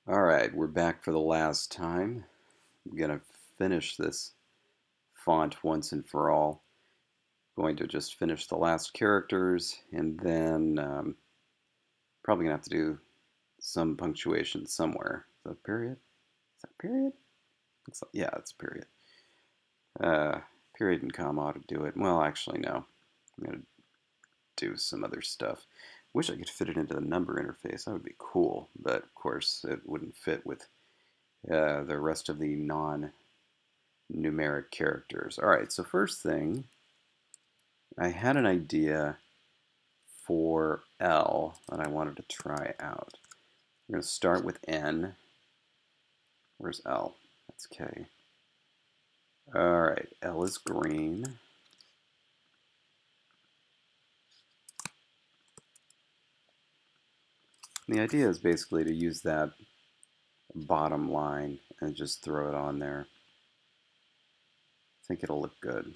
All right, we're back for the last time. I'm going to finish this font once and for all. Going to just finish the last characters and then probably going to have to do some punctuation somewhere. Is that period? Is that period? Yeah, it's period. Uh, Period and comma ought to do it. Well, actually, no. I'm going to do some other stuff. Wish I could fit it into the number interface. That would be cool, but of course it wouldn't fit with the rest of the non-numeric characters. All right, so first thing, I had an idea for L that I wanted to try out. I'm going to start with N. Where's L? That's K. All right, L is green. And the idea is basically to use that bottom line and just throw it on there. I think it'll look good.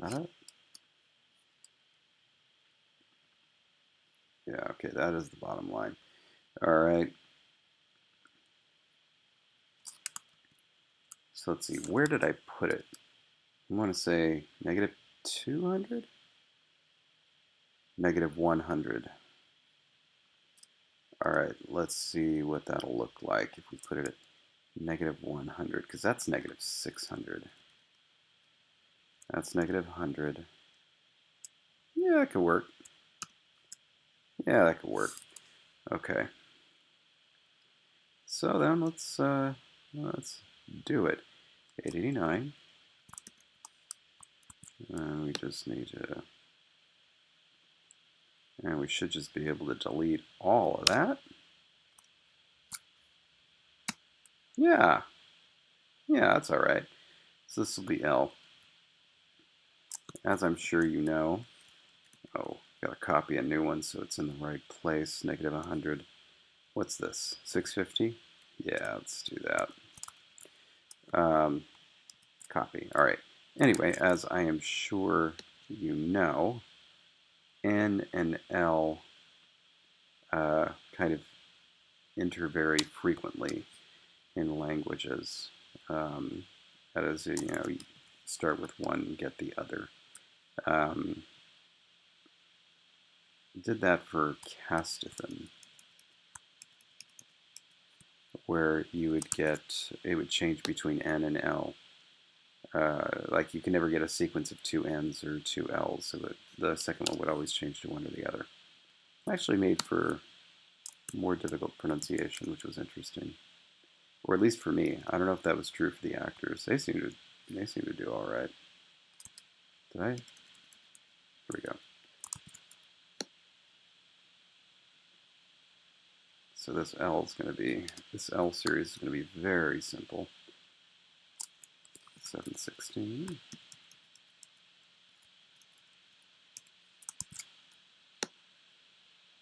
Is that it? Yeah, okay, that is the bottom line. All right. So let's see, where did I put it? I want to say negative 200? Negative 100. All right, let's see what that'll look like if we put it at negative 100, because that's negative 600. That's negative 100. Yeah, that could work. Yeah, that could work. Okay. So then let's do it. 889. And we just need to, and we should just be able to delete all of that. Yeah. Yeah, that's all right. So this will be L. As I'm sure you know, oh, got to copy a new one so it's in the right place. Negative 100. What's this? 650? Yeah, let's do that. Copy. All right. Anyway, as I am sure you know, N and L kind of enter very frequently in languages. That is, you start with one and get the other. Did that for Castithan, where you would get, it would change between N and L. Like you can never get a sequence of two N's or two L's, so that the second one would always change to one or the other. Actually made for more difficult pronunciation, which was interesting. Or at least for me. I don't know if that was true for the actors. They seem to do all right. Did I? Here we go. So this L series is going to be very simple. 716.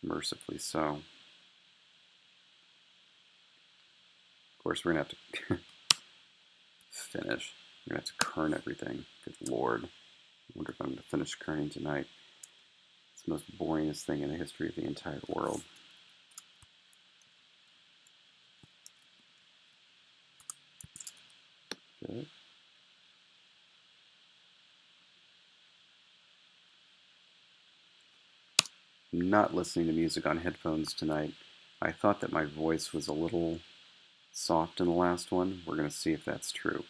Mercifully so. Of course, we're going to have to finish. We're going to have to kern everything. Good lord. I wonder if I'm going to finish kerning tonight. It's the most boringest thing in the history of the entire world. Good. I'm not listening to music on headphones tonight. I thought that my voice was a little soft in the last one. We're going to see if that's true.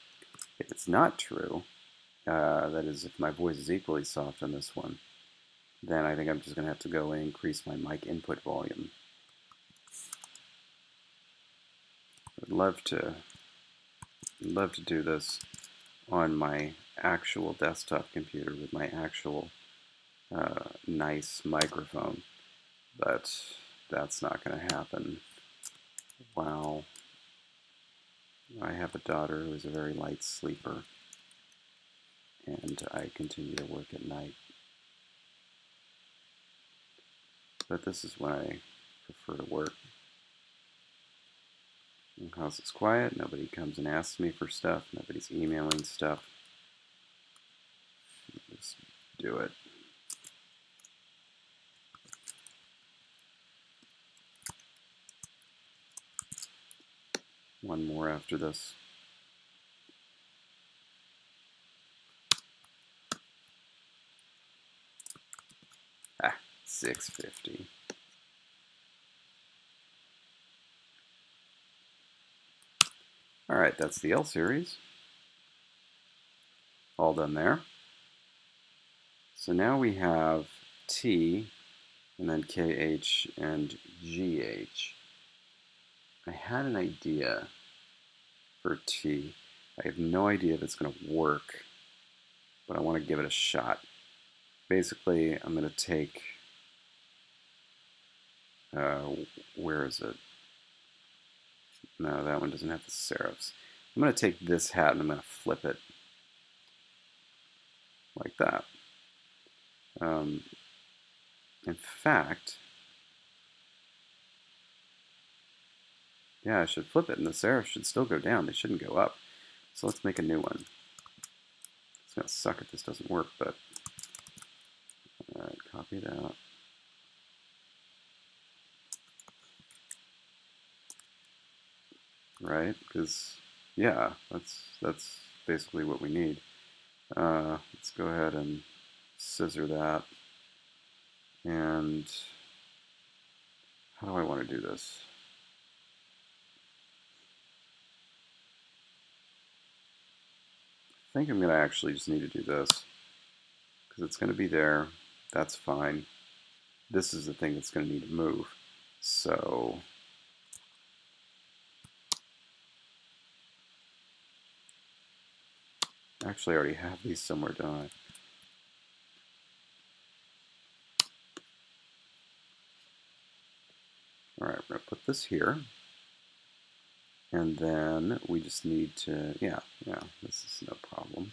If it's not true, that is, if my voice is equally soft on this one, then I think I'm just going to have to go and increase my mic input volume. I'd love to do this on my actual desktop computer with my actual nice microphone, but that's not going to happen. Wow. I have a daughter who is a very light sleeper, and I continue to work at night. But this is when I prefer to work. The house is quiet, nobody comes and asks me for stuff, nobody's emailing stuff. Just do it. one more after this. Ah, 650. All right, that's the L series. All done there. So now we have T, and then KH and GH. I had an idea for T. I have no idea if it's going to work, but I want to give it a shot. Basically, I'm going to take, where is it? No, that one doesn't have the serifs. I'm going to take this hat and I'm going to flip it like that. In fact, yeah, I should flip it, and the serifs should still go down. They shouldn't go up. So let's make a new one. It's going to suck if this doesn't work, but all right, copy that. Right, because yeah, that's basically what we need. Let's go ahead and scissor that. And how do I want to do this? I think I'm going to actually just need to do this because it's going to be there. That's fine. This is the thing that's going to need to move. So actually, I already have these somewhere, don't I? All right, we're going to put this here. And then we just need to, yeah, this is no problem.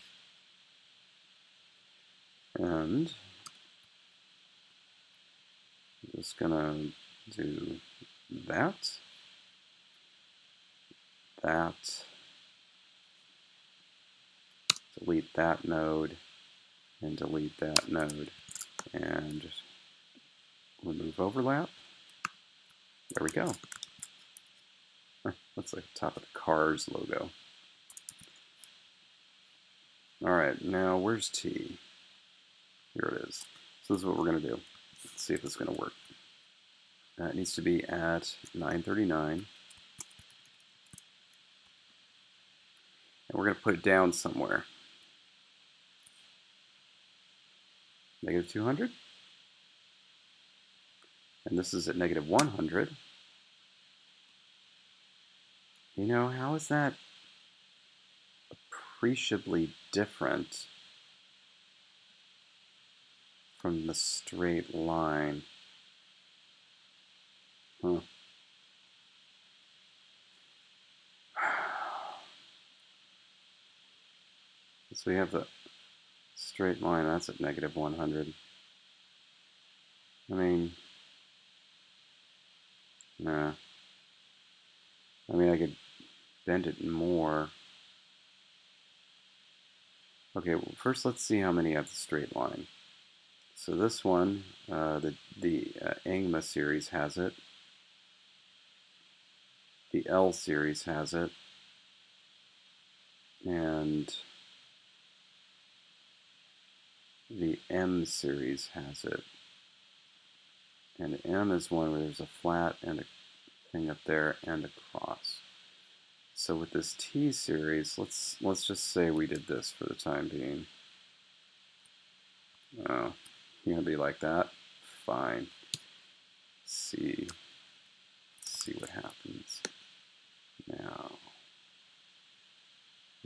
And I'm just going to do that, delete that node, and delete that node, and remove overlap. There we go. Looks like the top of the Cars logo. All right, now where's T? Here it is. So this is what we're going to do. Let's see if this is going to work. It needs to be at 939. And we're going to put it down somewhere. Negative 200. And this is at negative 100. You know, how is that appreciably different from the straight line? Huh. So we have the straight line, that's at negative 100. I mean, nah. I mean, I could bend it more. Okay, well, first let's see how many have the straight line. So this one, the Angma series has it. The L series has it. And the M series has it. And M is one where there's a flat and a thing up there and a cross. So with this T series, let's just say we did this for the time being. Oh, you're gonna be like that? Fine. See what happens.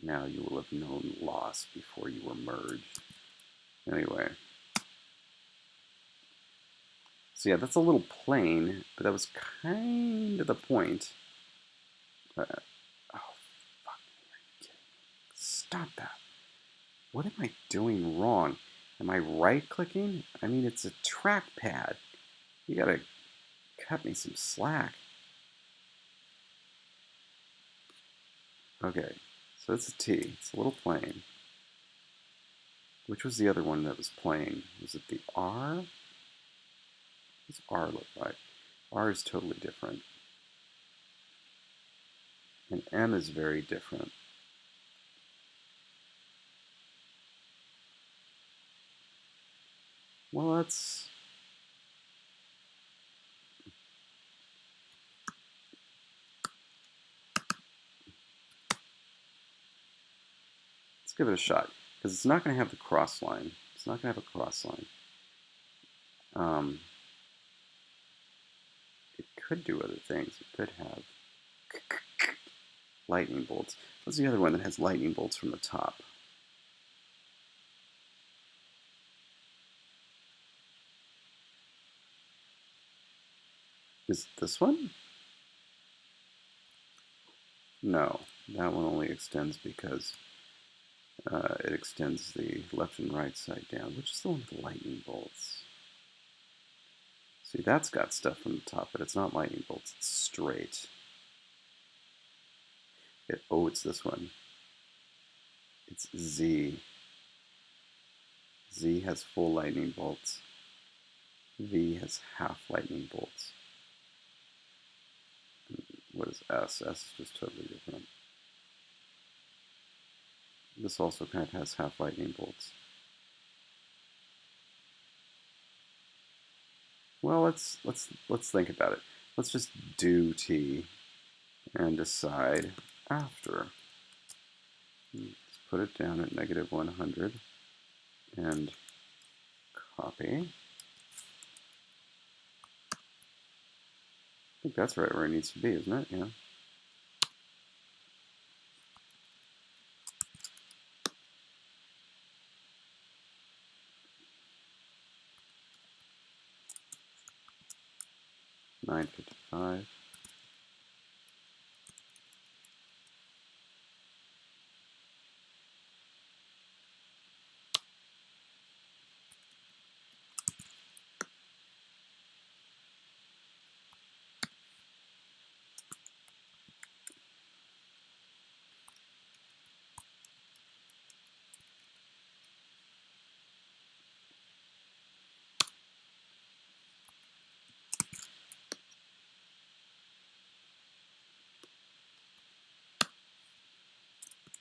Now you will have known loss before you were merged. Anyway. So yeah, that's a little plain, but that was kind of the point. Oh, fuck me, are you kidding me? Stop that. What am I doing wrong? Am I right-clicking? I mean, it's a trackpad. You gotta cut me some slack. Okay, so it's a T. It's a little plain. Which was the other one that was plain? Was it the R? What does R look like? R is totally different. And M is very different. Well, let's give it a shot, because it's not going to have the cross line. It's not going to have a cross line. It could do other things. It could have lightning bolts. What's the other one that has lightning bolts from the top? Is this one? No, that one only extends because it extends the left and right side down. Which is the one with the lightning bolts? See, that's got stuff from the top, but it's not lightning bolts. It's straight. Oh, it's this one. It's Z. Z has full lightning bolts. V has half lightning bolts. What is S? S is just totally different. This also kind of has half lightning bolts. Well, let's think about it. Let's just do T and decide after. Let's put it down at -100 and copy. I think that's right where it needs to be, isn't it? Yeah. $9.55.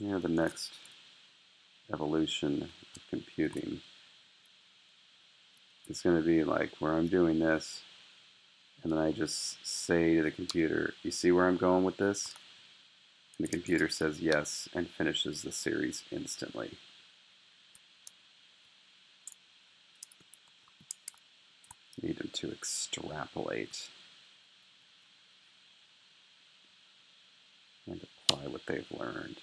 Yeah, the next evolution of computing is going to be like where I'm doing this, and then I just say to the computer, you see where I'm going with this? And the computer says yes and finishes the series instantly. Need them to extrapolate and apply what they've learned.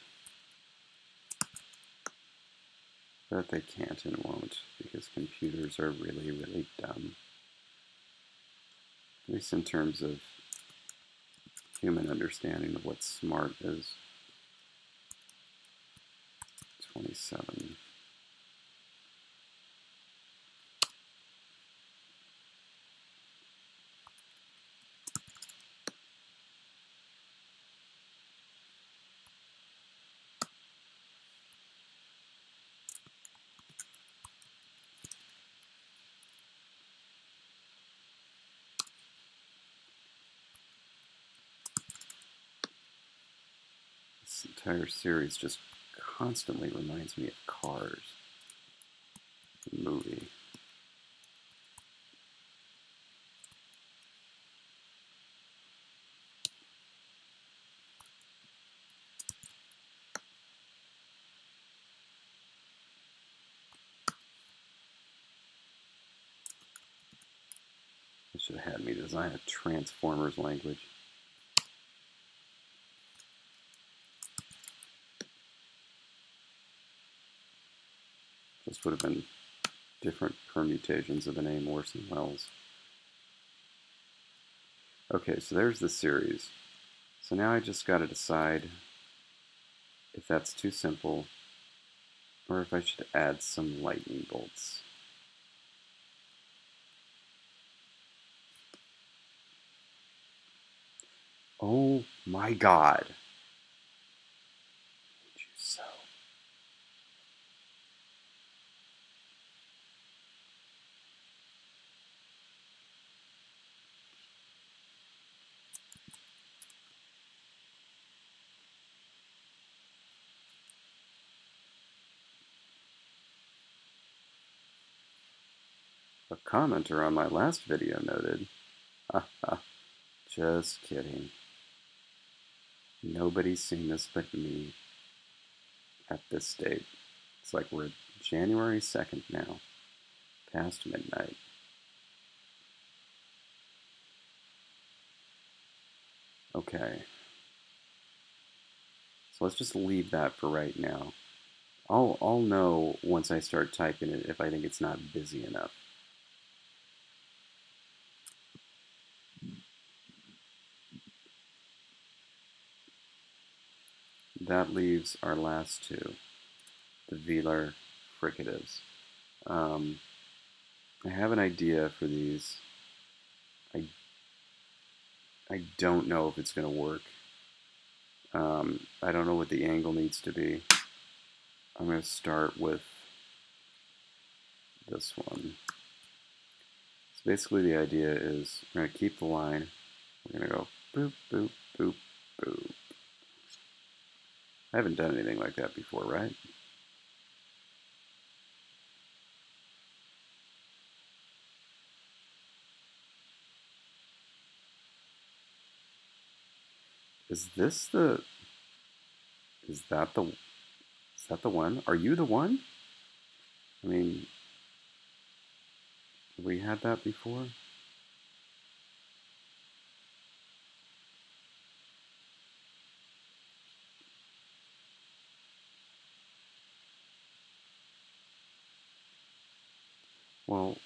But they can't and won't, because computers are really, really dumb. At least in terms of human understanding of what smart is. 27. This entire series just constantly reminds me of Cars, the movie. They should have had me design a Transformers language. This would have been different permutations of the name Orson Welles. Okay, so there's the series. So now I just got to decide if that's too simple or if I should add some lightning bolts. Oh my God. So a commenter on my last video noted. Just kidding. Nobody's seen this but me at this date. It's like we're January 2nd now, past midnight. Okay. So let's just leave that for right now. I'll know once I start typing it if I think it's not busy enough. That leaves our last two, the velar fricatives. I have an idea for these. I don't know if it's going to work. I don't know what the angle needs to be. I'm going to start with this one. So basically the idea is we're going to keep the line. We're going to go boop, boop, boop, boop. I haven't done anything like that before, right? Is that the one? Are you the one? I mean, have we had that before? Well,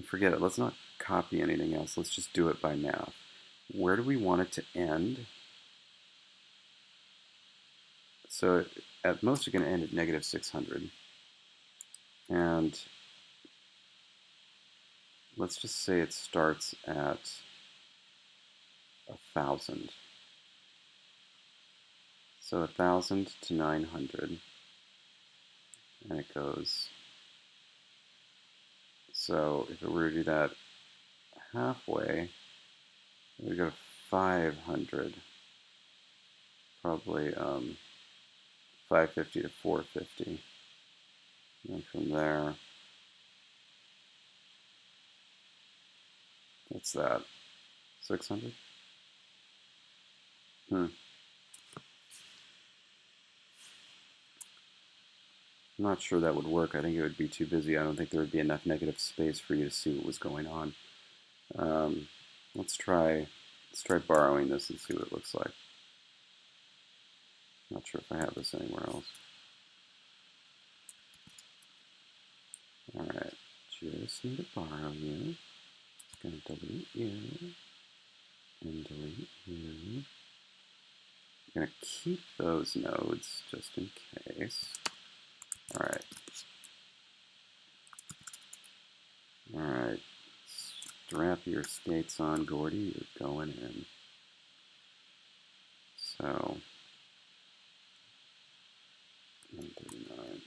forget it. Let's not copy anything else. Let's just do it by math. Where do we want it to end? So at most, you're going to end at negative 600. And let's just say it starts at 1,000. So 1,000 to 900. And it goes. So if it were to do that halfway, it would go to 500. Probably 550 to 450. And from there, what's that? 600? I'm not sure that would work. I think it would be too busy. I don't think there would be enough negative space for you to see what was going on. Let's try borrowing this and see what it looks like. Not sure if I have this anywhere else. Alright, just need to borrow you. It's going to delete you. And delete you. I'm going to keep those nodes just in case. Alright. Alright. Strap your skates on, Gordy. You're going in. So, 139.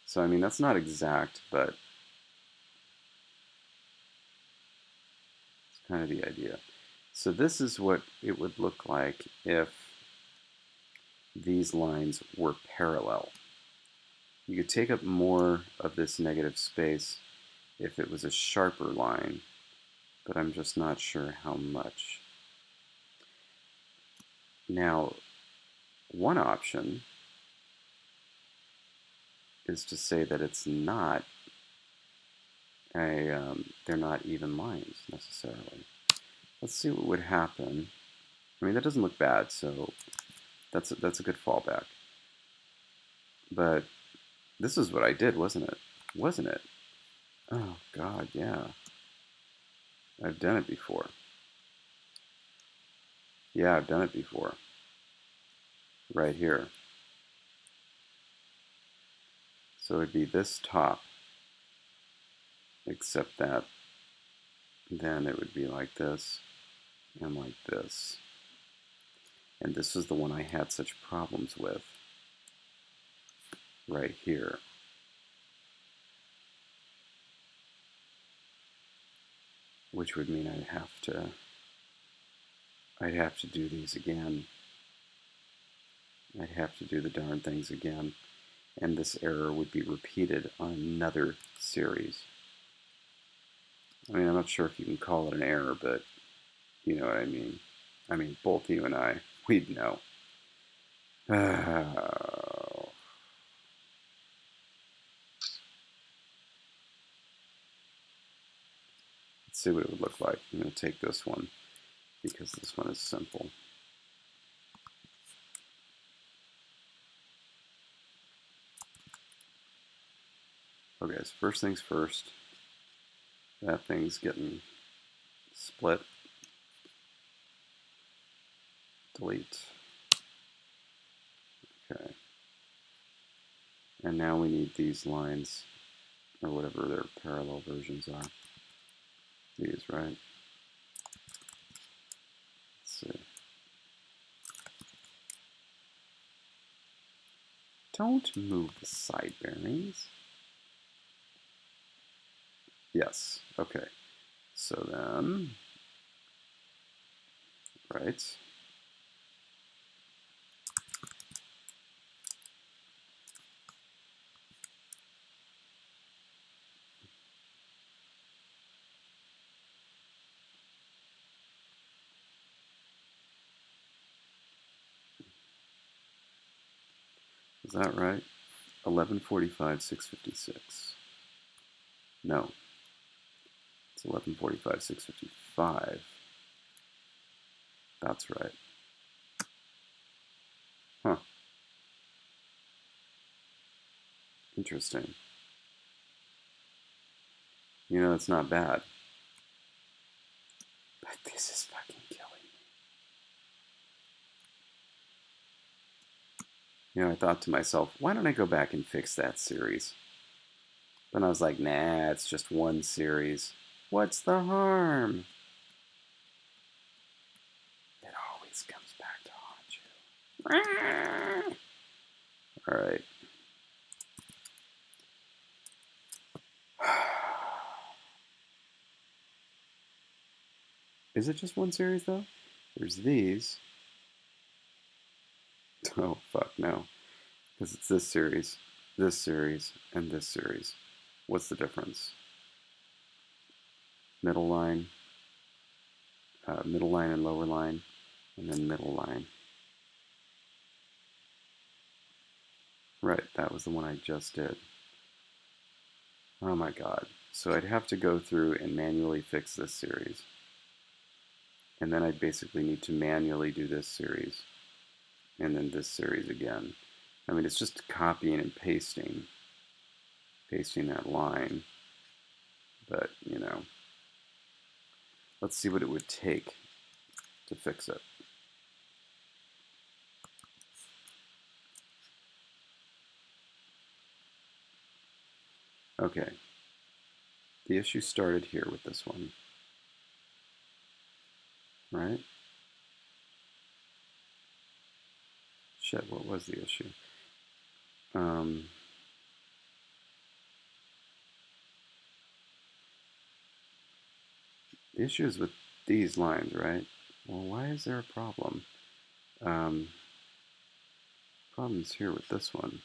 So, I mean, that's not exact, but it's kind of the idea. So this is what it would look like if these lines were parallel. You could take up more of this negative space if it was a sharper line, but I'm just not sure how much. Now, one option is to say that it's not they're not even lines necessarily. Let's see what would happen. I mean, that doesn't look bad, so that's a good fallback. But this is what I did, wasn't it? Wasn't it? Oh, God, yeah. I've done it before. Yeah, I've done it before. Right here. So it'd be this top, except that then it would be like this and like this. And this is the one I had such problems with right here. Which would mean I'd have to do these again. I'd have to do the darn things again, and this error would be repeated on another series. I mean, I'm not sure if you can call it an error, but you know what I mean. I mean, both you and I, we'd know. Oh. Let's see what it would look like. I'm going to take this one because this one is simple. Okay, so first things first, that thing's getting split. Delete. Okay. And now we need these lines, or whatever their parallel versions are. These, right? Let's see. Don't move the side bearings. Yes, okay. So then, right. Is that right? 11:45, 6:56. No, it's 11:45, 6:55. That's right. Huh. Interesting. You know, it's not bad. But this is fucking killing me. You know, I thought to myself, why don't I go back and fix that series? But I was like, nah, it's just one series. What's the harm? It always comes back to haunt you. All right. Is it just one series, though? There's these. Oh, fuck, no. Because it's this series, and this series. What's the difference? Middle line and lower line, and then middle line. Right, that was the one I just did. Oh my god. So I'd have to go through and manually fix this series. And then I'd basically need to manually do this series. And then this series again. I mean, it's just copying and pasting that line. But, you know, let's see what it would take to fix it. Okay. The issue started here with this one. Right? Shit, what was the issue? The issue is with these lines, right? Well, why is there a problem? Problem's here with this one,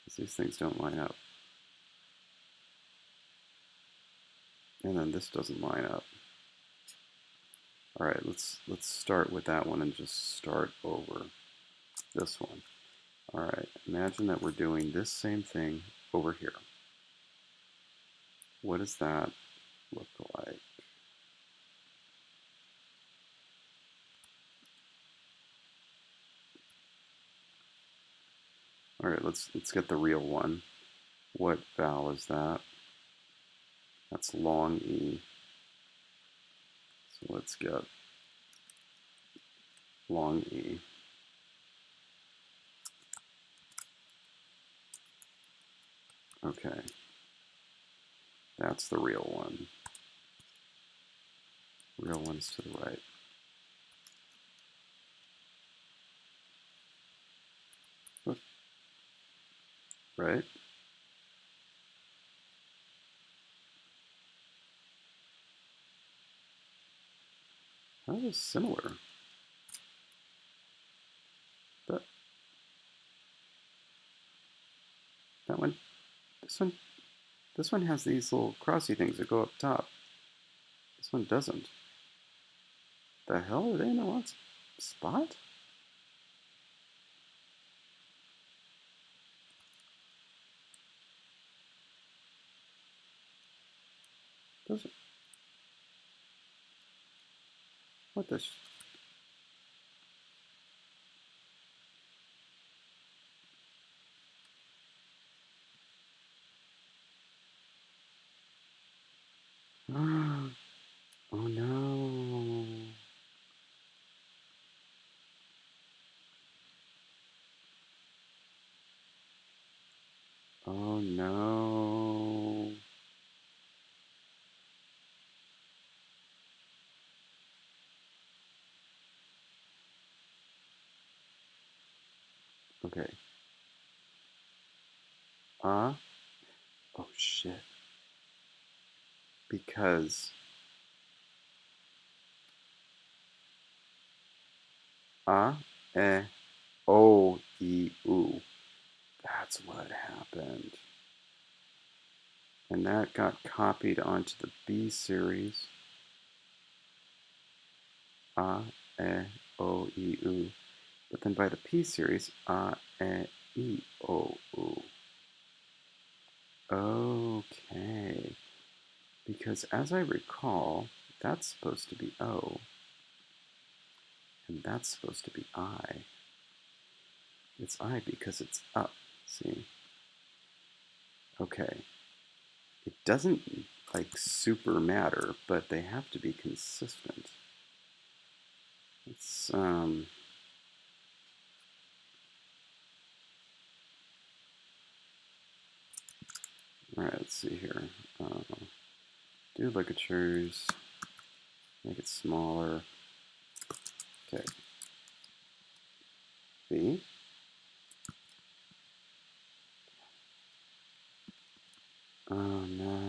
because these things don't line up. And then this doesn't line up. All right, let's start with that one and just start over this one. All right, imagine that we're doing this same thing over here. What does that look like? All right, let's get the real one. What vowel is that? That's long E. So let's get long E. Okay, that's the real one. Real one's to the right. Right? That is similar. But That one, this one, this one has these little crossy things that go up top. This one doesn't. The hell are they in the wrong spot? Those are, what the? Oh no! Oh no! Okay. Oh shit. Because eh, o, e, u. That's what happened. And that got copied onto the B series. E, o, e, u. But then by the P series, e, o, u. Okay. Because as I recall, that's supposed to be O, and that's supposed to be I. It's I because it's up, see? Okay. It doesn't, like, super matter, but they have to be consistent. It's, alright, let's see here. Do ligatures, make it smaller. Okay. B. Oh no.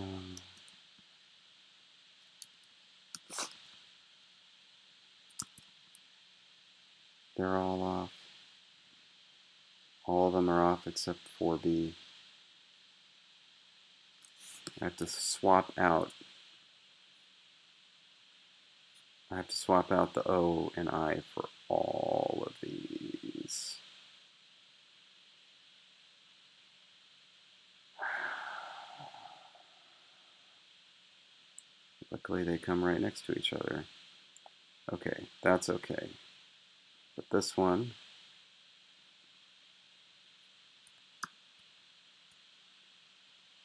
They're all off. All of them are off except 4B. I have to swap out. I have to swap out the O and I for all of these. Luckily they come right next to each other. Okay, that's okay. But this one,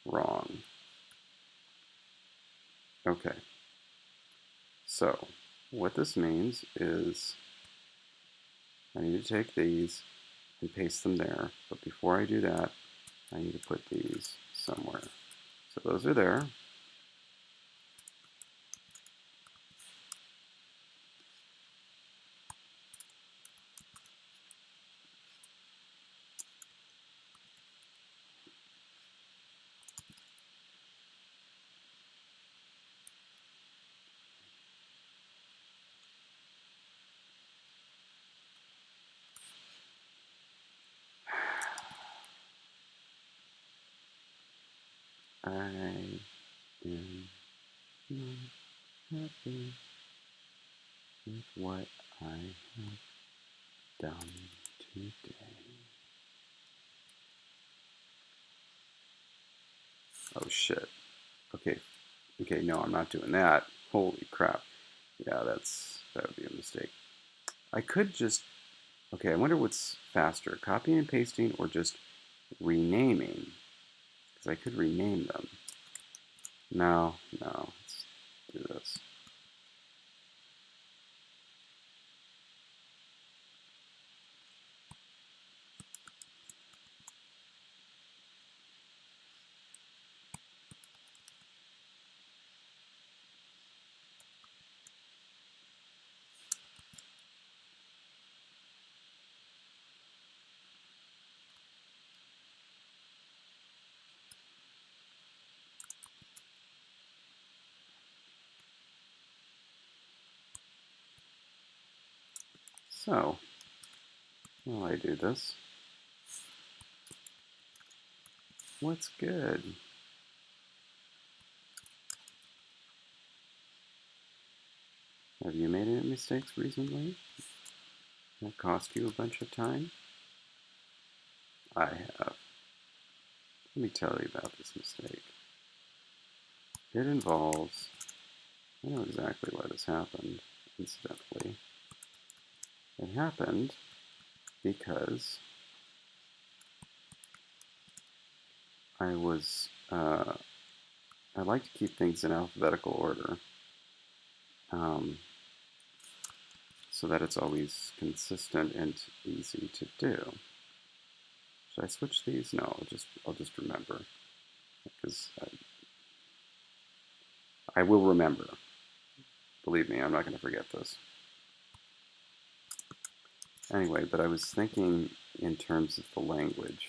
wrong. Okay. So, what this means is I need to take these and paste them there. But before I do that, I need to put these somewhere. So those are there. I am not happy with what I have done today. Oh shit. Okay. Okay, no, I'm not doing that. Holy crap. Yeah, that would be a mistake. I could just, okay, I wonder what's faster, copying and pasting or just renaming? Because I could rename them. No, let's do this. So, while I do this, What's good? Have you made any mistakes recently that cost you a bunch of time? I have. Let me tell you about this mistake. It involves, I know exactly why this happened, incidentally. It happened because I like to keep things in alphabetical order so that it's always consistent and easy to do. Should I switch these? No, I'll just remember because I will remember. Believe me, I'm not going to forget this. Anyway, but I was thinking in terms of the language.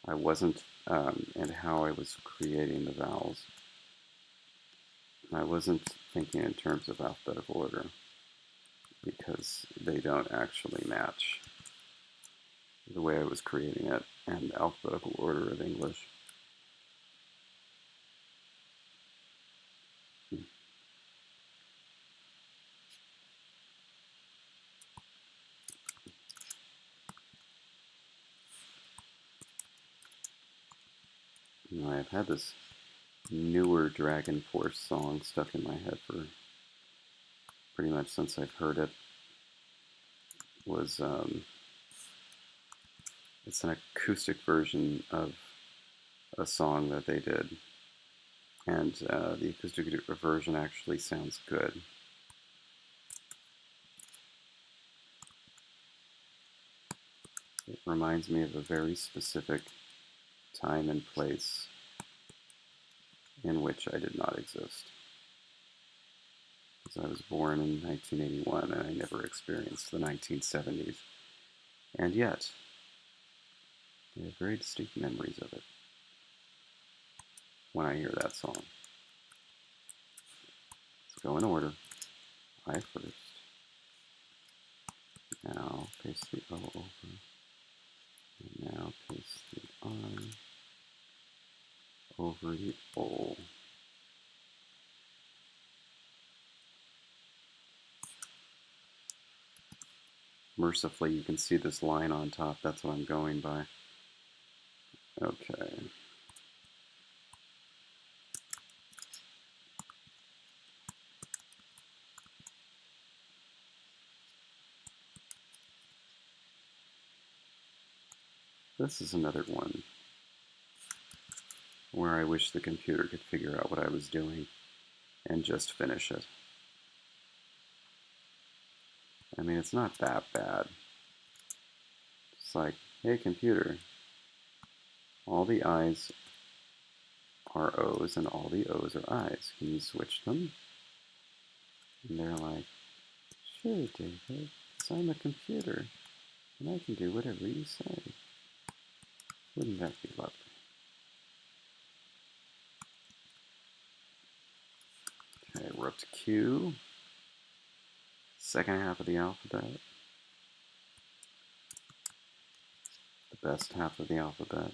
I wasn't, and how I was creating the vowels. I wasn't thinking in terms of alphabetical order because they don't actually match the way I was creating it and alphabetical order of English. You know, I've had this newer Dragon Force song stuck in my head for pretty much since I've heard it. It's an acoustic version of a song that they did, and the acoustic version actually sounds good. It reminds me of a very specific time and place in which I did not exist. Because I was born in 1981 and I never experienced the 1970s. And yet, I have very distinct memories of it when I hear that song. Let's go in order. I first. Now paste the O over. And now paste the I over the O. Mercifully, you can see this line on top. That's what I'm going by. Okay. This is another one where I wish the computer could figure out what I was doing and just finish it. I mean, it's not that bad. It's like, hey, computer, all the I's are O's and all the O's are I's. Can you switch them? And they're like, sure, David, because I'm a computer, and I can do whatever you say. Wouldn't that be lovely? Okay, we're up to Q. Second half of the alphabet. The best half of the alphabet.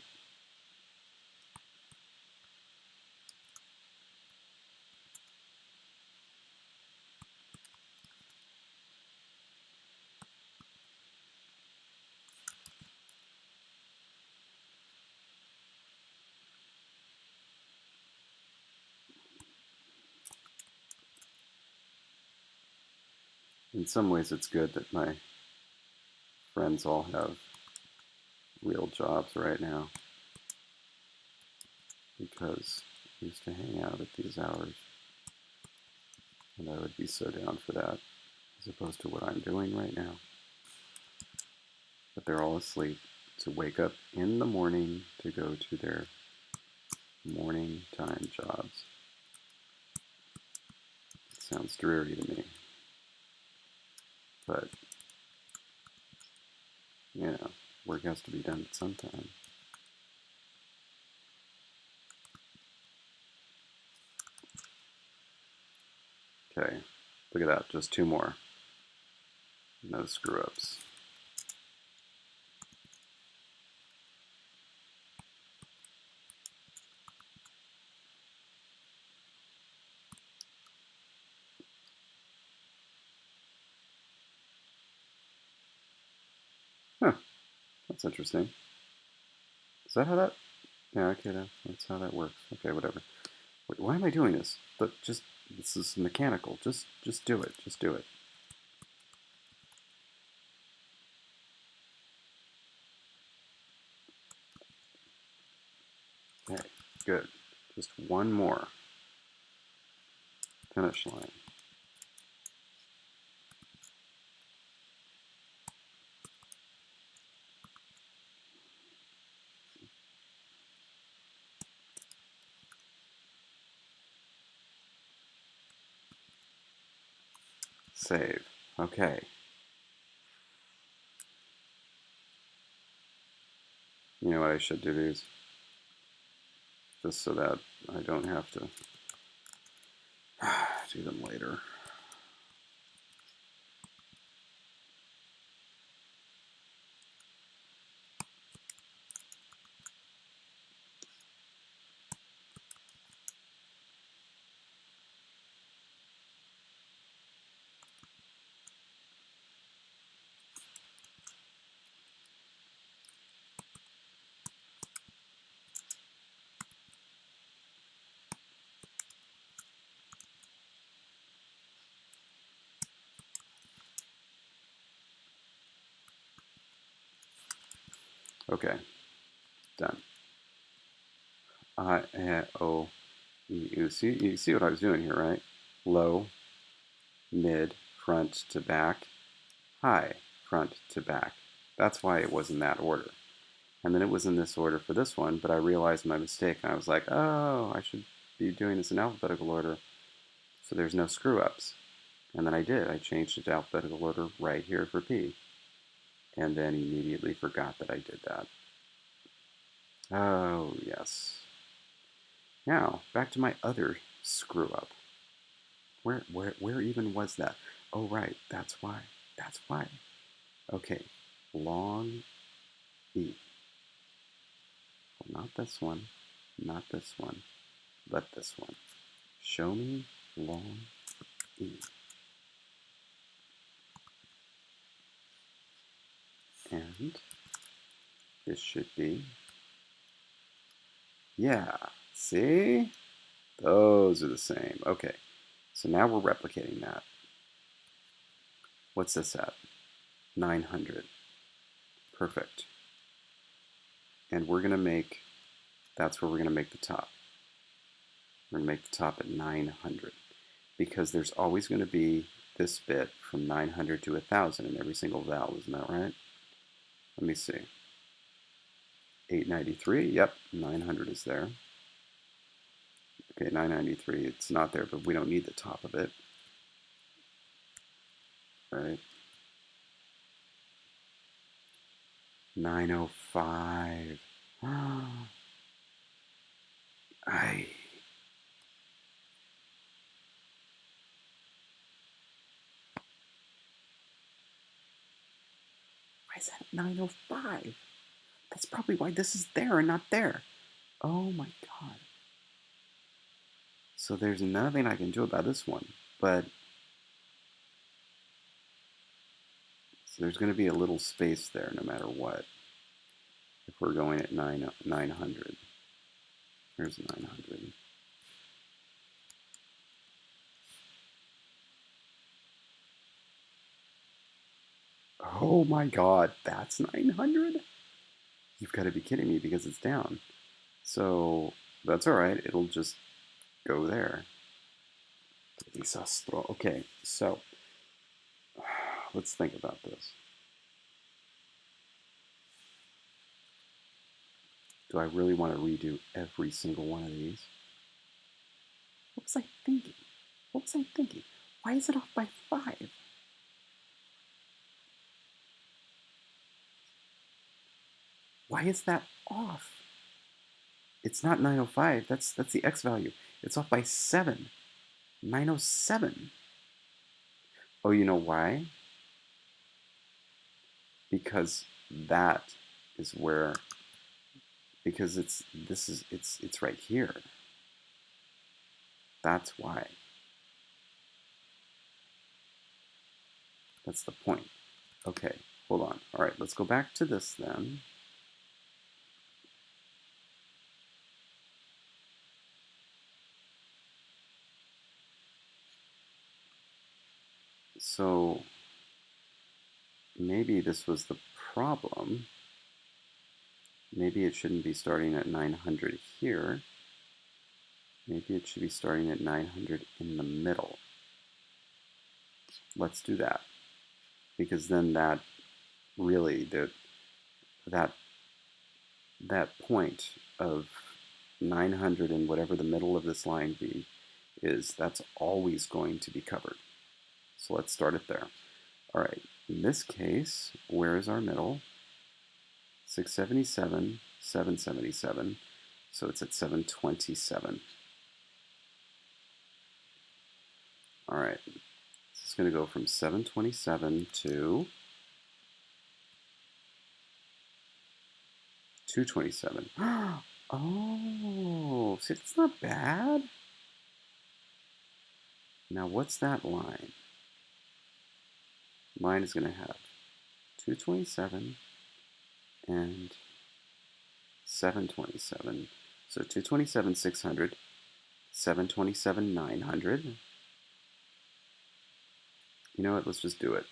In some ways, it's good that my friends all have real jobs right now, because I used to hang out at these hours, and I would be so down for that, as opposed to what I'm doing right now. But they're all asleep to wake up in the morning to go to their morning time jobs. It sounds dreary to me, but, you know, work has to be done at some time. Okay, look at that, just two more. No screw-ups. That's interesting. Is that how that? Yeah, okay, that's how that works. Okay, whatever. Wait, why am I doing this? But just, this is mechanical. Just do it. Just do it. Okay, good. Just one more. Finish line. Save. Okay. You know what, I should do these just so that I don't have to do them later. Okay, done. O, E, U. See, you see what I was doing here, right? Low, mid, front to back, high, front to back. That's why it was in that order. And then it was in this order for this one, but I realized my mistake, and I was like, oh, I should be doing this in alphabetical order so there's no screw-ups. And then I did. I changed it to alphabetical order right here for P. And then immediately forgot that I did that. Oh, yes. Now, back to my other screw-up. Where even was that? Oh, right. That's why. That's why. Okay. Long E. Well, not this one. Not this one. But this one. Show me long E. And this should be, yeah, see? Those are the same. Okay, so now we're replicating that. What's this at? 900. Perfect. And we're going to make, that's where we're going to make the top. We're going to make the top at 900 because there's always going to be this bit from 900 to 1,000 in every single vowel, isn't that right? Let me see. 893, yep, 900 is there. Okay, 993, it's not there, but we don't need the top of it, right? 905. I. Why is that at 905? That's probably why this is there and not there. Oh my god. So there's nothing I can do about this one, but so there's going to be a little space there no matter what. If we're going at 900. Here's 900. Oh my god, that's 900? You've got to be kidding me because it's down. So that's all right. It'll just go there. Disastro. Okay, so let's think about this. Do I really want to redo every single one of these? What was I thinking? What was I thinking? Why is it off by 5? Why is that off? It's not 905. That's the X value. It's off by 7. 907. Oh, you know why? Because that is where, because it's right here. That's why. That's the point. Okay, hold on. All right, let's go back to this then. So maybe this was the problem. Maybe it shouldn't be starting at 900 here. Maybe it should be starting at 900 in the middle. Let's do that. Because then that really, that point of 900 and whatever the middle of this line be is, that's always going to be covered. So let's start it there. All right, in this case, where is our middle? 677, 777, so it's at 727. All right, this is going to go from 727 to 227. Oh, see, that's not bad. Now, what's that line? Mine is going to have 227 and 727. So 227, 600, 727, 900. You know what? Let's just do it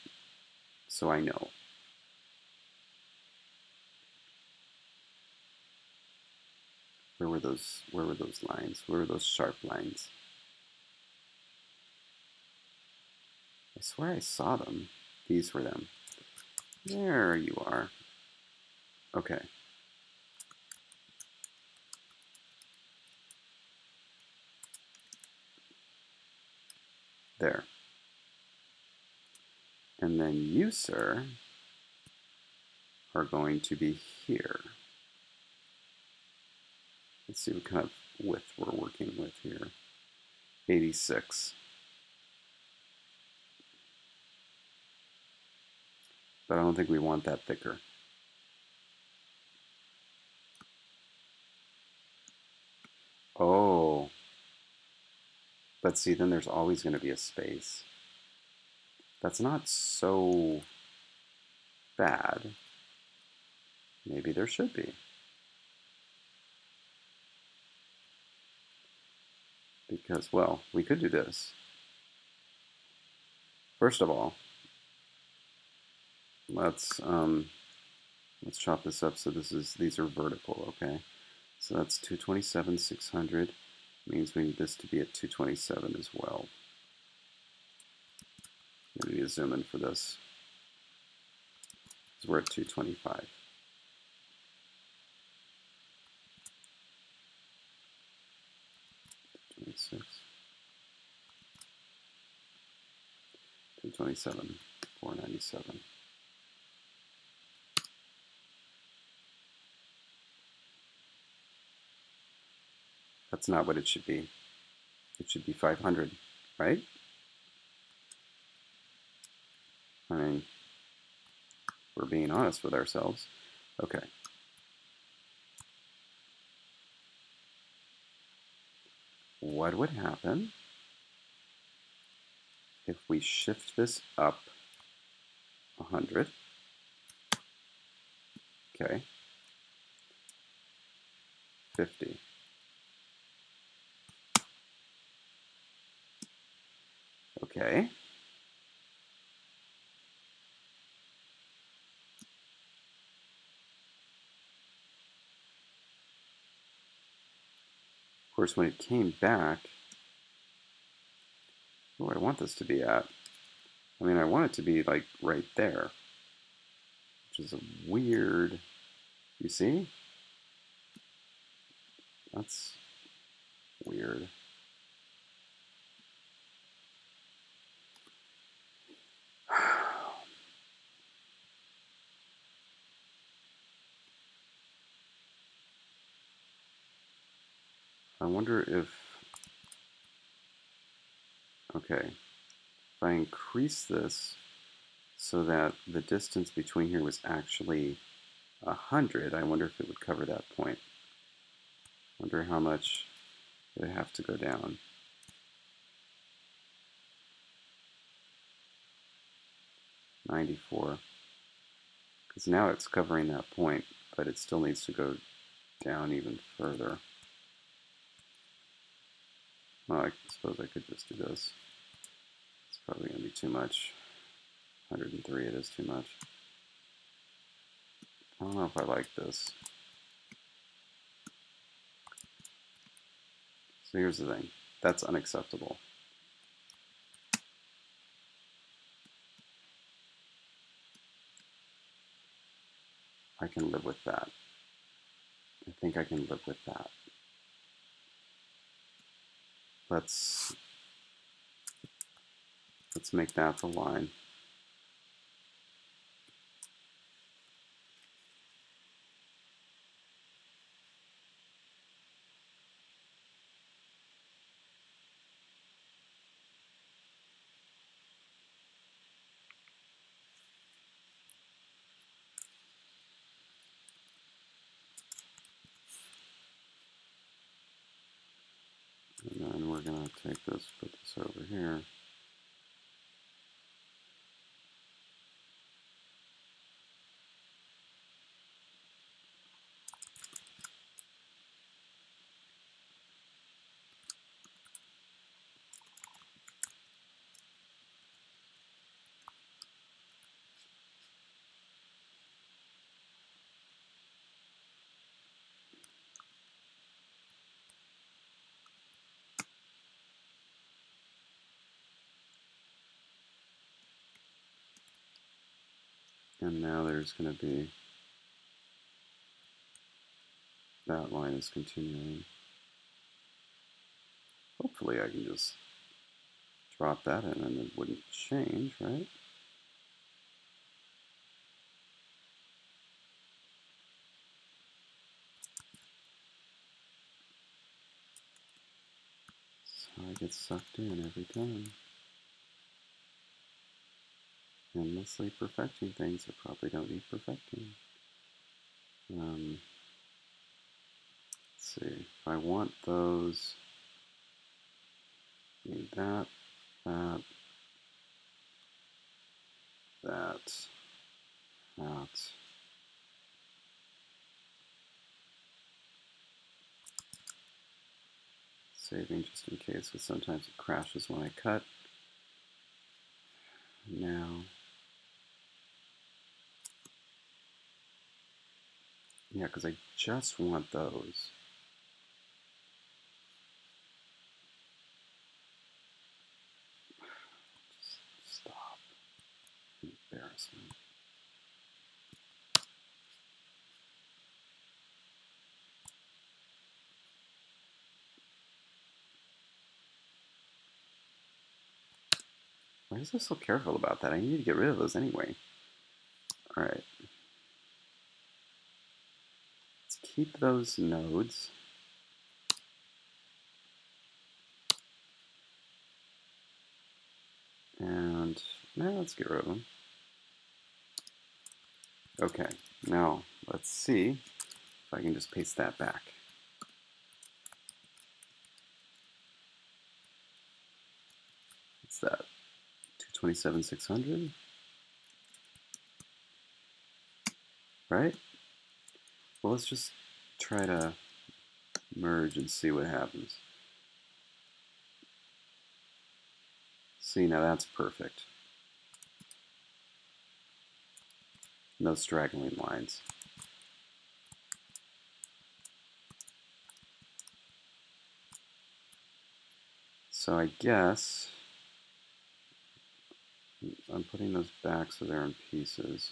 so I know. Where were those lines? Where were those sharp lines? I swear I saw them. These were them. There you are. Okay. There. And then you, sir, are going to be here. Let's see what kind of width we're working with here. 86. But I don't think we want that thicker. Oh. But see, then there's always going to be a space. That's not so bad. Maybe there should be. Because, well, we could do this. First of all, let's chop this up so these are vertical, okay? So that's 227, 600. Means we need this to be at 227 as well. We need to zoom in for this. Because we're at 225. Six, 227, 497. That's not what it should be. It should be 500, right? I mean, we're being honest with ourselves. Okay. What would happen if we shift this up 100? Okay. 50. Okay. Of course, when it came back, what do I want this to be at? I mean, I want it to be like right there, which is a weird, you see? That's weird. I wonder if, okay, if I increase this so that the distance between here was actually 100, I wonder if it would cover that point. I wonder how much it would have to go down. 94. because now it's covering that point, but it still needs to go down even further. Well, I suppose I could just do this. It's probably going to be too much. 103, it is too much. I don't know if I like this. So here's the thing. That's unacceptable. I can live with that. I think I can live with that. Let's make that the line. And then we're going to take this, put this over here. And now there's going to be, that line is continuing. Hopefully I can just drop that in and it wouldn't change, right? So I get sucked in every time. Endlessly perfecting things that probably don't need perfecting. Let's see, if I want those, need that, that, that, that. Saving just in case, because sometimes it crashes when I cut. Now, yeah, because I just want those. Just stop. Embarrassment. Why is I so careful about that? I need to get rid of those anyway. All right. Let's keep those nodes. And now let's get rid of them. Okay, now let's see if I can just paste that back. What's that? 227,600? Right? Well, let's just try to merge and see what happens. See, now that's perfect. No straggling lines. So I guess I'm putting those back so they're in pieces.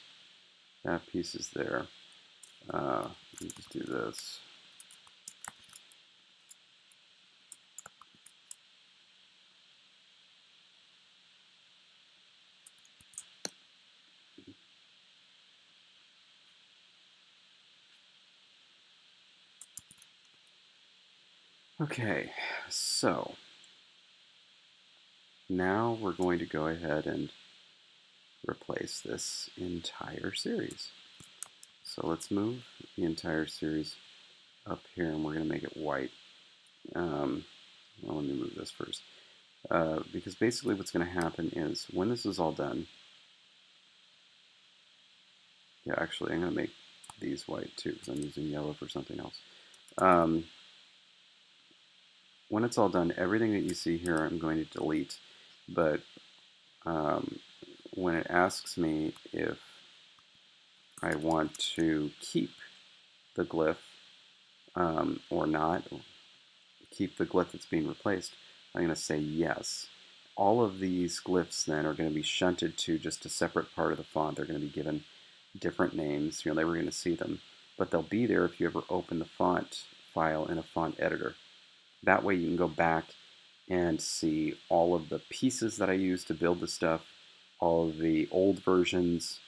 That piece is there. Let me just do this. Okay, so now we're going to go ahead and replace this entire series. So let's move the entire series up here and we're going to make it white. Well, let me move this first. Because basically what's going to happen is when this is all done, Yeah, actually, I'm going to make these white too because I'm using yellow for something else. Um, when it's all done, everything that you see here I'm going to delete. But when it asks me if I want to keep the glyph or not, keep the glyph that's being replaced, I'm going to say yes. All of these glyphs then are going to be shunted to just a separate part of the font. They're going to be given different names. You're never going to see them, but they'll be there if you ever open the font file in a font editor. That way you can go back and see all of the pieces that I used to build the stuff, all of the old versions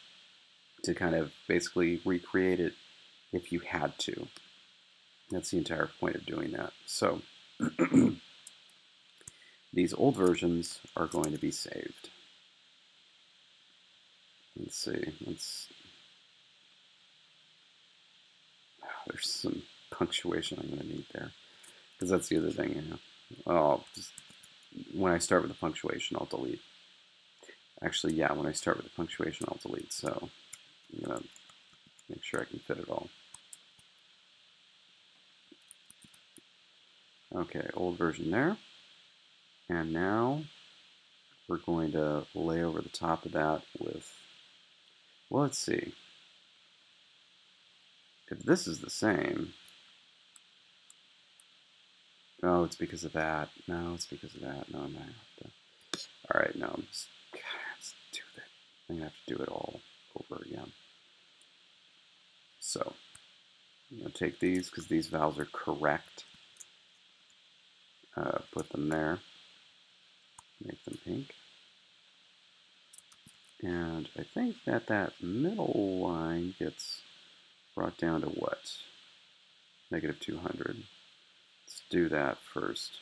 to kind of basically recreate it if you had to. That's the entire point of doing that. So these old versions are going to be saved. Let's see. There's some punctuation I'm going to need there because that's the other thing. When I start with the punctuation, I'll delete. Actually, yeah, when I start with the punctuation, I'll delete. So I'm going to make sure I can fit it all. Okay, old version there. And now we're going to lay over the top of that with, well, let's see. If this is the same, no, it's because of that. No, it's because of that. No, I'm going to have to. All right, no, let's do that. I'm going to have to do it all over again. So I'm going to take these because these vowels are correct. Put them there. Make them pink. And I think that that middle line gets brought down to what? Negative 200. Let's do that first.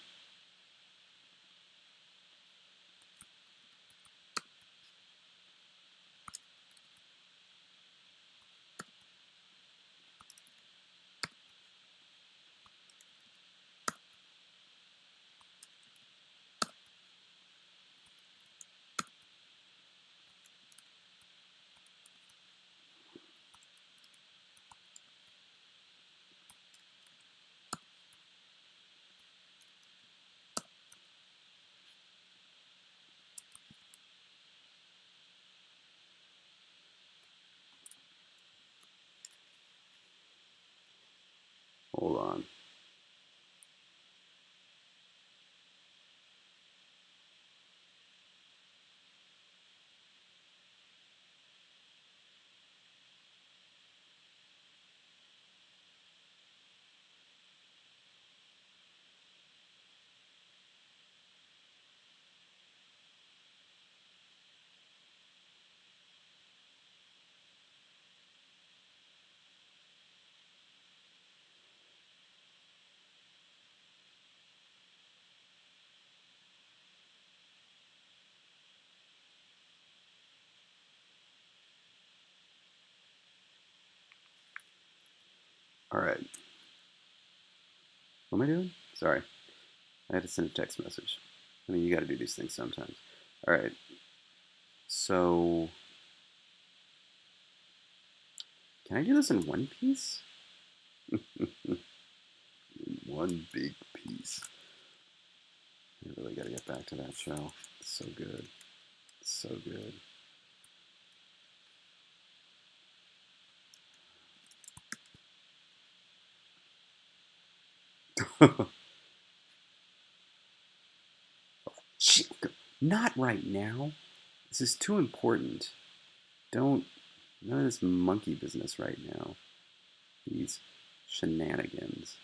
Hold on. All right. What am I doing? Sorry. I had to send a text message. I mean, you got to do these things sometimes. All right. So, can I do this in one piece? One big piece. I really got to get back to that show. It's so good. It's so good. Not right now. This is too important. Don't, none of this monkey business right now. These shenanigans.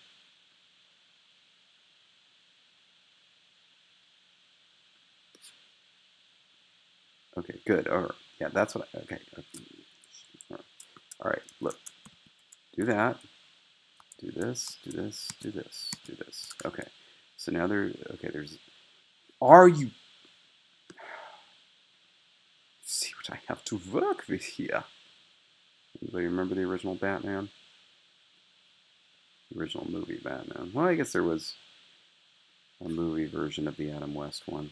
Okay, good. All right. Yeah, that's what I, okay. All right, look. Do that. Do this, do this, do this, do this. Okay. So now there's, are you, see what I have to work with here. Anybody remember the original Batman? The original movie Batman. Well, I guess there was a movie version of the Adam West one.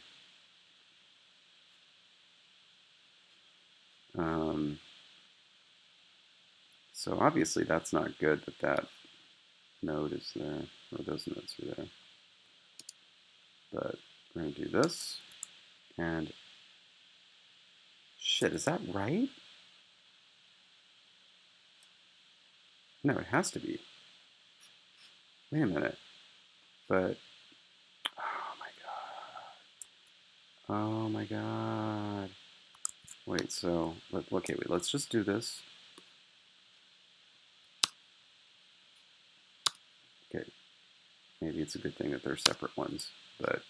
Um, So obviously that's not good that that node is there, or those nodes are there. But we're going to do this, and shit, is that right? No, it has to be. Wait a minute. But, oh my god. Oh my god. Wait, so, okay, wait, let's just do this. Okay, maybe it's a good thing that they're separate ones, but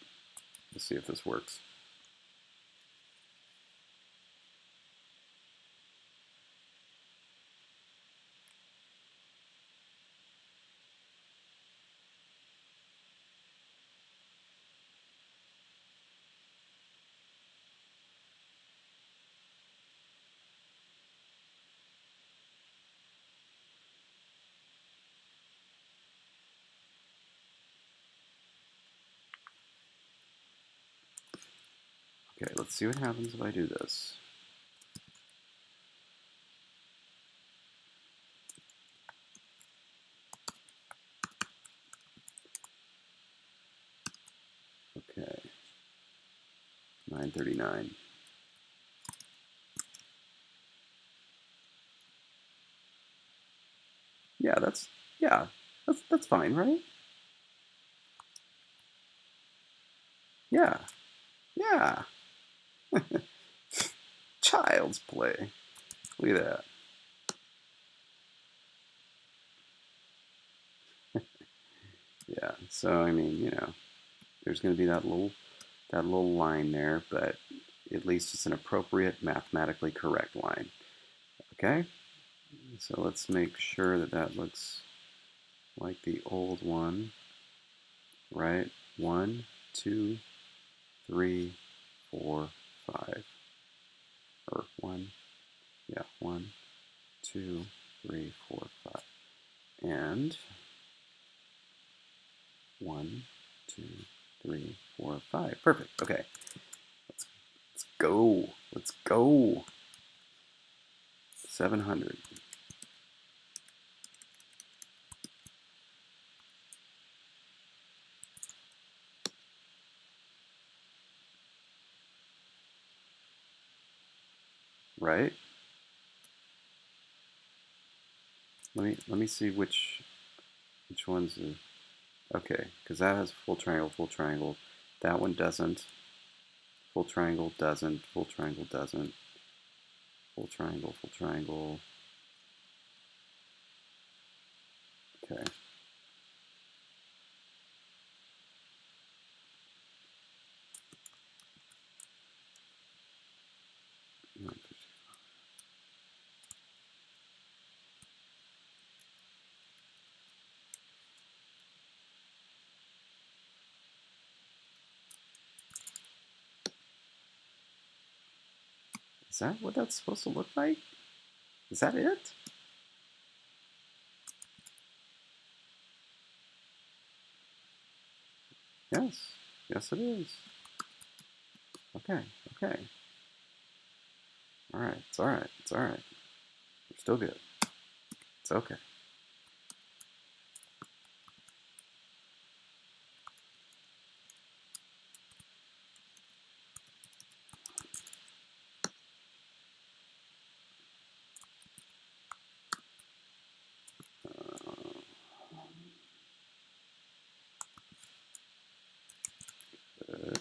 let's see if this works. Okay, let's see what happens if I do this. Okay, 939. Yeah, that's fine, right? Yeah, yeah. Child's play. Look at that. Yeah, so I mean, you know, there's going to be that little line there, but at least it's an appropriate, mathematically correct line. Okay, so let's make sure that that looks like the old one, right? 1, 2, 3, 4, 5, or 1, yeah, 1, 2, 3, 4, 5, and 1, 2, 3, 4, 5. Perfect. Okay, let's go. Let's go. 700. Right? Let me see which ones are okay, because that has full triangle, full triangle. That one doesn't. Full triangle doesn't. Full triangle doesn't. Full triangle, full triangle. Okay. Is that what that's supposed to look like? Is that it? Yes. Yes, it is. Okay. Okay. All right. It's all right. It's all right. We're still good. It's okay. Good.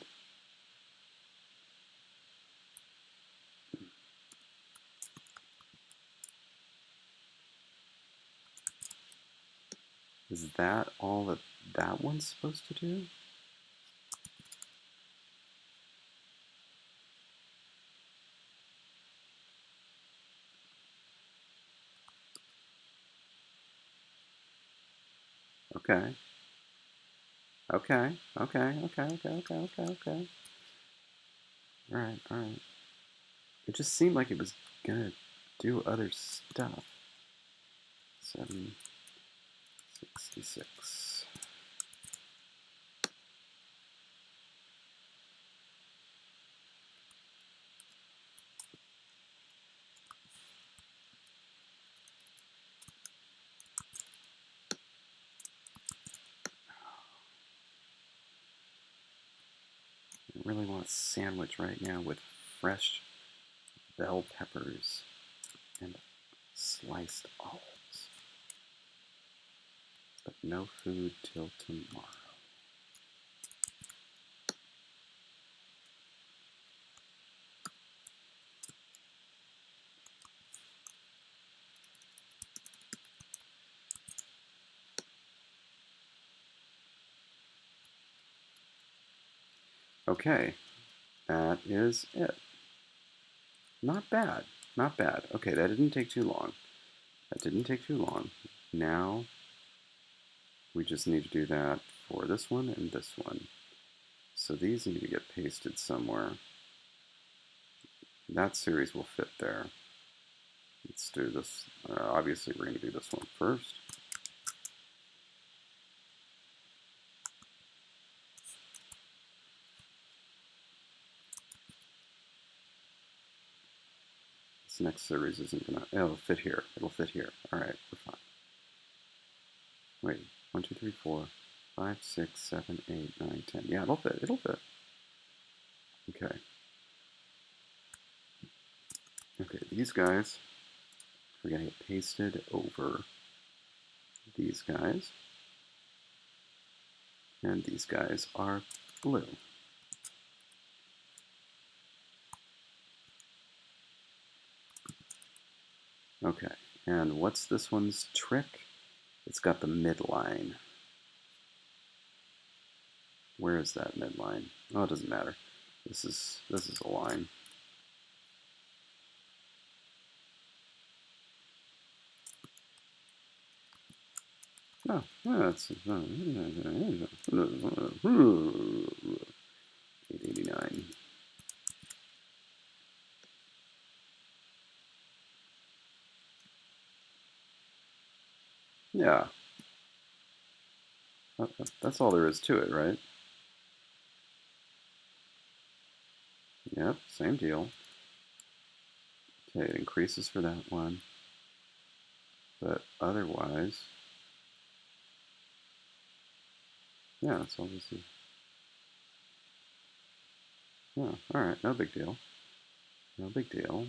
Is that all that that one's supposed to do? Okay. Okay. Okay. Okay. Okay. Okay. Okay. Okay. All right. All right. It just seemed like it was gonna do other stuff. 766. really want a sandwich right now with fresh bell peppers and sliced olives. But no food till tomorrow. Okay, that is it. Not bad, not bad. Okay, that didn't take too long. That didn't take too long. Now we just need to do that for this one and this one. So these need to get pasted somewhere. That series will fit there. Let's do this. Obviously, we're going to do this one first. This next series isn't going to... It'll fit here. It'll fit here. All right, we're fine. Wait, 1, 2, 3, 4, 5, 6, 7, 8, 9, 10. Yeah, it'll fit. It'll fit. Okay. Okay, these guys are going to get pasted over these guys. And these guys are blue. Okay, and what's this one's trick? It's got the midline. Where is that midline? Oh, it doesn't matter. This is a line. Oh, that's 889. Yeah, that's all there is to it, right? Yep, same deal. Okay, it increases for that one, but otherwise, yeah, that's all we see. Yeah, all right, no big deal. No big deal.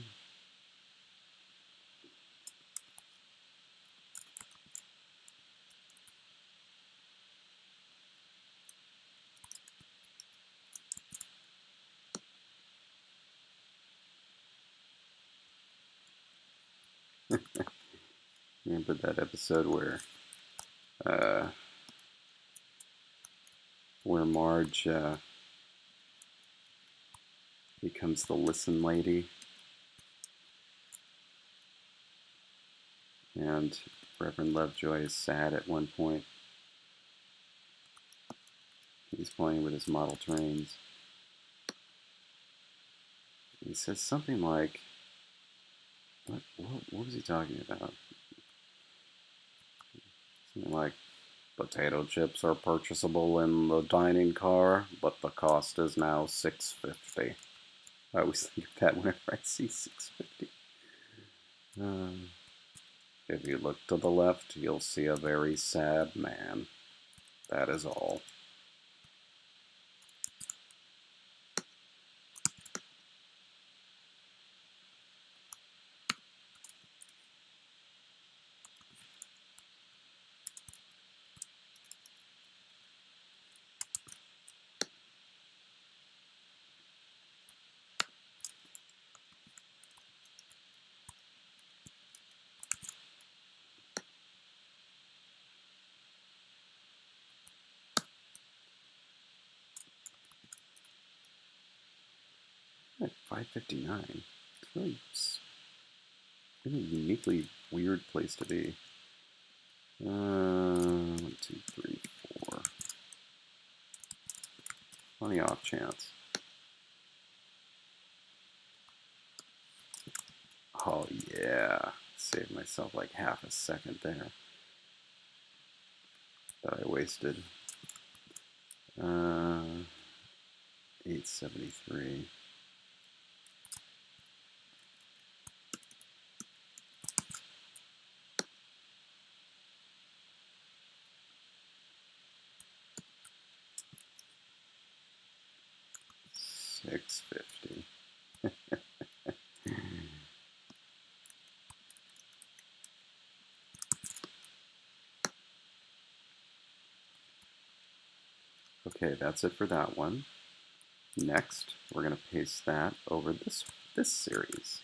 Remember that episode where Marge becomes the listen lady, and Reverend Lovejoy is sad at one point. He's playing with his model trains. He says something like, what was he talking about? Something like, potato chips are purchasable in the dining car, but the cost is now $6.50. I always think of that whenever I see $6.50. If you look to the left, you'll see a very sad man. That is all. At 5:59. It's really uniquely weird place to be. 1, 2, 3, 4. On the off chance. Oh yeah, saved myself like half a second there that I wasted. 873. 650. Okay, that's it for that one. Next, we're going to paste that over this series.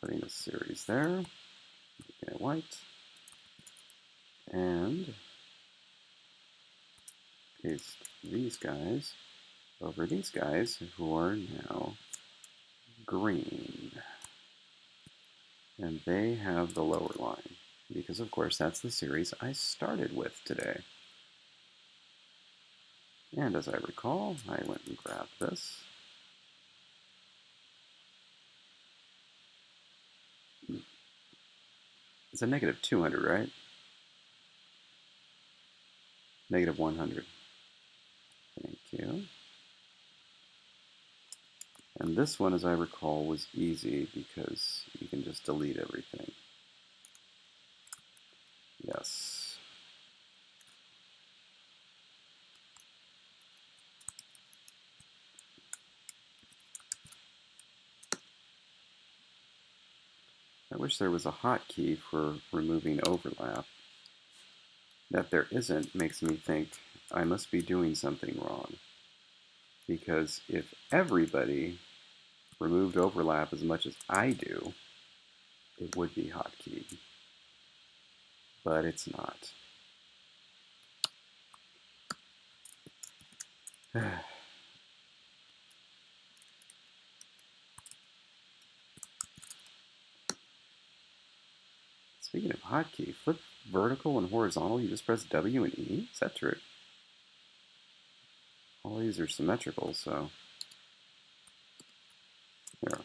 Putting the series there, making it white, and paste these guys over these guys who are now green. And they have the lower line, because of course that's the series I started with today. And as I recall, I went and grabbed this. It's a negative 200, right? Negative 100. Thank you. And this one, as I recall, was easy because you can just delete everything. Yes. I wish there was a hotkey for removing overlap. That there isn't makes me think I must be doing something wrong. Because if everybody removed overlap as much as I do, it would be hotkeyed. But it's not. Speaking of hotkey, flip vertical and horizontal, you just press W and E? Is that true? All these are symmetrical, so... Here.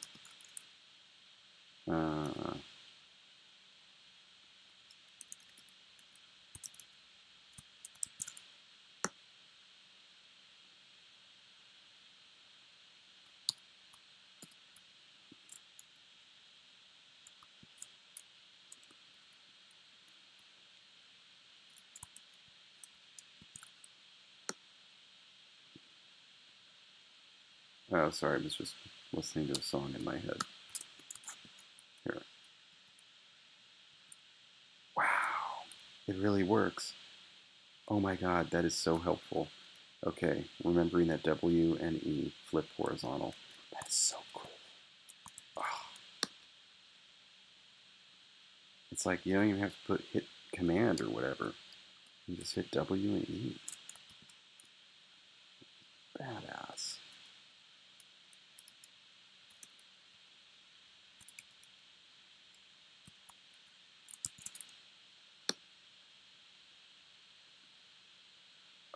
Oh, sorry, I was just listening to a song in my head. Here. Wow, it really works. Oh my god, that is so helpful. Okay, remembering that W and E flip horizontal. That is so cool. Oh. It's like you don't even have to hit command or whatever. You just hit W and E. Badass.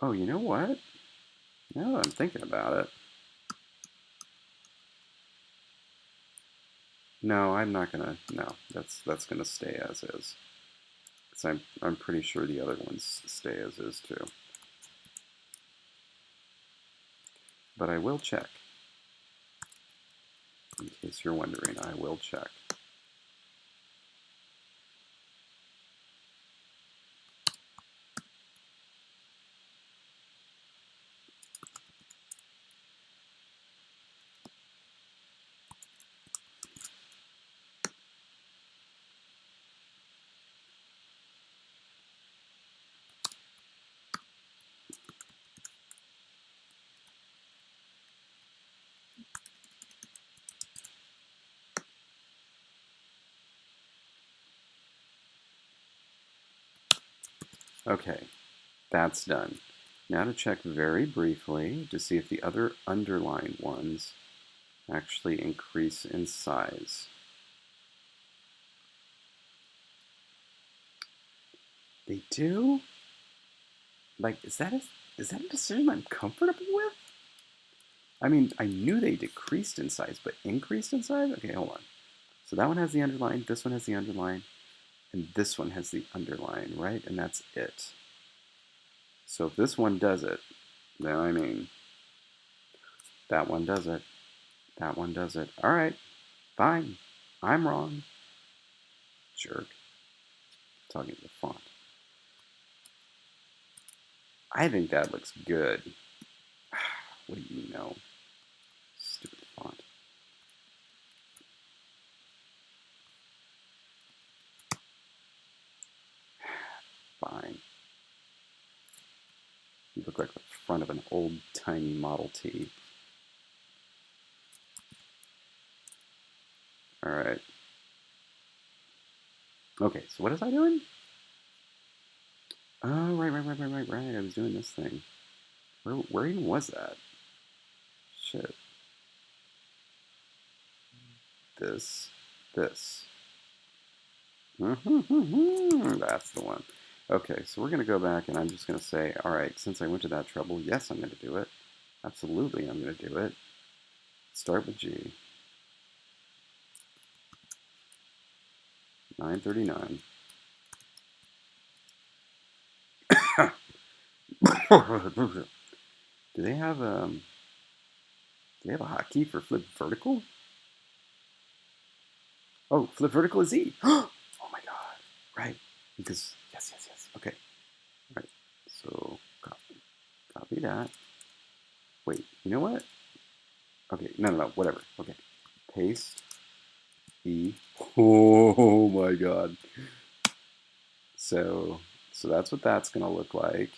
Oh, you know what? Now that I'm thinking about it. No, I'm not gonna. No, that's gonna stay as is. Because I'm pretty sure the other ones stay as is too. But I will check. In case you're wondering, I will check. Okay, that's done. Now to check very briefly to see if the other underlined ones actually increase in size. They do? Like, is that a decision I'm comfortable with? I mean, I knew they decreased in size, but increased in size? Okay, hold on. So that one has the underline, this one has the underline, and this one has the underline, right? And that's it. So if this one does it, then I mean, that one does it, that one does it. All right, fine. I'm wrong. Jerk. Talking to the font. I think that looks good. What do you know? Stupid font. Fine. You look like the front of an old-timey Model T. All right. Okay, so what was I doing? Oh, right. I was doing this thing. Where even was that? Shit. This. That's the one. Okay, so we're going to go back and I'm just going to say, all right, since I went to that trouble, yes, I'm going to do it. Absolutely, I'm going to do it. Start with G. 939. Do they have a hotkey for flip vertical? Oh, flip vertical is E. Oh my god. Right. Because yes. Okay. All right. So copy that. Wait, you know what? Okay, no, whatever. Okay. Paste E. Oh my god. So that's what that's gonna look like.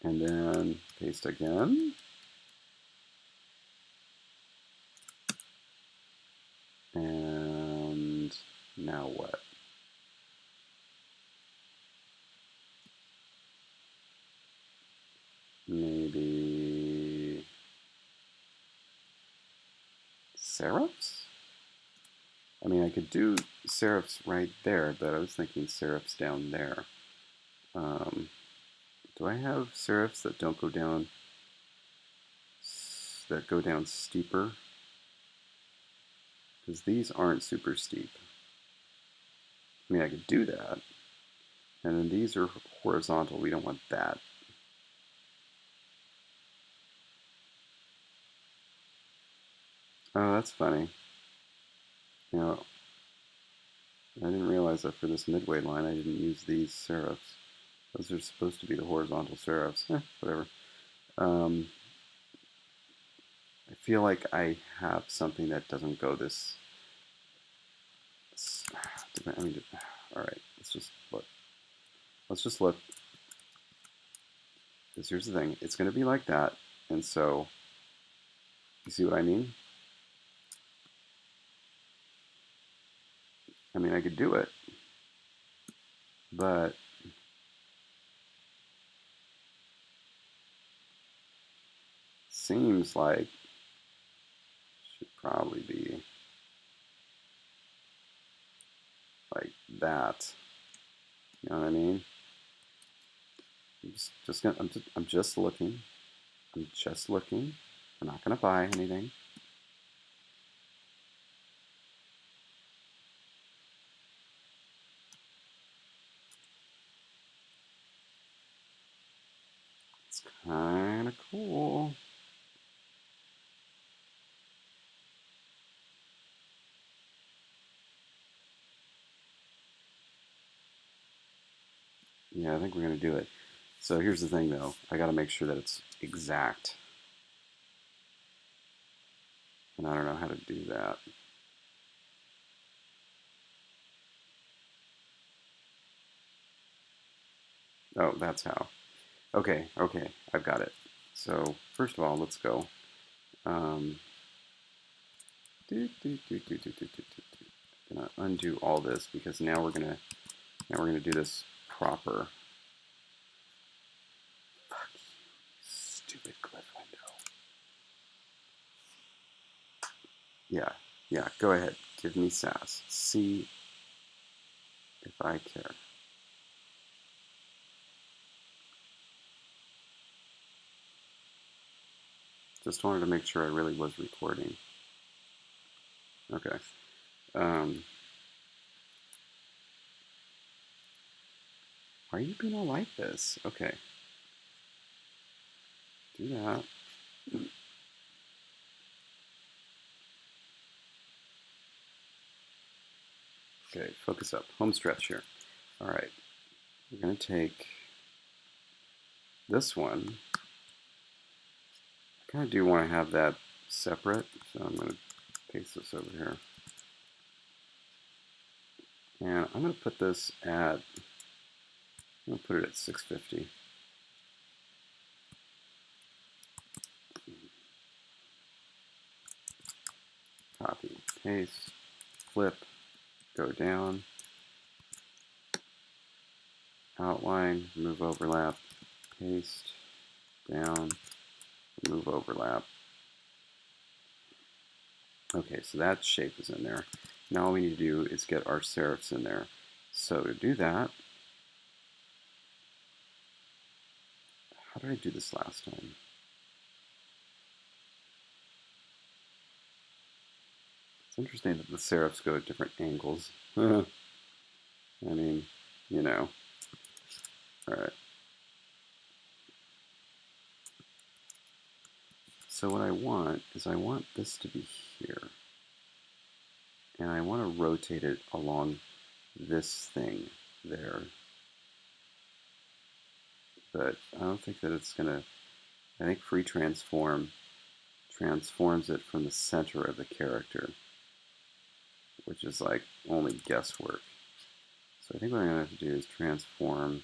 And then paste again. And now what? Maybe serifs? I mean, I could do serifs right there, but I was thinking serifs down there. Do I have serifs that don't go down, that go down steeper? Because these aren't super steep. I mean, I could do that. And then these are horizontal. We don't want that. Oh, that's funny. You know, I didn't realize that for this midway line, I didn't use these serifs. Those are supposed to be the horizontal serifs. Whatever. I feel like I have something that doesn't go this. I mean, all right. Let's just look. Let's just look. Because here's the thing. It's going to be like that. And so, you see what I mean? I mean, I could do it. But seems like should probably be like that. You know what I mean? I'm just looking. I'm just looking. I'm not gonna buy anything. It's kind of cool. Yeah, I think we're gonna do it. So here's the thing, though. I got to make sure that it's exact, and I don't know how to do that. Oh, that's how. Okay, I've got it. So first of all, let's go. Gonna undo all this because now we're gonna do this proper. Fuck you, stupid glyph window. Yeah. Go ahead. Give me sass. See if I care. Just wanted to make sure I really was recording. Okay. Why are you being all like this? Okay. Do that. Okay, focus up. Home stretch here. All right. We're going to take this one, I kind of do want to have that separate, so I'm going to paste this over here. And I'm going to put this at, I'm going to put it at 650. Copy, paste, flip, go down, outline, remove overlap, paste, down, remove overlap. Okay, so that shape is in there. Now all we need to do is get our serifs in there. So to do that, how did I do this last time? It's interesting that the serifs go at different angles. I mean, you know. All right. So what I want is I want this to be here. And I want to rotate it along this thing there. But I don't think that it's going to, I think free transform transforms it from the center of the character, which is like only guesswork. So I think what I'm going to have to do is transform,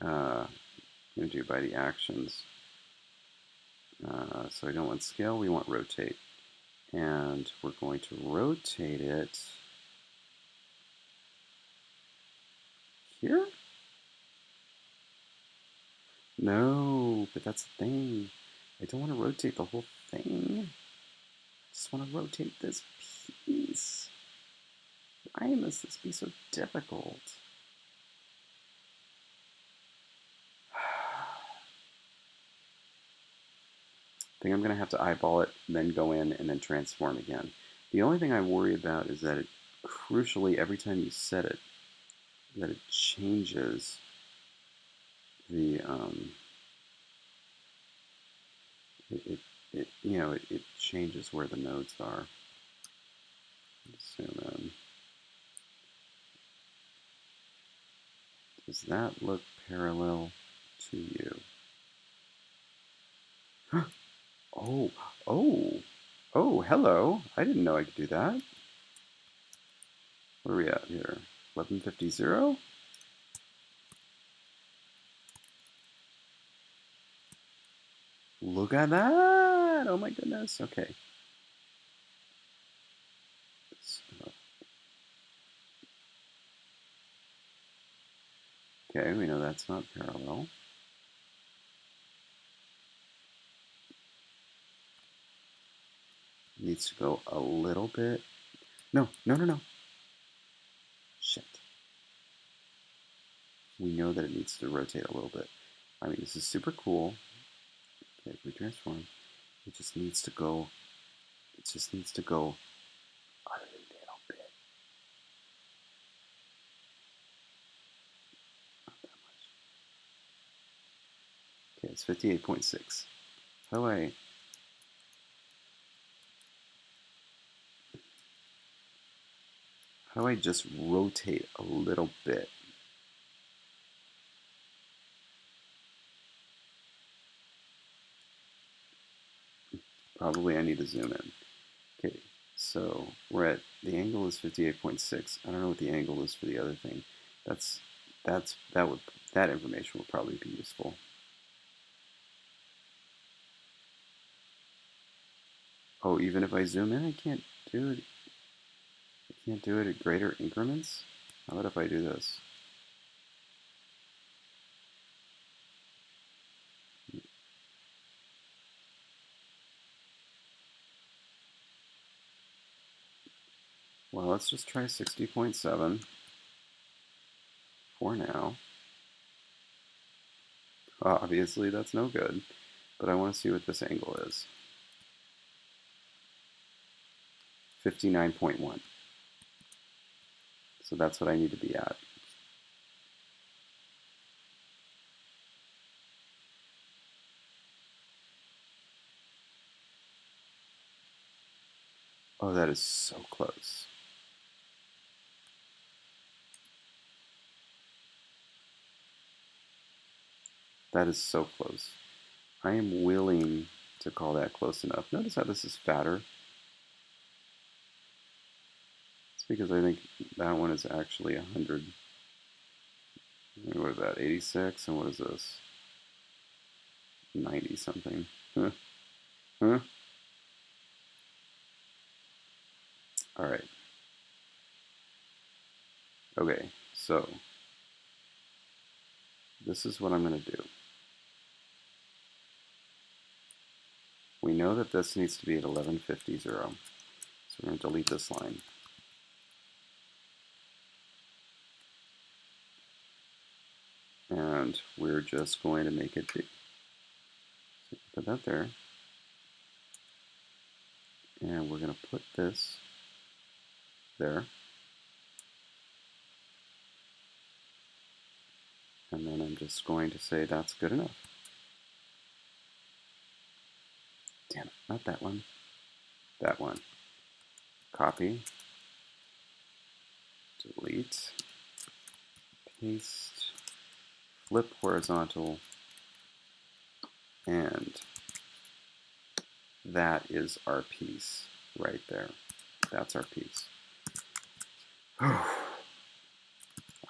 I'm going to do by the actions. So we don't want scale, we want rotate. And we're going to rotate it here? No, but that's the thing. I don't want to rotate the whole thing. I just want to rotate this piece. Why must this be so difficult? I think I'm going to have to eyeball it, then go in, and then transform again. The only thing I worry about is that it, crucially, every time you set it, that it changes the, it changes where the nodes are. Zoom in. Does that look parallel to you? Oh, oh, hello. I didn't know I could do that. Where are we at here? 1150. Look at that. Oh my goodness. Okay. Okay, we know that's not parallel. It needs to go a little bit. No. Shit. We know that it needs to rotate a little bit. I mean, this is super cool. Okay, we transform. It just needs to go. It just needs to go a little bit. Not that much. Okay, it's 58.6. How do I just rotate a little bit? Probably I need to zoom in. Okay, so we're at, the angle is 58.6. I don't know what the angle is for the other thing. That information would probably be useful. Oh, even if I zoom in, I can't do it. I can't do it at greater increments? How about if I do this? Well, let's just try 60.7 for now. Obviously, that's no good, but I want to see what this angle is. 59.1. So that's what I need to be at. Oh, that is so close. That is so close. I am willing to call that close enough. Notice how this is fatter. It's because I think that one is actually 100. What is that, 86? And what is this? 90 something. Huh? Huh? All right. Okay, so this is what I'm going to do. We know that this needs to be at 1150. So we're going to delete this line. And we're just going to make it big. So put that there. And we're going to put this there. And then I'm just going to say that's good enough. Damn it, not that one. That one. Copy. Delete. Paste. Flip horizontal. And that is our piece right there. That's our piece. All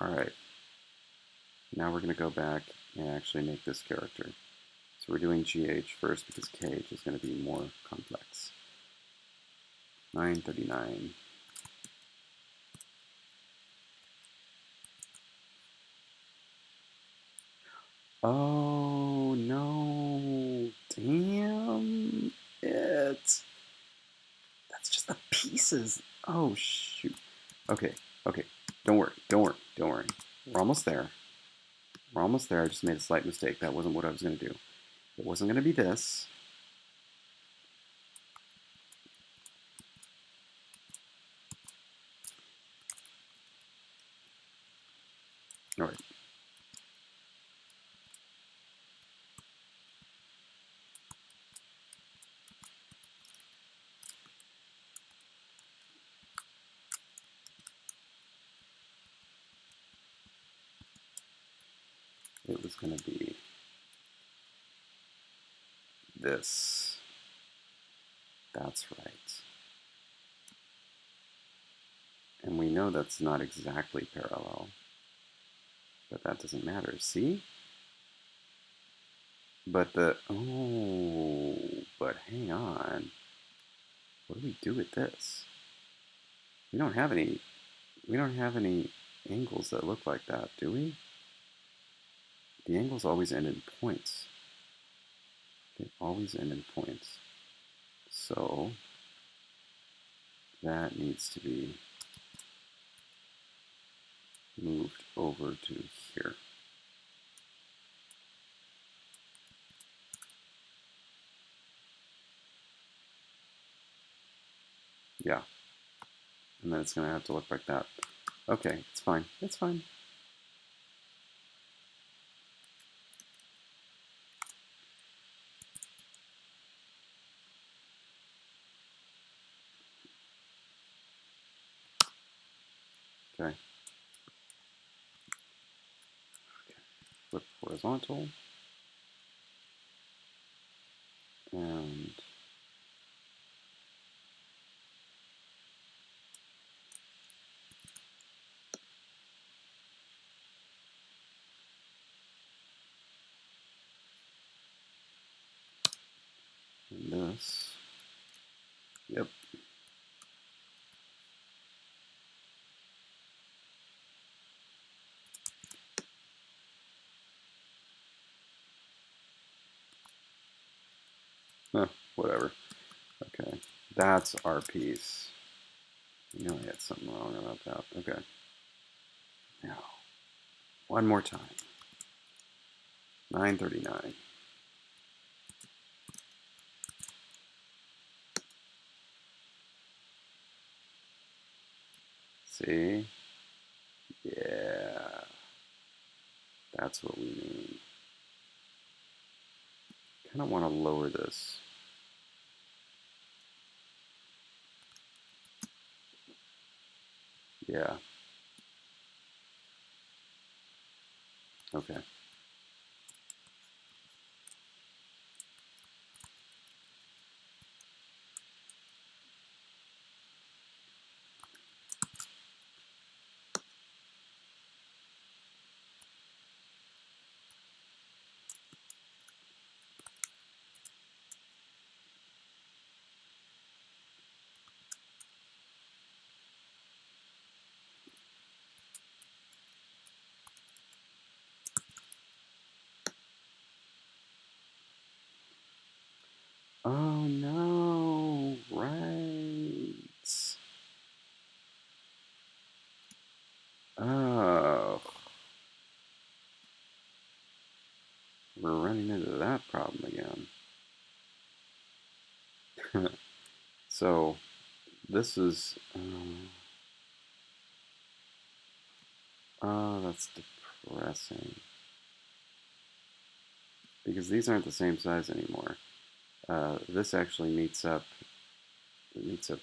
right. Now we're going to go back and actually make this character. So we're doing GH first because KH is going to be more complex. 939. Oh no, damn it. That's just the pieces. Oh shoot. Okay, okay. Don't worry, don't worry, don't worry. We're almost there. We're almost there. I just made a slight mistake. That wasn't what I was going to do. It wasn't going to be this. All right. It was going to be this. That's right. And we know that's not exactly parallel, but that doesn't matter. See? But but hang on. What do we do with this? We don't have any angles that look like that, do we? The angles always end in points. They always end in points. So that needs to be moved over to here. Yeah. And then it's going to have to look like that. Okay, it's fine. It's fine. Okay. Flip horizontal. And this. Yep. Whatever. Okay. That's our piece. You know I had something wrong about that. Okay. Now, one more time. 939. See? Yeah. That's what we mean. Kind of want to lower this. Yeah. Okay. So this is, that's depressing. Because these aren't the same size anymore. This actually meets up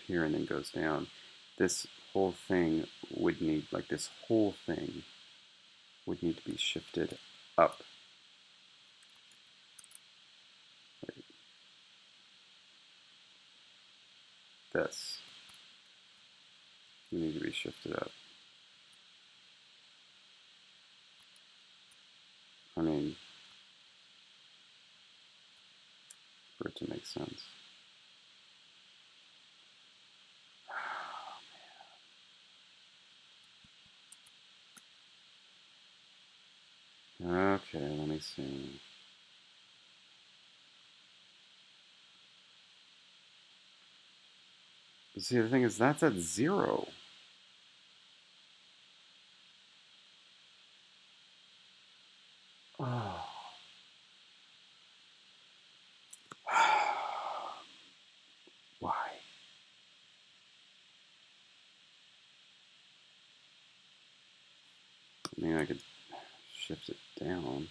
here and then goes down. This whole thing would need, like this whole thing would need to be shifted up. Like this would need to be shifted up. I mean, for it to make sense. Okay, let me see. See, the thing is, that's at 0. Oh. Why? I mean, I could shift it down.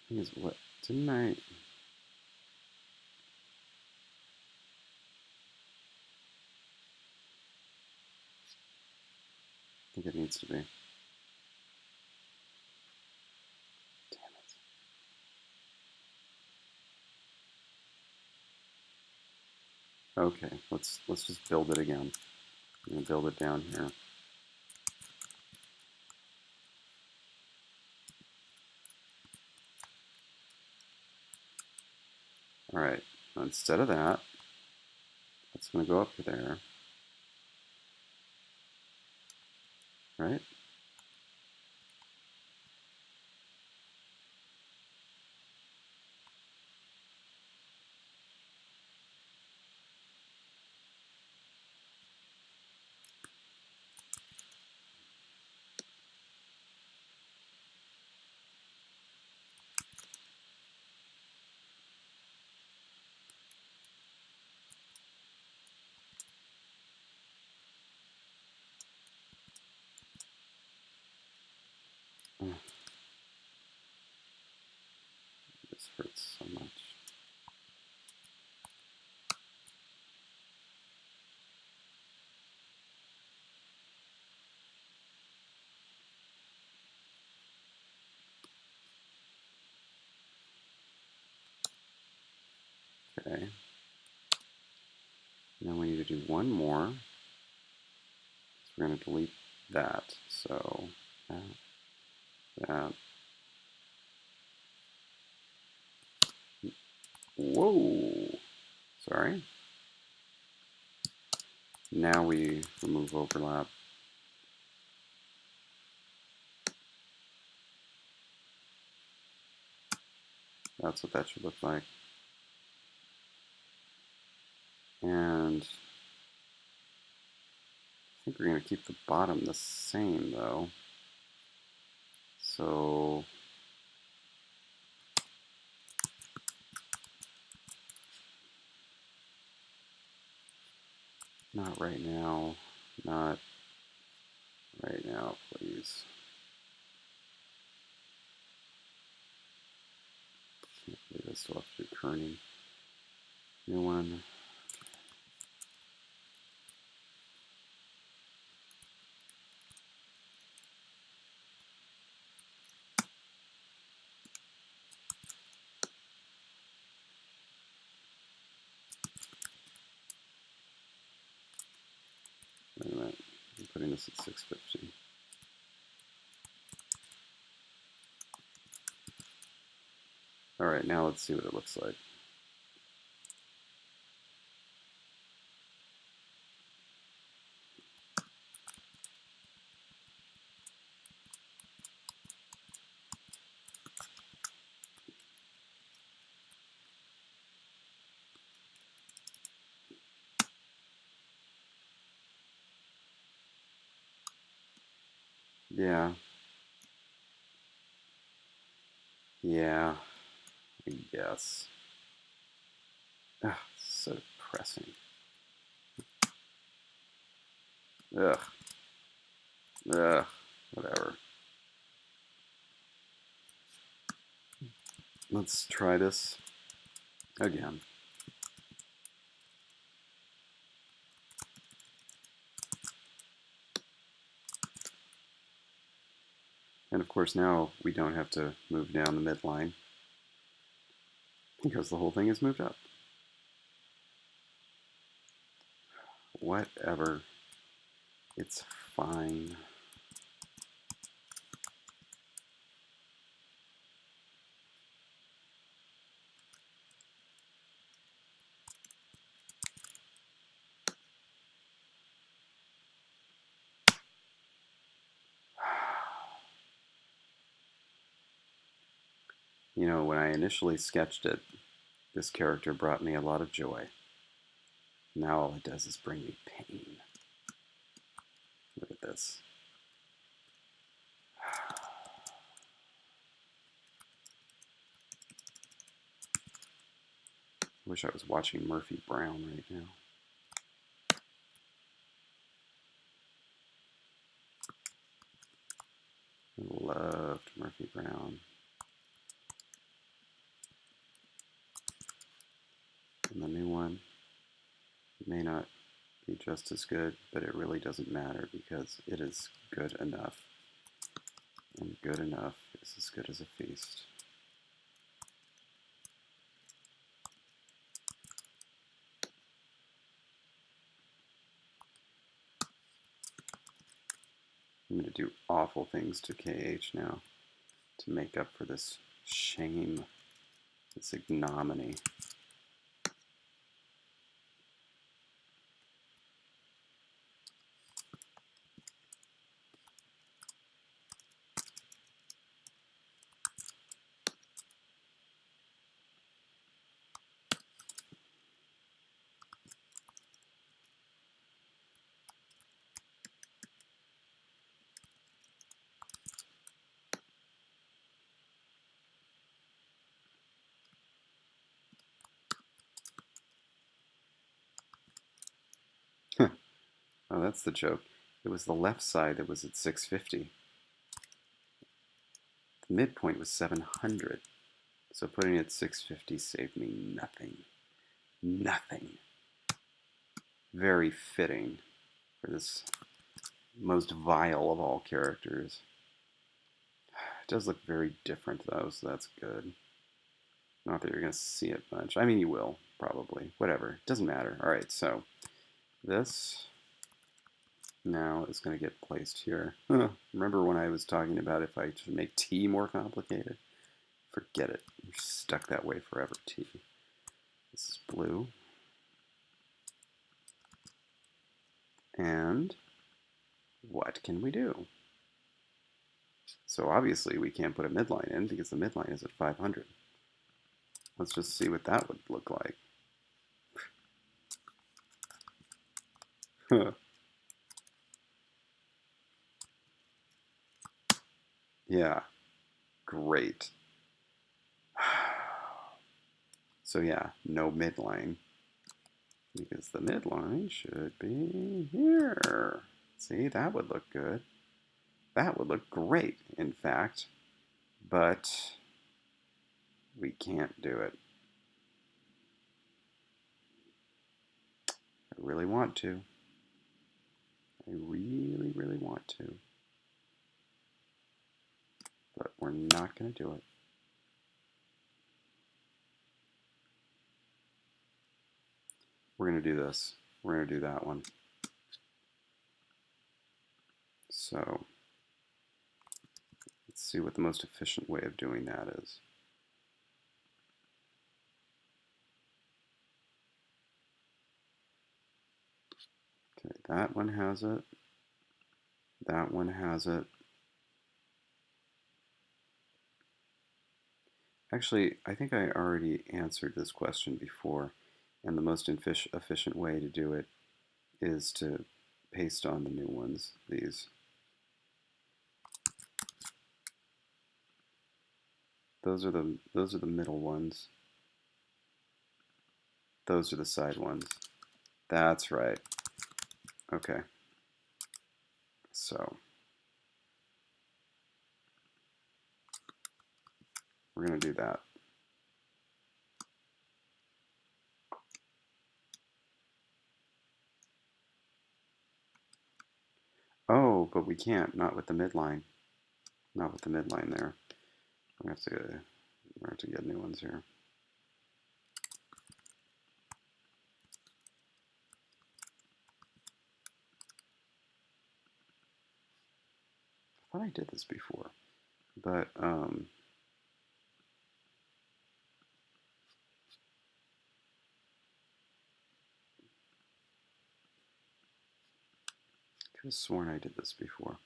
The thing is, what? Didn't I? I think it needs to be. Damn it. Okay, let's just build it again. I'm gonna build it down here. All right. Instead of that, it's gonna go up to there. Right? Oh, this hurts so much. Okay. Now we need to do one more. So we're going to delete that. So that. Whoa. Sorry. Now we remove overlap. That's what that should look like. And I think we're going to keep the bottom the same though. So not right now. Not right now, please. Can't believe I still have to do kerning. New one. Wait a minute. I'm putting this at 650. All right, now let's see what it looks like. Yeah. Yeah. I guess. Ugh, So depressing. Ugh. Ugh. Whatever. Let's try this again. And of course now we don't have to move down the midline because the whole thing is moved up. Whatever. It's fine. You know, when I initially sketched it, this character brought me a lot of joy. Now all it does is bring me pain. Look at this. I wish I was watching Murphy Brown right now. I loved Murphy Brown. And the new one may not be just as good, but it really doesn't matter because it is good enough. And good enough is as good as a feast. I'm going to do awful things to KH now to make up for this shame, this ignominy. Oh, that's the joke. It was the left side that was at 650. The midpoint was 700. So putting it at 650 saved me nothing. Nothing. Very fitting for this most vile of all characters. It does look very different though, so that's good. Not that you're going to see it much. I mean, you will, probably. Whatever. Doesn't matter. All right, so this now is going to get placed here. Remember when I was talking about if I should make T more complicated? Forget it. You're stuck that way forever, T. This is blue. And what can we do? So obviously we can't put a midline in because the midline is at 500. Let's just see what that would look like. Yeah, great. So yeah, no midline because the midline should be here. See, that would look good. That would look great, in fact, but we can't do it. I really want to. I really, really want to. But we're not going to do it. We're going to do this. We're going to do that one. So let's see what the most efficient way of doing that is. Okay, that one has it. That one has it. Actually, I think I already answered this question before, and the most efficient way to do it is to paste on the new ones, these. Those are the middle ones. Those are the side ones. That's right. Okay. So we're going to do that. Oh, but we can't. Not with the midline. Not with the midline there. We have to get new ones here. I thought I did this before, but I could have sworn I did this before.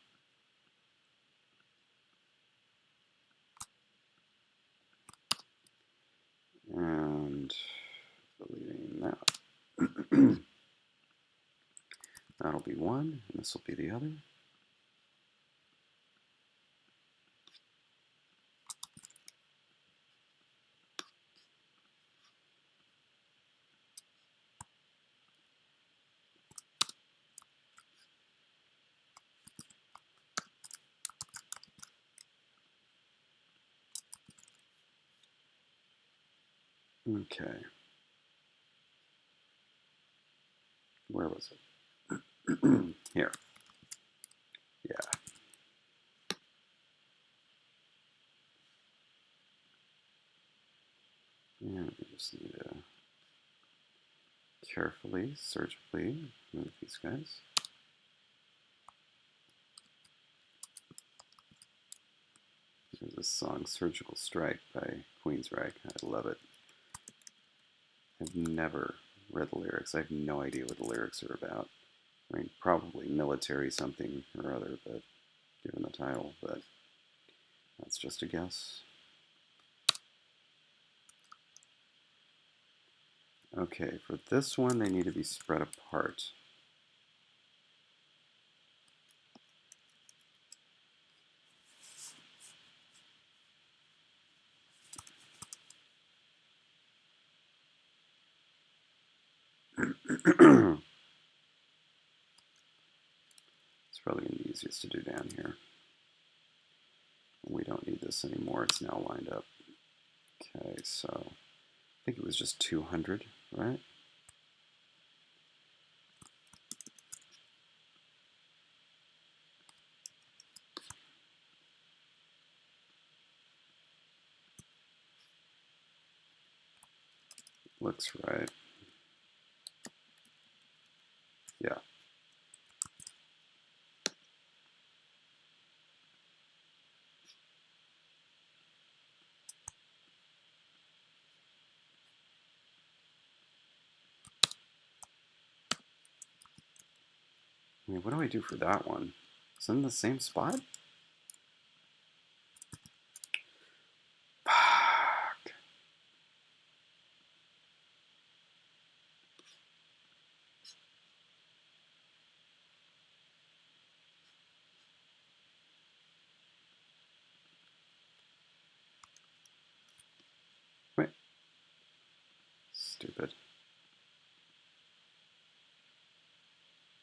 And deleting that. That'll be one, and this will be the other. Okay. Where was it? Here. Yeah. And we just need to carefully, surgically move these guys. There's this song, Surgical Strike by Queensryche. I love it. I've never read the lyrics. I have no idea what the lyrics are about. I mean, probably military something or other, but given the title, but that's just a guess. Okay, for this one, they need to be spread apart. It's probably the easiest to do down here. We don't need this anymore. It's now lined up. Okay, so I think it was just 200, right? Looks right. Yeah. I mean, what do I do for that one? Is it in the same spot? Fuck. Wait. Stupid.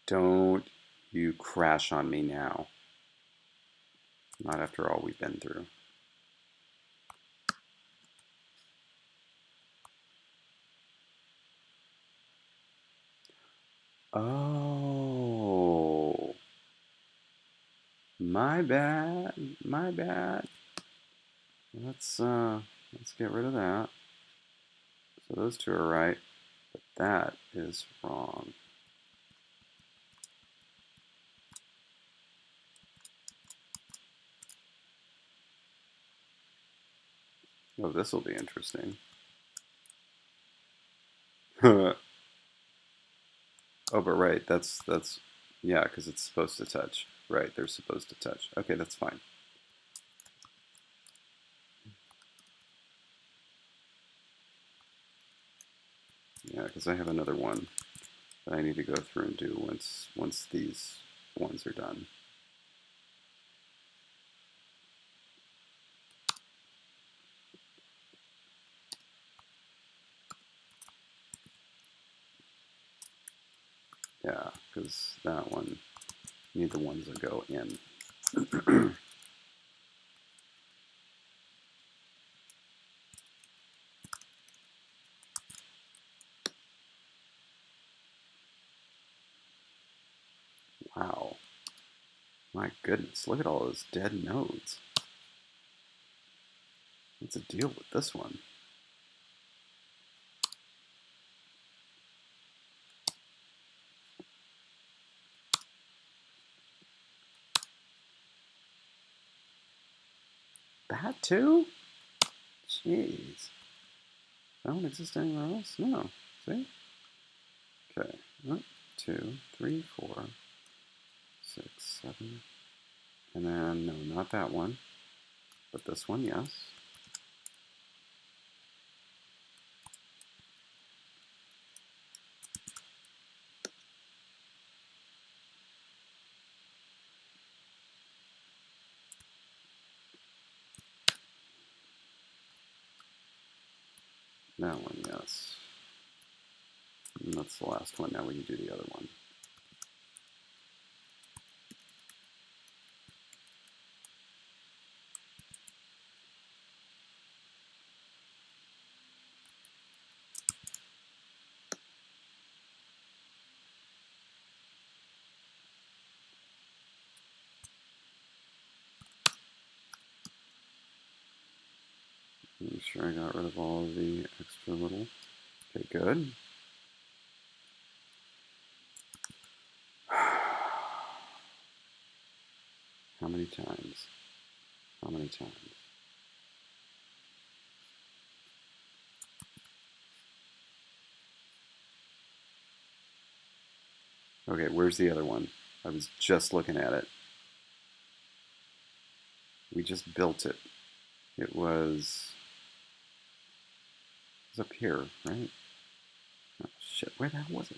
Don't you crash on me now. Not after all we've been through. Oh. My bad. My bad. Let's get rid of that. So those two are right, but that is wrong. Oh, this will be interesting. Oh, but right, that's yeah, because it's supposed to touch. Right, they're supposed to touch. Okay, that's fine. Yeah, because I have another one that I need to go through and do once these ones are done. because that one, you need the ones that go in. Wow. My goodness, look at all those dead nodes. What's the deal with this one? That too? Jeez. That don't exist anywhere else? No. See? Okay. 1, 2, 3, 4, 6, 7. And then, no, not that one. But this one, yes. That one, yes. And that's the last one. Now we can do the other one. Make sure I got rid of all of the extra little. Okay, good. How many times? How many times? Okay, where's the other one? I was just looking at it. We just built it. It was up here, right? Oh, shit, where the hell was it?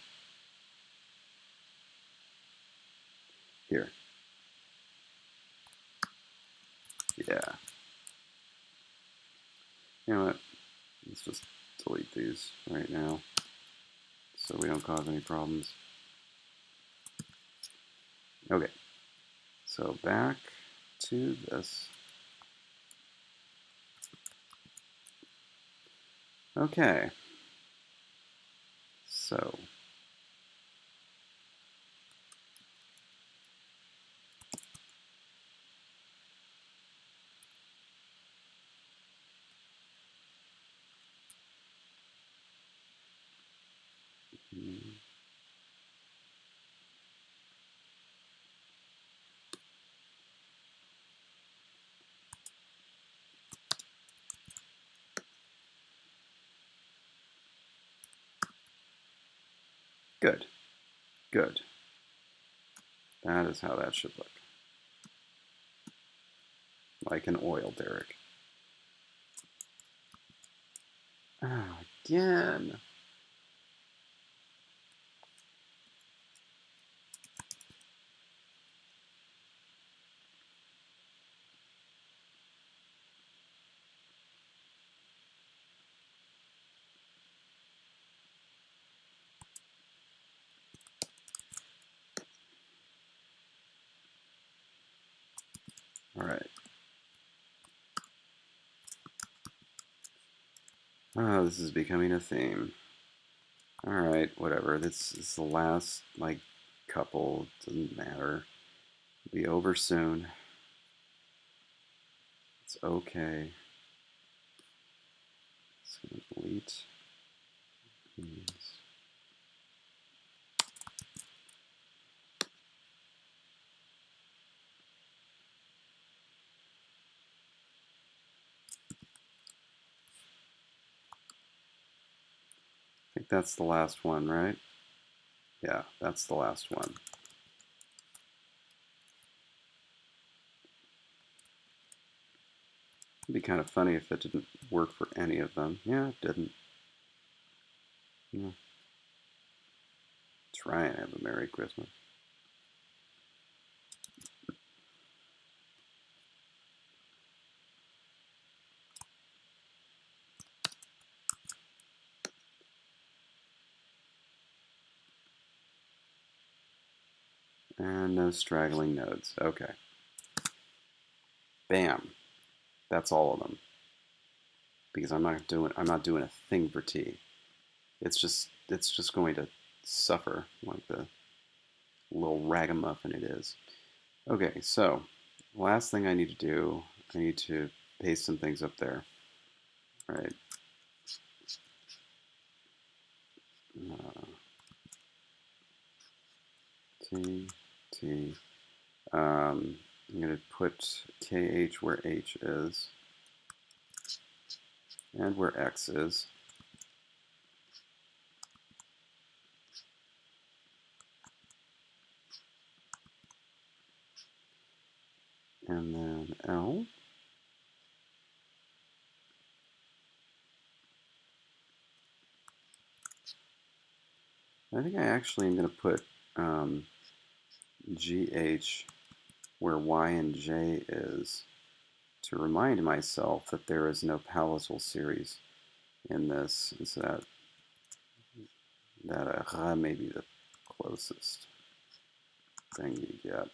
Here. Yeah. You know what? Let's just delete these right now so we don't cause any problems. Okay. So back to this. Okay. So good. Good. That is how that should look. Like an oil derrick. Oh, again. All right. Oh, this is becoming a theme. All right, whatever. This is the last, like, couple. Doesn't matter. It'll be over soon. It's okay. It's going to delete these. I think that's the last one, right? Yeah, that's the last one. It'd be kind of funny if it didn't work for any of them. Yeah, it didn't. Yeah. Try and have a Merry Christmas. And no straggling nodes. Okay. Bam. That's all of them. Because I'm not doing a thing for T. It's just going to suffer like the little ragamuffin it is. Okay, so last thing I need to do, I need to paste some things up there. All right. T, T. I'm going to put KH where H is and where X is. And then L. I think I actually am going to put GH where Y and J is to remind myself that there is no palatal series in this. And so that may be the closest thing you get.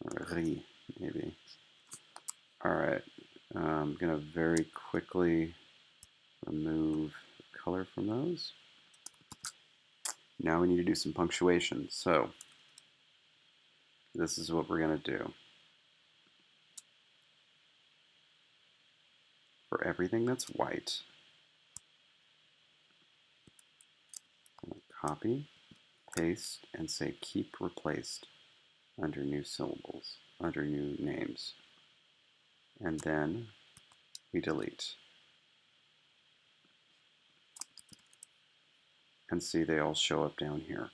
Or ri, maybe. All right. I'm going to very quickly remove color from those. Now we need to do some punctuation. So this is what we're going to do. For everything that's white, copy, paste, and say keep replaced under new syllables, under new names. And then we delete. And see they all show up down here.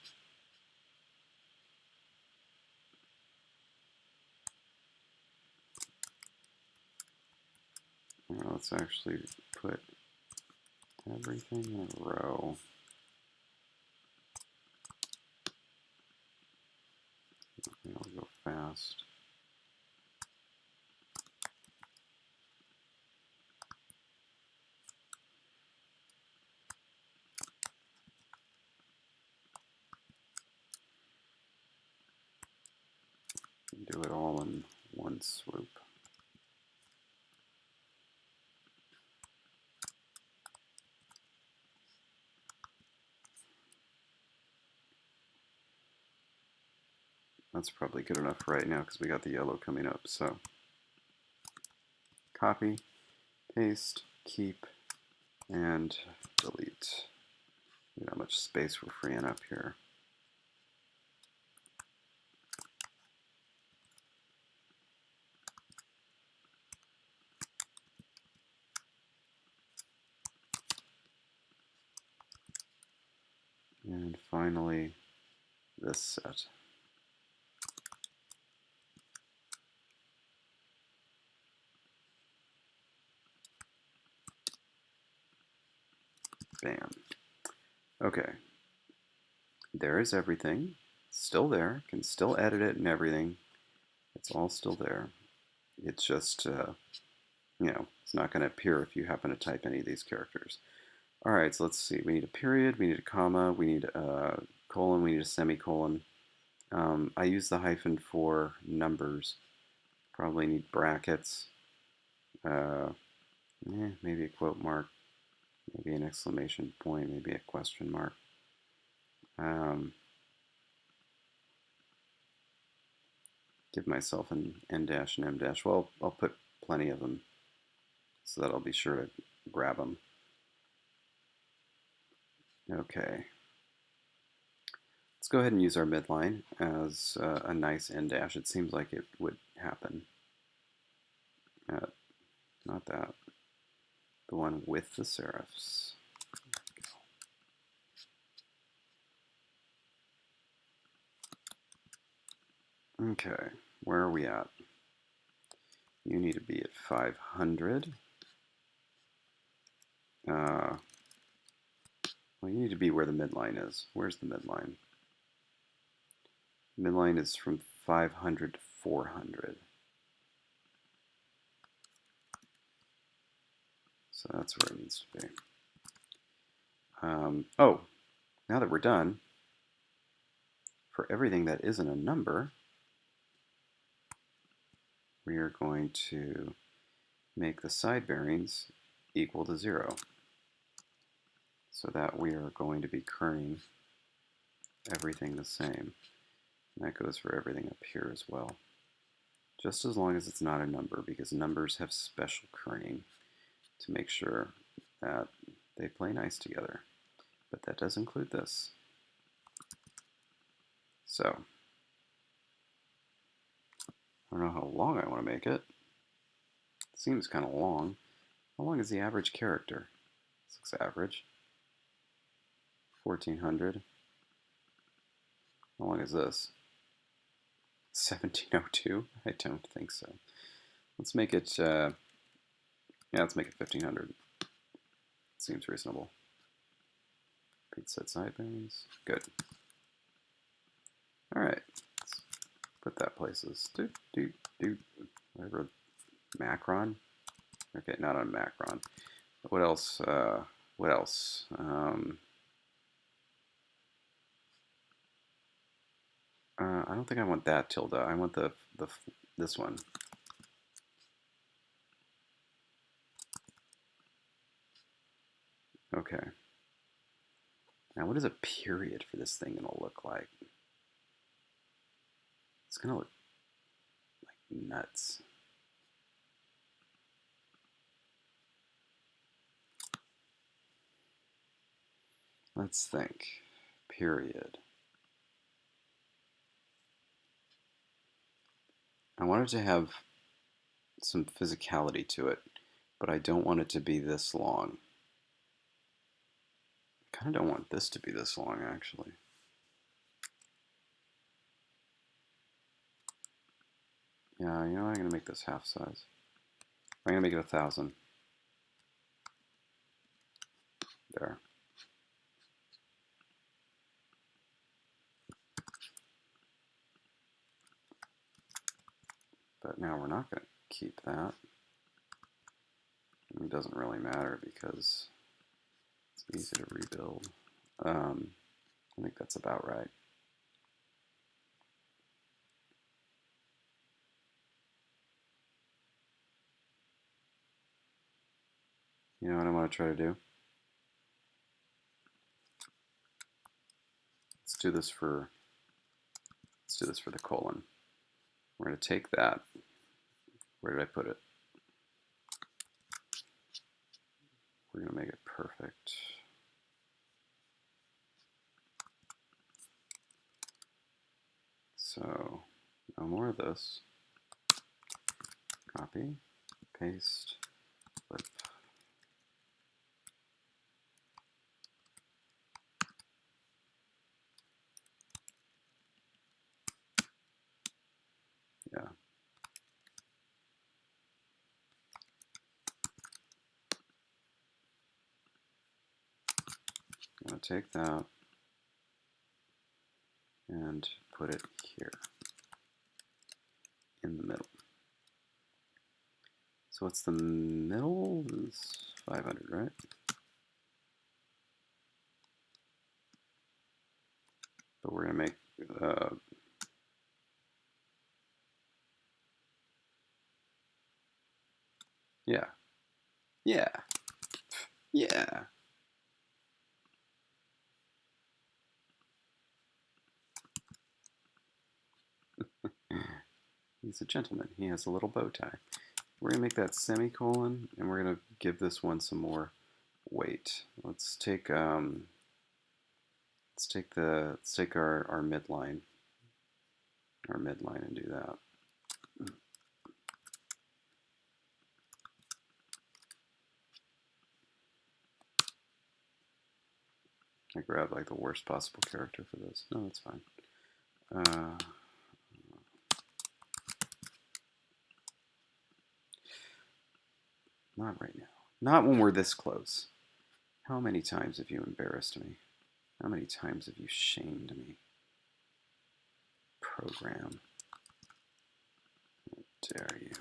Now let's actually put everything in a row. I'll go fast. Do it all in one swoop. That's probably good enough right now because we got the yellow coming up. So copy, paste, keep, and delete. Look how much space we're freeing up here. And finally, this set. Bam. Okay. There is everything. Still there. Can still edit it and everything. It's all still there. It's just, it's not going to appear if you happen to type any of these characters. All right, so let's see. We need a period, we need a comma, we need a colon, we need a semicolon. I use the hyphen for numbers. Probably need brackets. Maybe a quote mark, maybe an exclamation point, maybe a question mark. Give myself an N dash and M dash. Well, I'll put plenty of them so that I'll be sure to grab them. Okay. Let's go ahead and use our midline as a nice N dash. It seems like it would happen. Not that. The one with the serifs. Okay, where are we at? You need to be at 500. Well, you need to be where the midline is. Where's the midline? Midline is from 500 to 400. So that's where it needs to be. Oh, now that we're done, for everything that isn't a number, we are going to make the side bearings equal to 0. So that we are going to be kerning everything the same. And that goes for everything up here as well. Just as long as it's not a number, because numbers have special kerning to make sure that they play nice together. But that does include this. So, I don't know how long I want to make it. It seems kind of long. How long is the average character? This looks average. 1400. How long is this? 1702? I don't think so. Let's make it, yeah, let's make it 1500. Seems reasonable. Repeat set side bearings. Good. All right. Let's put that places. Whatever. Macron. Okay, not on macron. What else? What else? I don't think I want that tilde. I want this one. Okay. Now, what is a period for this thing gonna look like? It's gonna look like nuts. Let's think. Period. I want it to have some physicality to it, but I don't want it to be this long. I kind of don't want this to be this long, actually. Yeah, you know, I'm going to make this half size. I'm going to make it 1,000. There. But now we're not going to keep that. It doesn't really matter because it's easy to rebuild. I think that's about right. You know what I want to try to do? Let's do this for the colon. We're going to take that. Where did I put it? We're going to make it perfect. So, no more of this. Copy, paste, flip. Yeah. I'm going to take that and put it here in the middle. So what's the middle? It's 500, right? But we're going to make yeah. Yeah. Yeah. He's a gentleman. He has a little bow tie. We're going to make that semicolon, and we're going to give this one some more weight. Let's take our midline, and do that. I grabbed like the worst possible character for this. No, that's fine. Not right now. Not when we're this close. How many times have you embarrassed me? How many times have you shamed me? Program. How dare you?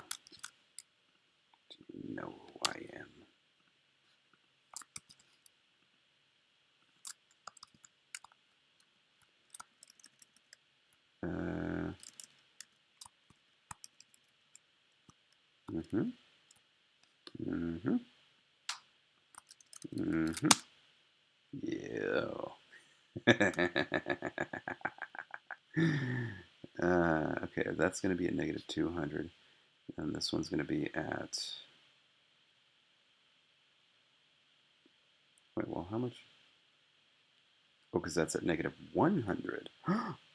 Do you know who I am? Mm-hmm. Mm-hmm. Mm-hmm. Yeah. Okay, that's going to be at negative 200. And this one's going to be at... Wait, well, how much? Oh, because that's at negative 100.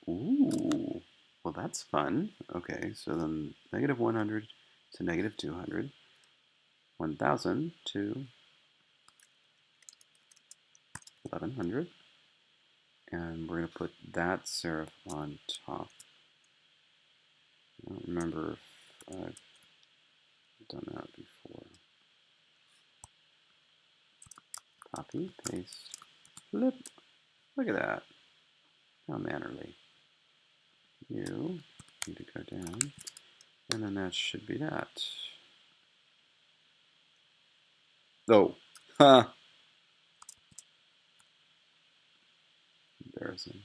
Ooh. Well, that's fun. Okay, so then negative 100 to negative 200. 1,000 to 1,100. And we're going to put that serif on top. I don't remember if I've done that before. Copy, paste, flip. Look at that. How mannerly. You need to go down. And then that should be that. Oh, ha! Embarrassing.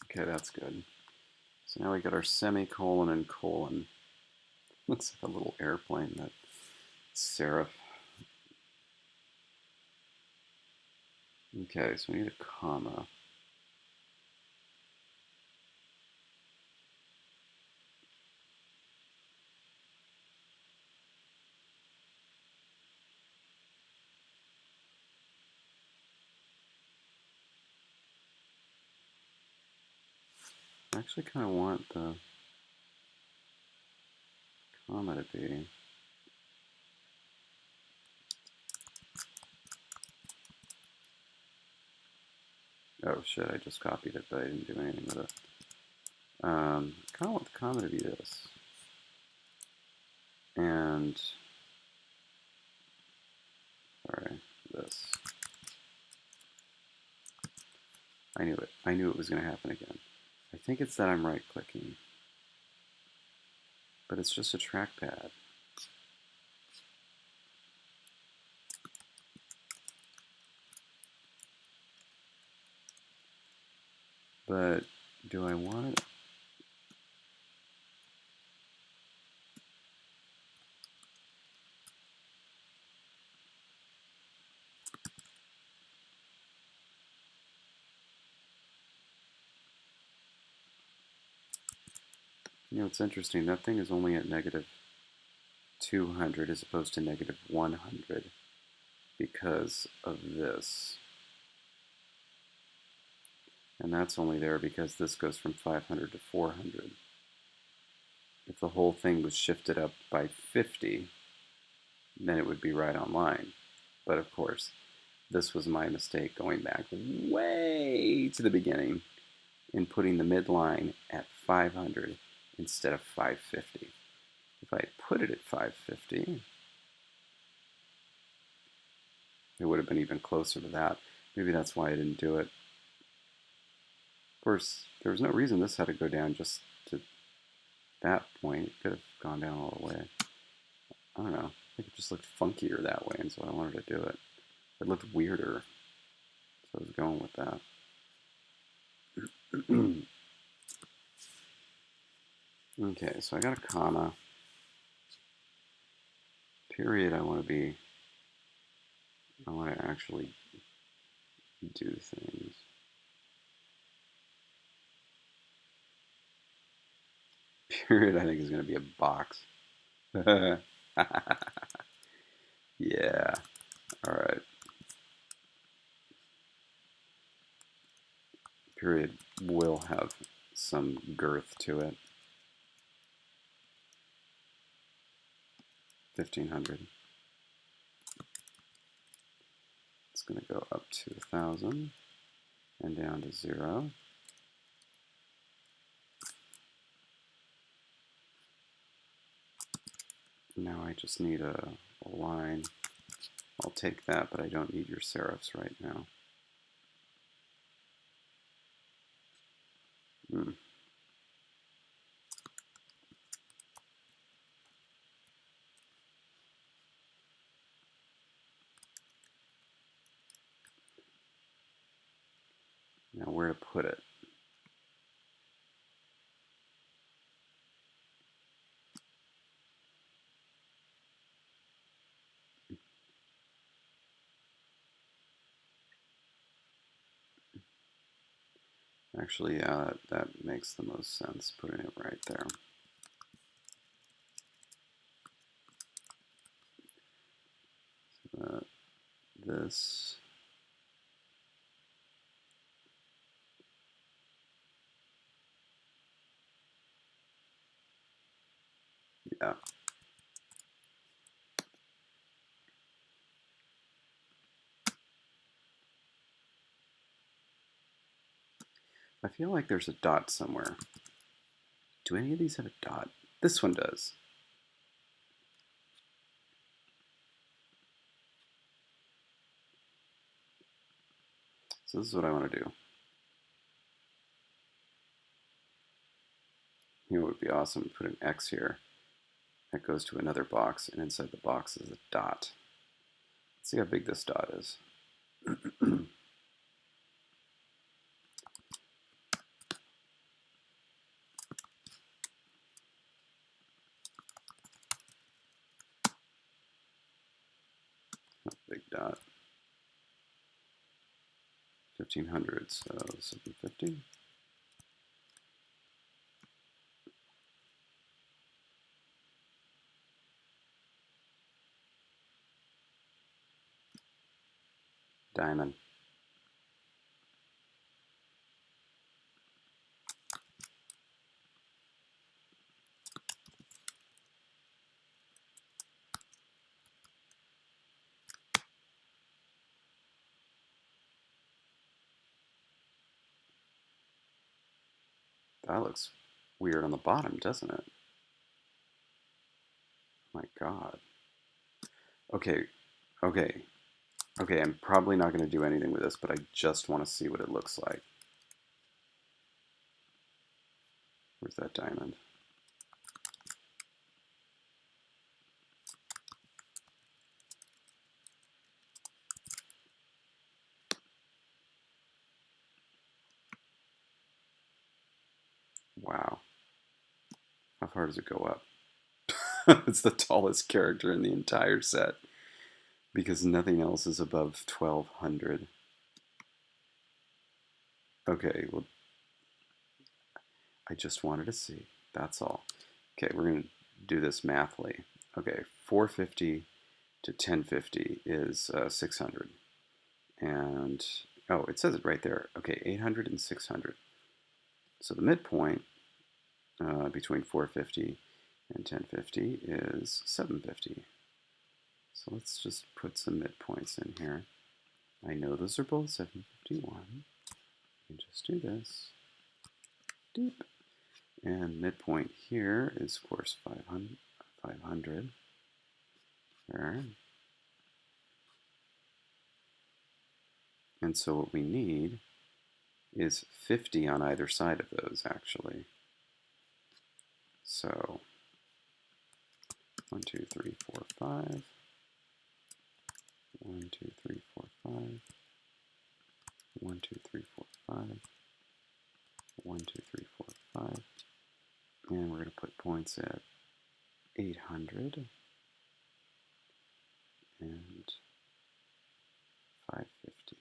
Okay, that's good. So now we got our semicolon and colon. Looks like a little airplane, that serif. Okay, so we need a comma. I actually kind of want the comma to be... Oh shit, I just copied it, but I didn't do anything with it. I kind of want the comma to be this. And, sorry, this. I knew it. I knew it was going to happen again. I think it's that I'm right-clicking. But it's just a trackpad. But do I want it? You know, it's interesting. That thing is only at negative 200 as opposed to negative 100 because of this. And that's only there because this goes from 500 to 400. If the whole thing was shifted up by 50, then it would be right on line. But of course, this was my mistake going back way to the beginning in putting the midline at 500 instead of 550. If I put it at 550, it would have been even closer to that. Maybe that's why I didn't do it. Of course, there was no reason this had to go down just to that point. It could have gone down all the way. I don't know. I think it just looked funkier that way, and so I wanted to do it. It looked weirder, so I was going with that. Okay, so I got a comma. Period, I want to actually do things. Period, I think, is going to be a box. Yeah, all right. Period will have some girth to it. 1,500. It's going to go up to 1,000 and down to 0. Now I just need a line. I'll take that, but I don't need your serifs right now. Now where to put it? Actually, yeah, that makes the most sense, putting it right there. This. Yeah. I feel like there's a dot somewhere. Do any of these have a dot? This one does. So this is what I want to do. You know, it would be awesome to put an X here. That goes to another box, and inside the box is a dot. Let's see how big this dot is. Big dot. 1500, so 750. Diamond. That looks weird on the bottom, doesn't it? My God. Okay, okay, okay, I'm probably not going to do anything with this, but I just want to see what it looks like. Where's that diamond? Wow. How far does it go up? It's the tallest character in the entire set because nothing else is above 1200. Okay, well, I just wanted to see. That's all. Okay, we're going to do this mathly. Okay, 450 to 1050 is 600. And, oh, it says it right there. Okay, 800 and 600. So the midpoint between 450 and 1050 is 750. So let's just put some midpoints in here. I know those are both 751. And just do this. Deep. And midpoint here is, of course, 500. 500. There. And so what we need is 50 on either side of those, actually. So 1, 2, 3, 4, 5. 1, 2, 3, 4, 5. 1, 2, 3, 4, 5. 1, 2, 3, 4, 5. And we're going to put points at 800 and 550.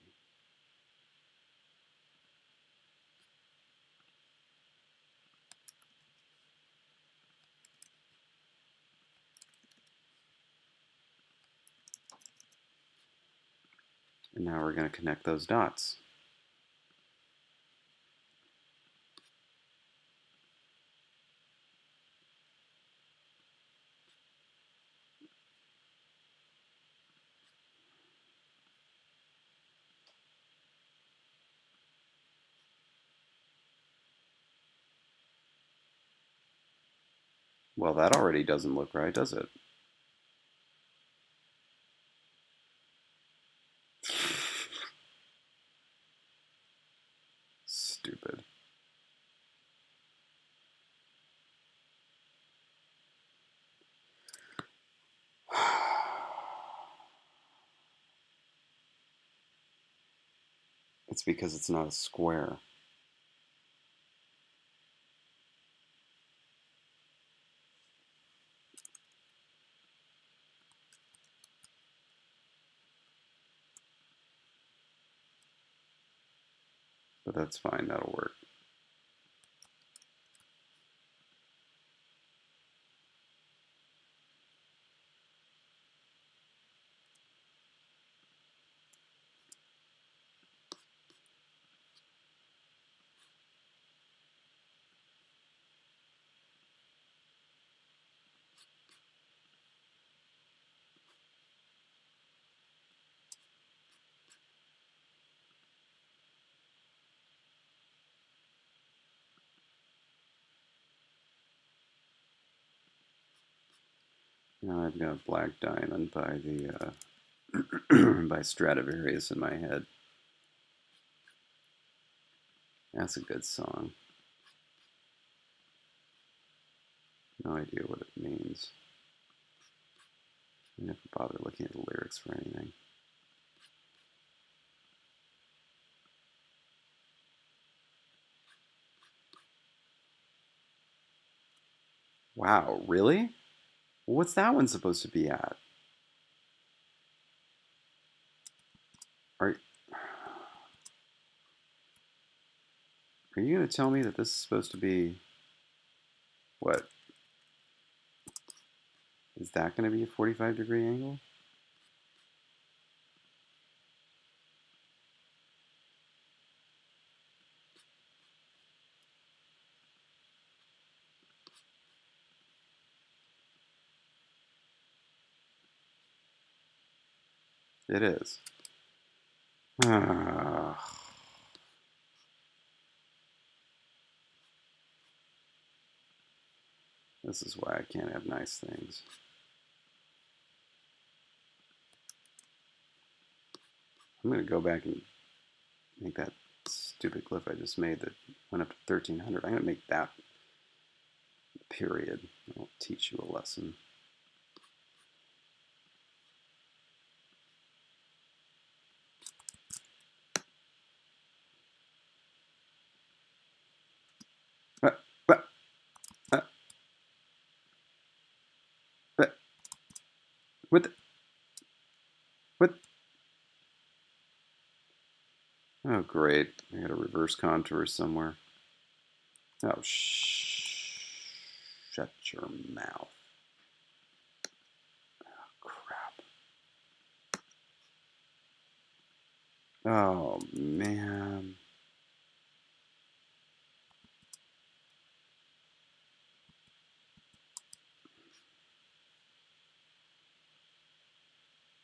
And now we're going to connect those dots. Well, that already doesn't look right, does it? Stupid. It's because it's not a square. But that's fine, that'll work. Now I've got Black Diamond by the by Stradivarius in my head. That's a good song. No idea what it means. I never bother looking at the lyrics for anything. Wow, really? What's that one supposed to be at? Are you going to tell me that this is supposed to be, what? Is that going to be a 45-degree angle? It is. This is why I can't have nice things. I'm going to go back and make that stupid glyph I just made that went up to 1300. I'm going to make that period. I'll teach you a lesson. What? What? What? What? What? Oh, great. I got a reverse contour somewhere. Oh, shut your mouth. Crap. Oh, man.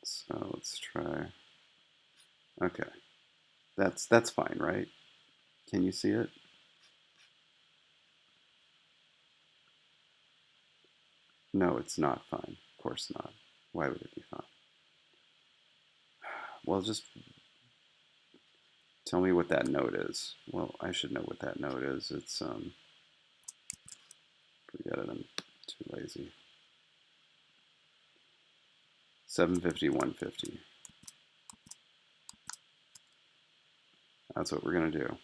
So let's try. Okay. That's fine, right? Can you see it? No, it's not fine. Of course not. Why would it be fine? Well, just tell me what that note is. Well, I should know what that note is. It's, forget it, I'm too lazy. 750, 150. That's what we're going to do.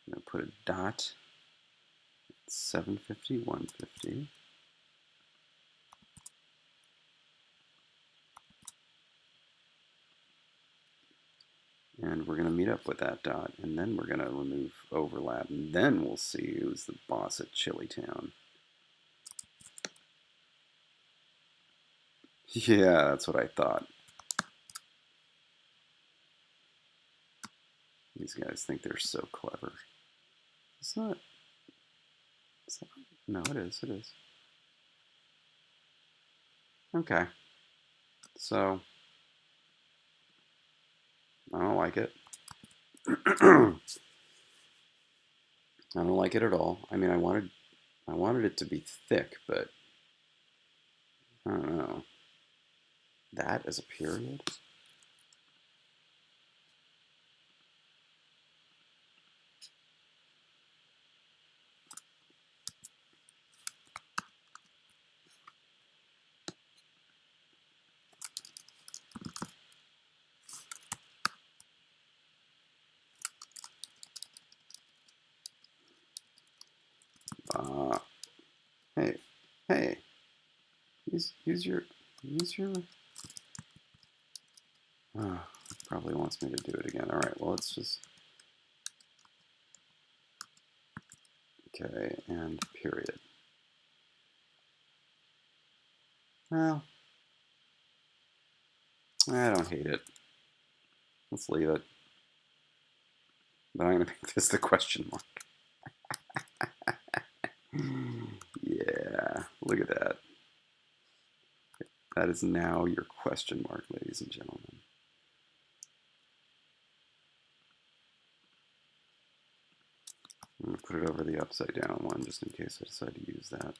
I'm going to put a dot. 750, 150. And we're going to meet up with that dot, and then we're going to remove overlap, and then we'll see who's the boss at Chili Town. Yeah, that's what I thought. These guys think they're so clever. It's not. No, it is. It is. Okay. So, I don't like it. I don't like it at all. I mean, I wanted it to be thick, but I don't know. That is a period? Hey, hey. Use your. Probably wants me to do it again. All right. Well, let's just. Okay, and period. Well, I don't hate it. Let's leave it. But I'm going to make this the question mark. Yeah, look at that. That is now your question mark, ladies and gentlemen. I'm going to put it over the upside down one just in case I decide to use that.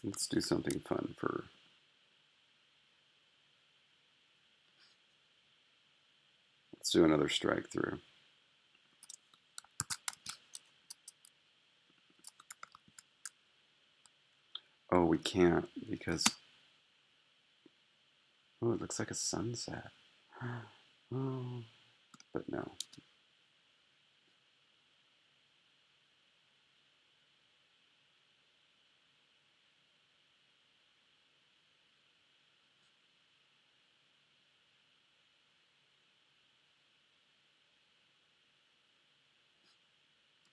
Let's do something fun for. Let's do another strike through. Oh, we can't because. Oh, it looks like a sunset. Oh, but no.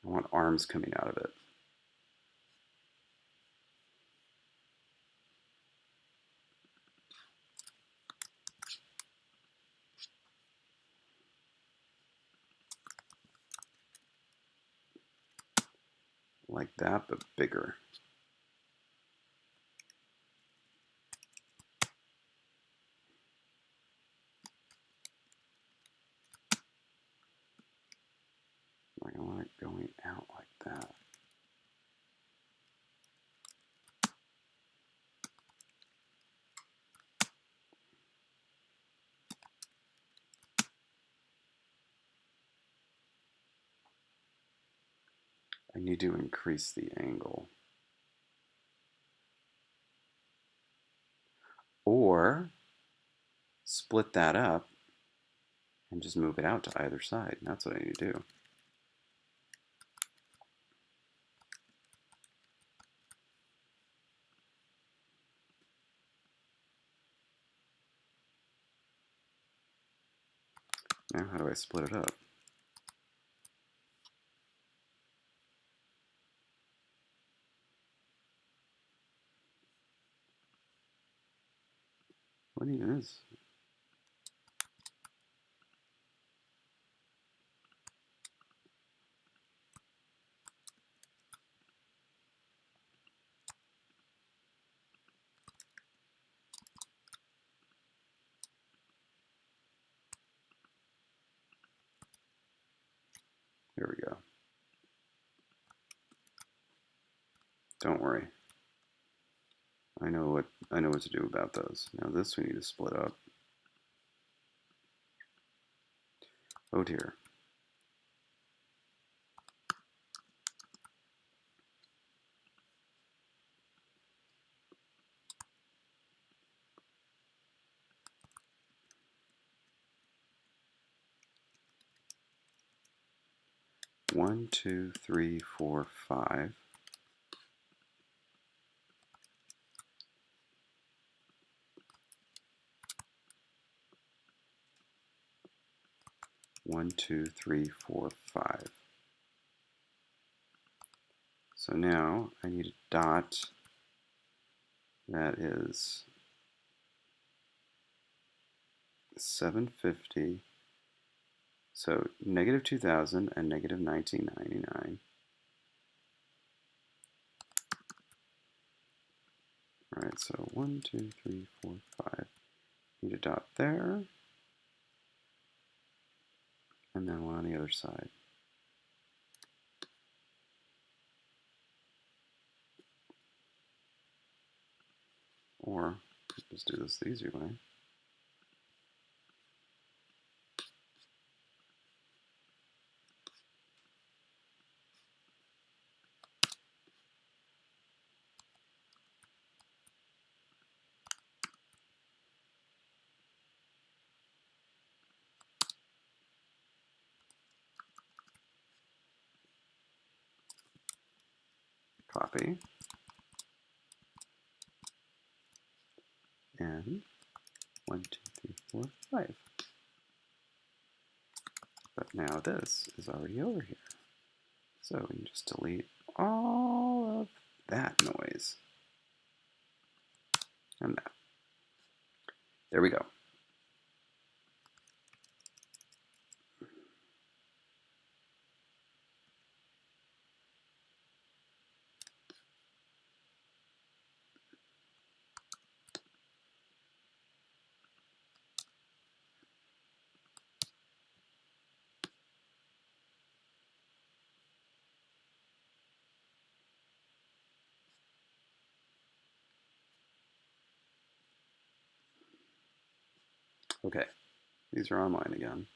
I want arms coming out of it. Like that, but bigger. I want it going out like that. I need to increase the angle. Or split that up and just move it out to either side. That's what I need to do. Now how do I split it up? What even is? Here we go. Don't worry. I know what to do about those. Now this we need to split up. Oh dear. One, two, three, four, five. One, two, three, four, five. So now I need a dot that is 750. So negative 2000 and negative 1999. All right, so 1, 2, 3, 4, 5. Need a dot there, and then one on the other side. Or just do this the easy way. copy, and 1, 2, 3, 4, 5. But now this is already over here. So we can just delete all of that noise. And that. There we go. Okay, these are online again.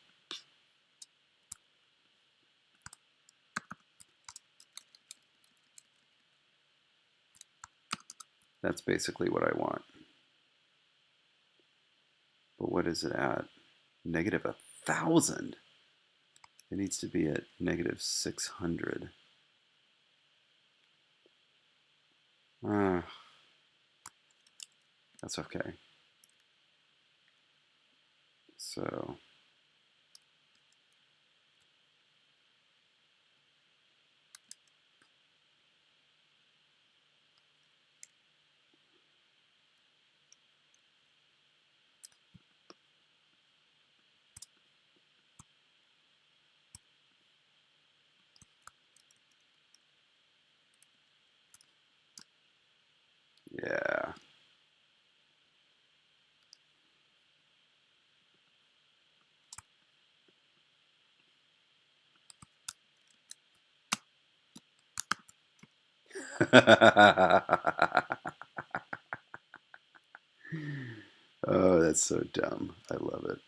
That's basically what I want. But what is it at? Negative 1,000. It needs to be at negative 600. That's okay. So yeah. Oh, that's so dumb. I love it.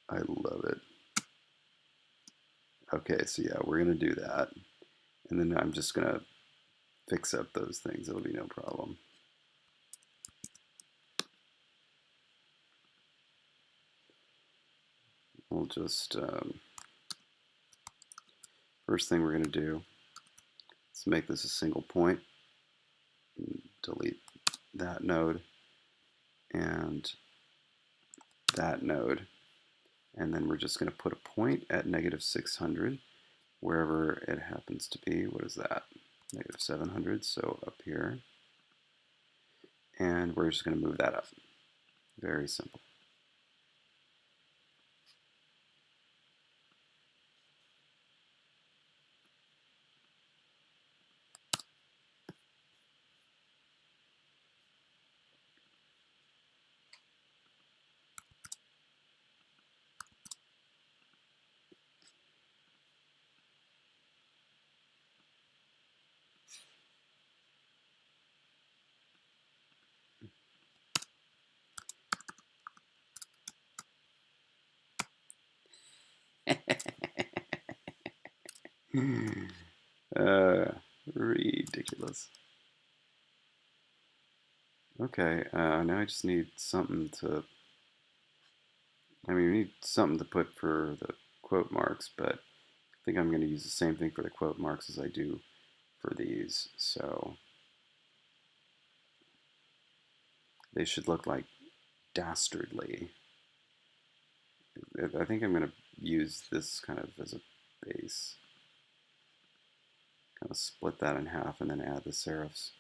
I love it. Okay, so yeah, we're going to do that. And then I'm just going to fix up those things. It'll be no problem. We'll just, first thing we're going to do is make this a single point. Delete that node and that node. And then we're just going to put a point at negative 600 wherever it happens to be. What is that? Negative 700, so up here. And we're just going to move that up. Very simple. Ridiculous. Okay, now I just need something to, we need something to put for the quote marks, but I think I'm going to use the same thing for the quote marks as I do for these. So they should look like dastardly. I think I'm going to use this kind of as a base. Kind of split that in half and then add the serifs.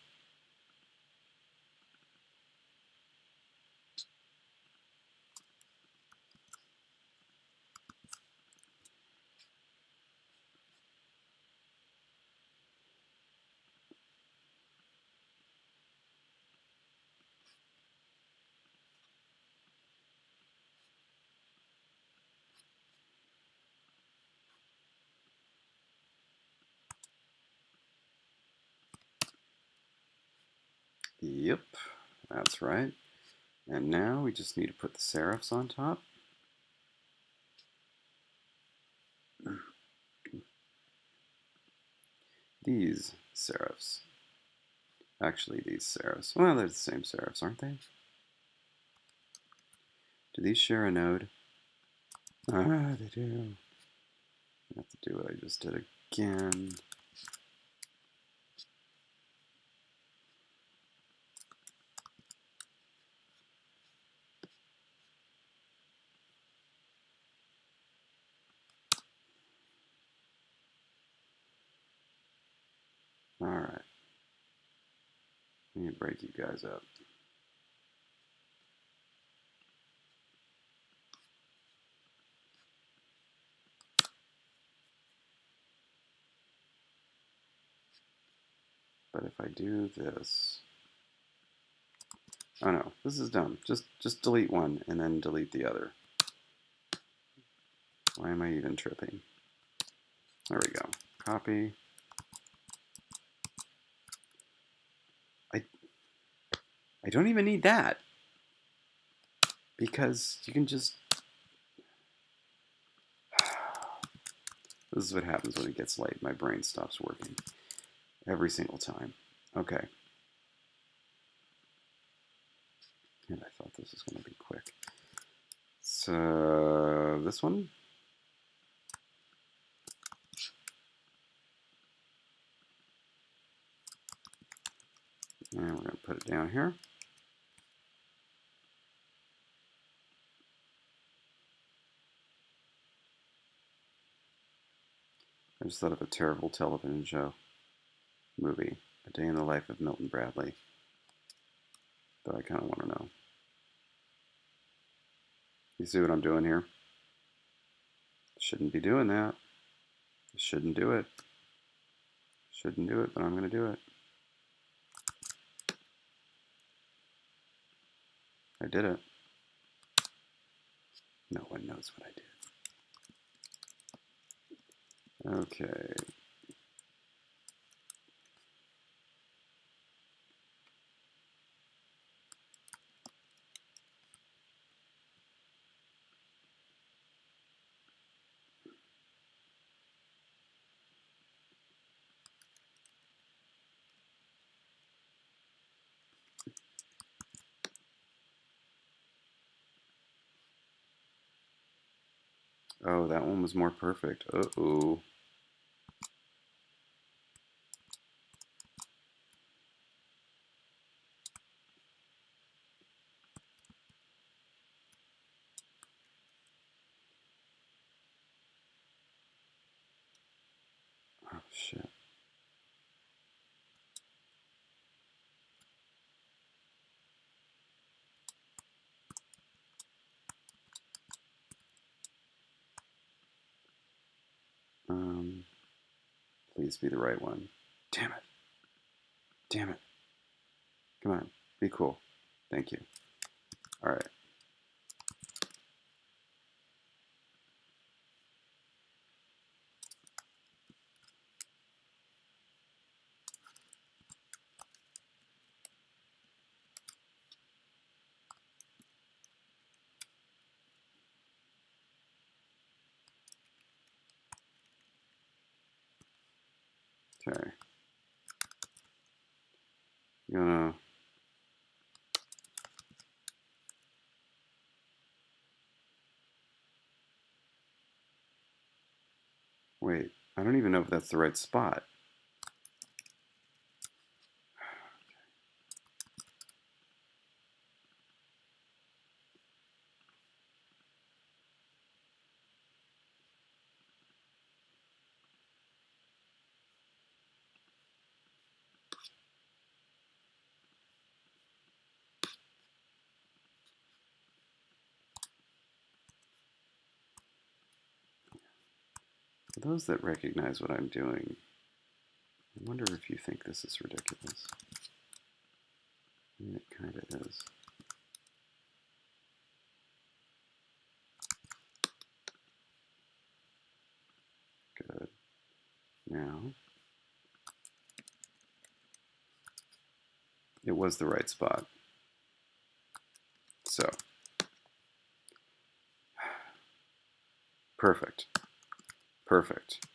Yep, that's right. And now we just need to put the serifs on top. These serifs. Actually, these serifs. Well, they're the same serifs, aren't they? Do these share a node? Ah, they do. I have to do what I just did again. All right. Let me break you guys up. But if I do this, oh no, this is dumb. Just delete one and then delete the other. Why am I even tripping? There we go. Copy. I don't even need that because you can just. This is what happens when it gets late. My brain stops working every single time. Okay. And I thought this was going to be quick. So this one. And we're going to put it down here. I just thought of a terrible television show, movie, A Day in the Life of Milton Bradley, that I kind of want to know. You see what I'm doing here? Shouldn't be doing that. Shouldn't do it. Shouldn't do it, but I'm going to do it. I did it. No one knows what I did. Okay. Oh, that one was more perfect. Uh-oh. Oh, shit. Please be the right one. Damn it. Damn it. Come on. Be cool. Thank you. All right. Okay. I'm gonna. Wait. I don't even know if that's the right spot. For those that recognize what I'm doing, I wonder if you think this is ridiculous. I mean, it kind of is. Good. Now, it was the right spot. So, perfect. Perfect.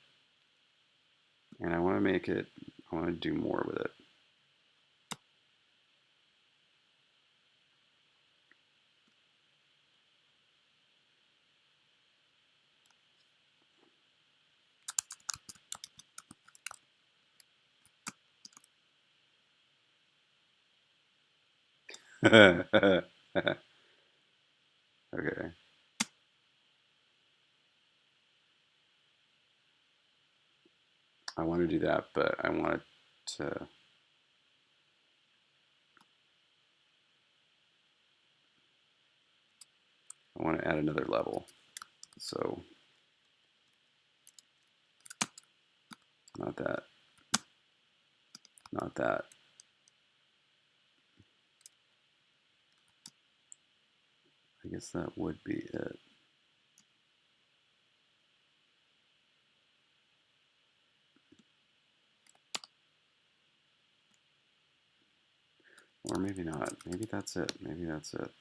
And I want to make it, I want to do more with it. Okay. I want to do that, but I want to I want to add another level. So not that, not that. I guess that would be it. Or maybe not. Maybe that's it. Maybe that's it.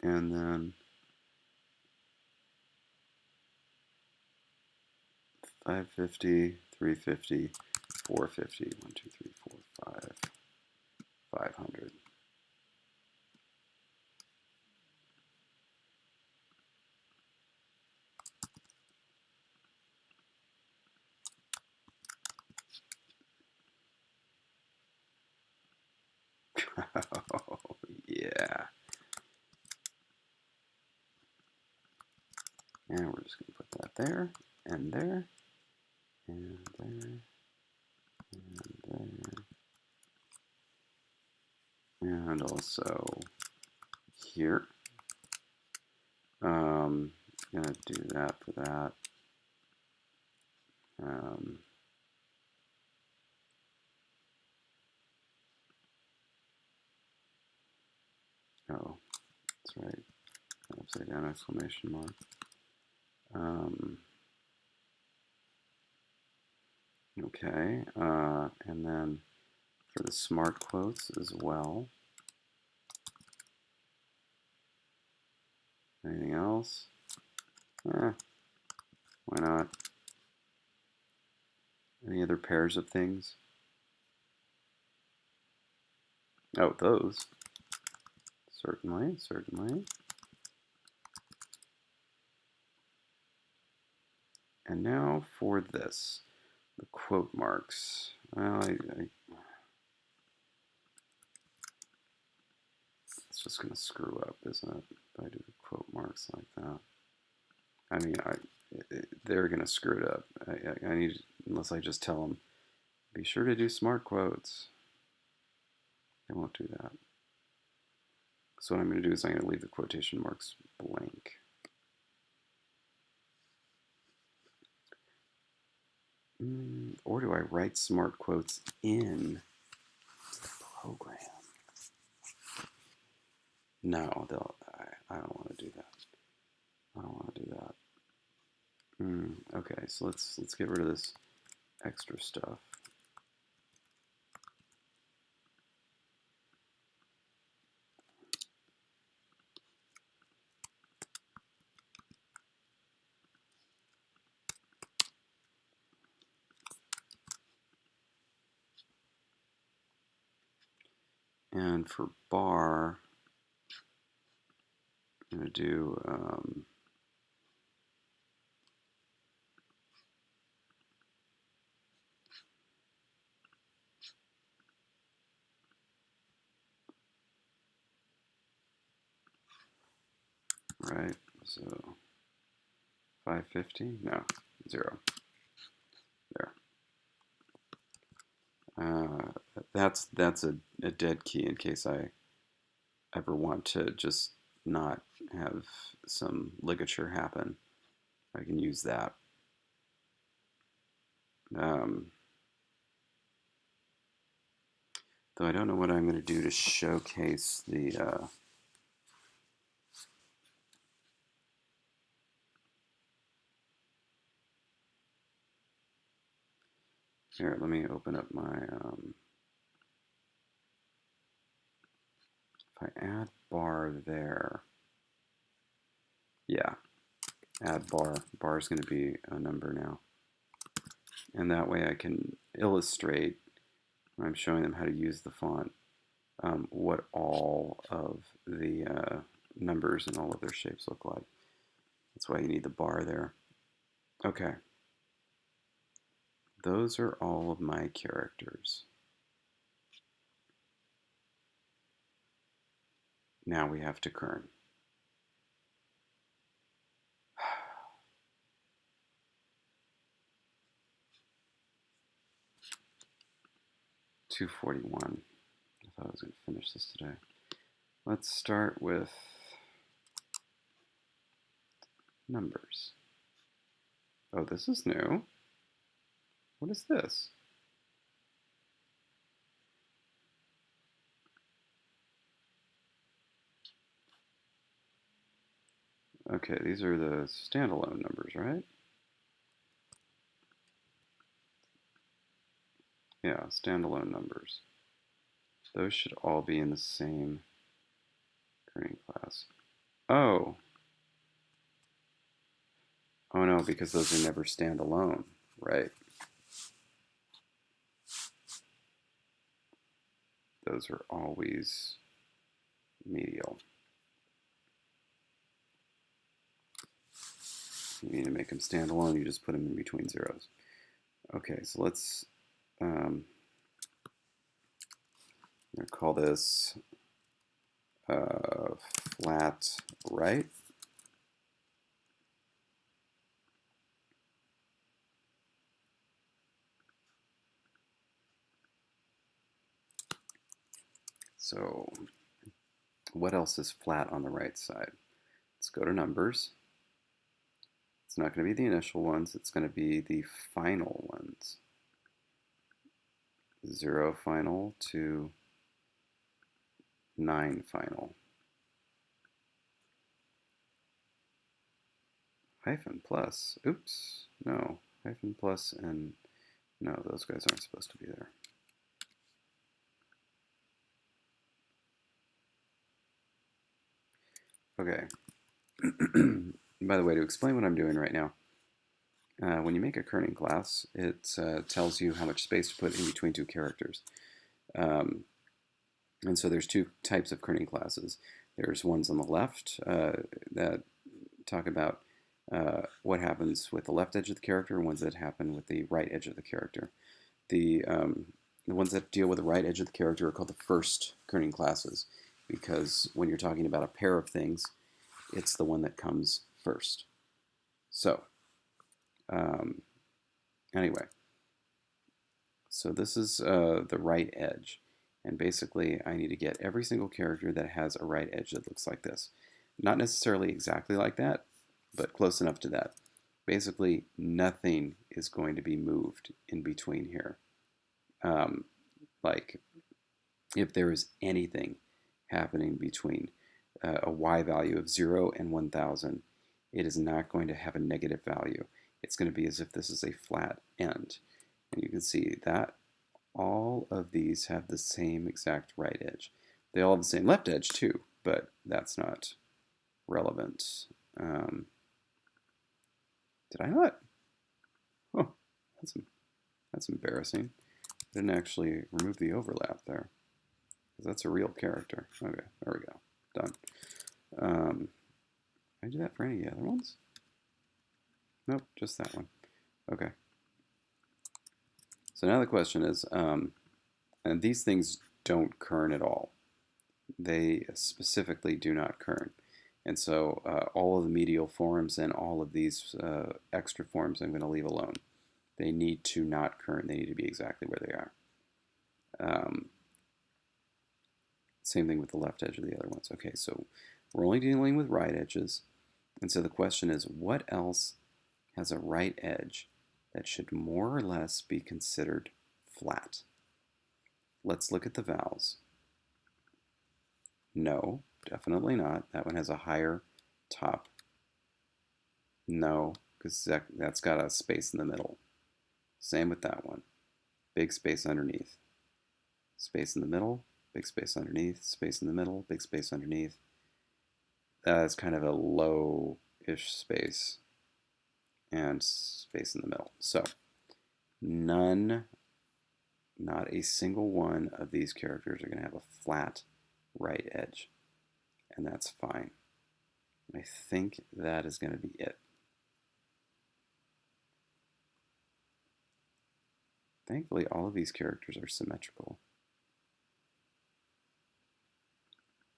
And then 550, 350, 450, 1, 2, 3, 4, 5, 500. Oh, yeah. And we're just going to put that there, and there, and there, and there, and also here. Gonna do that for that. Oh, that's right. Upside down exclamation mark. Okay, and then for the smart quotes as well. Anything else? Why not? Any other pairs of things? Oh, those. Certainly, certainly. And now for this, the quote marks. Well, it's just going to screw up, isn't it? If I do the quote marks like that. I mean, they're going to screw it up. I need, unless I just tell them, be sure to do smart quotes. They won't do that. So what I'm going to do is I'm going to leave the quotation marks blank. Or do I write smart quotes in the program? No, I don't want to do that. I don't want to do that. Okay, so let's get rid of this extra stuff. And for bar, I'm going to do right, so 550, no, 0, there. That's a dead key in case I ever want to just not have some ligature happen. I can use that. Though I don't know what I'm going to do to showcase the here, let me open up my if I add bar there, yeah, add bar. Bar is going to be a number now. And that way I can illustrate, when I'm showing them how to use the font, what all of the numbers and all of their shapes look like. That's why you need the bar there. Okay. Those are all of my characters. Now we have to kern. 241. I thought I was going to finish this today. Let's start with numbers. Oh, this is new. What is this? Okay, these are the standalone numbers, right? Yeah, standalone numbers. Those should all be in the same Kerning class. Oh. Oh no, because those are never standalone, right? Those are always medial. You need to make them standalone, you just put them in between zeros. Okay, so let's I'm going to call this flat right. So what else is flat on the right side? Let's go to numbers. It's not going to be the initial ones, it's going to be the final ones. 0 final to 9 final. Hyphen plus, oops, no, hyphen plus and no, those guys aren't supposed to be there. Okay. By the way, to explain what I'm doing right now, when you make a kerning class, it tells you how much space to put in between two characters. And so there's two types of kerning classes. There's ones on the left that talk about what happens with the left edge of the character and ones that happen with the right edge of the character. The ones that deal with the right edge of the character are called the first kerning classes because when you're talking about a pair of things, it's the one that comes first. So, anyway, so this is the right edge. And basically, I need to get every single character that has a right edge that looks like this. Not necessarily exactly like that, but close enough to that. Basically, nothing is going to be moved in between here. Like, if there is anything happening between a y value of 0 and 1000, it is not going to have a negative value. It's going to be as if this is a flat end. And you can see that all of these have the same exact right edge. They all have the same left edge too, but that's not relevant. Did I not? Oh, that's embarrassing. I didn't actually remove the overlap there. That's a real character. Okay, there we go. Done. Can I do that for any of the other ones? Nope, just that one. Okay. So now the question is, and these things don't kern at all. They specifically do not kern. And so all of the medial forms and all of these extra forms I'm going to leave alone. They need to not kern. They need to be exactly where they are. Same thing with the left edge of the other ones. Okay, so we're only dealing with right edges. And so the question is, what else has a right edge that should more or less be considered flat? Let's look at the vowels. No, definitely not. That one has a higher top. No, because that's got a space in the middle. Same with that one. Big space underneath. Space in the middle, big space underneath, space in the middle, big space underneath. That's kind of a low-ish space and space in the middle. So none, not a single one of these characters are going to have a flat right edge. And that's fine. I think that is going to be it. Thankfully, all of these characters are symmetrical.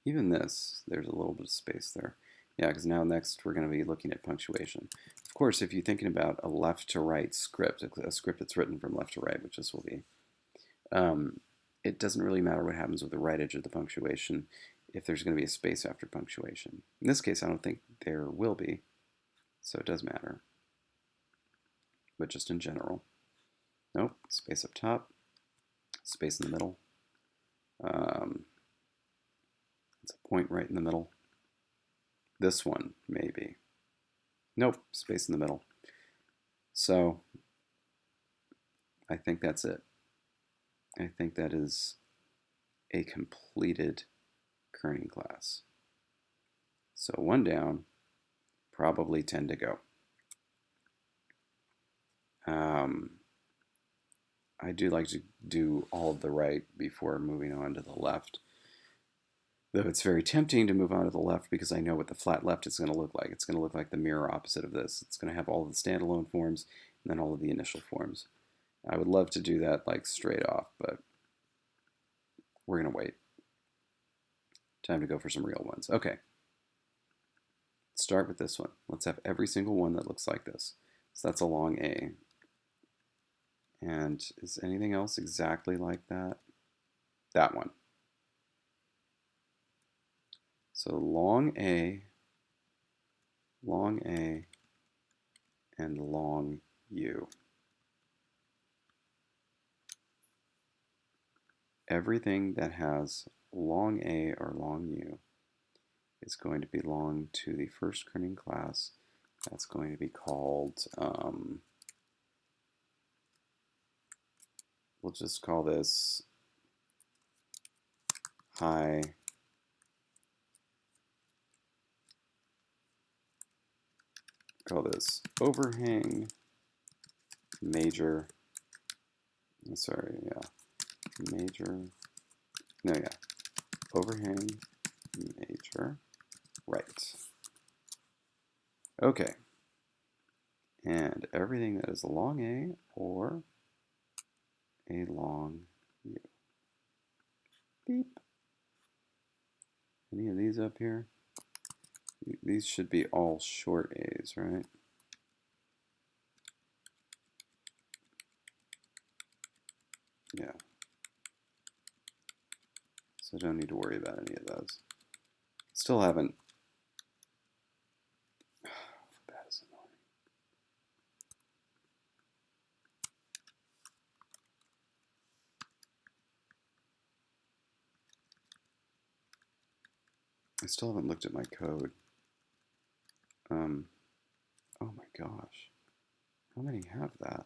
Even this, there's a little bit of space there. Yeah, because now next we're going to be looking at punctuation. Of course, if you're thinking about a left to right script, a script that's written from left to right, which this will be, it doesn't really matter what happens with the right edge of the punctuation if there's going to be a space after punctuation. In this case, I don't think there will be, so it does matter. But just in general. Nope, space up top, space in the middle. It's a point right in the middle. This one, maybe. Nope, space in the middle. So I think that's it. I think that is a completed kerning class. So 1 down, probably 10 to go. I do like to do all of the right before moving on to the left. Though it's very tempting to move on to the left because I know what the flat left is going to look like. It's going to look like the mirror opposite of this. It's going to have all of the standalone forms and then all of the initial forms. I would love to do that like straight off, but we're going to wait. Time to go for some real ones. Okay. Let's start with this one. Let's have every single one that looks like this. So that's a long A. And is anything else exactly like that? That one. So long A, and long U. Everything that has long A or long U is going to belong to the first kerning class. That's going to be called, we'll just call this high call this overhang major, overhang major right. Okay. And everything that is a long A or a long U. Beep. Any of these up here? These should be all short A's, right? Yeah. So I don't need to worry about any of those. Still haven't. That is annoying. I still haven't looked at my code. Oh my gosh. How many have that?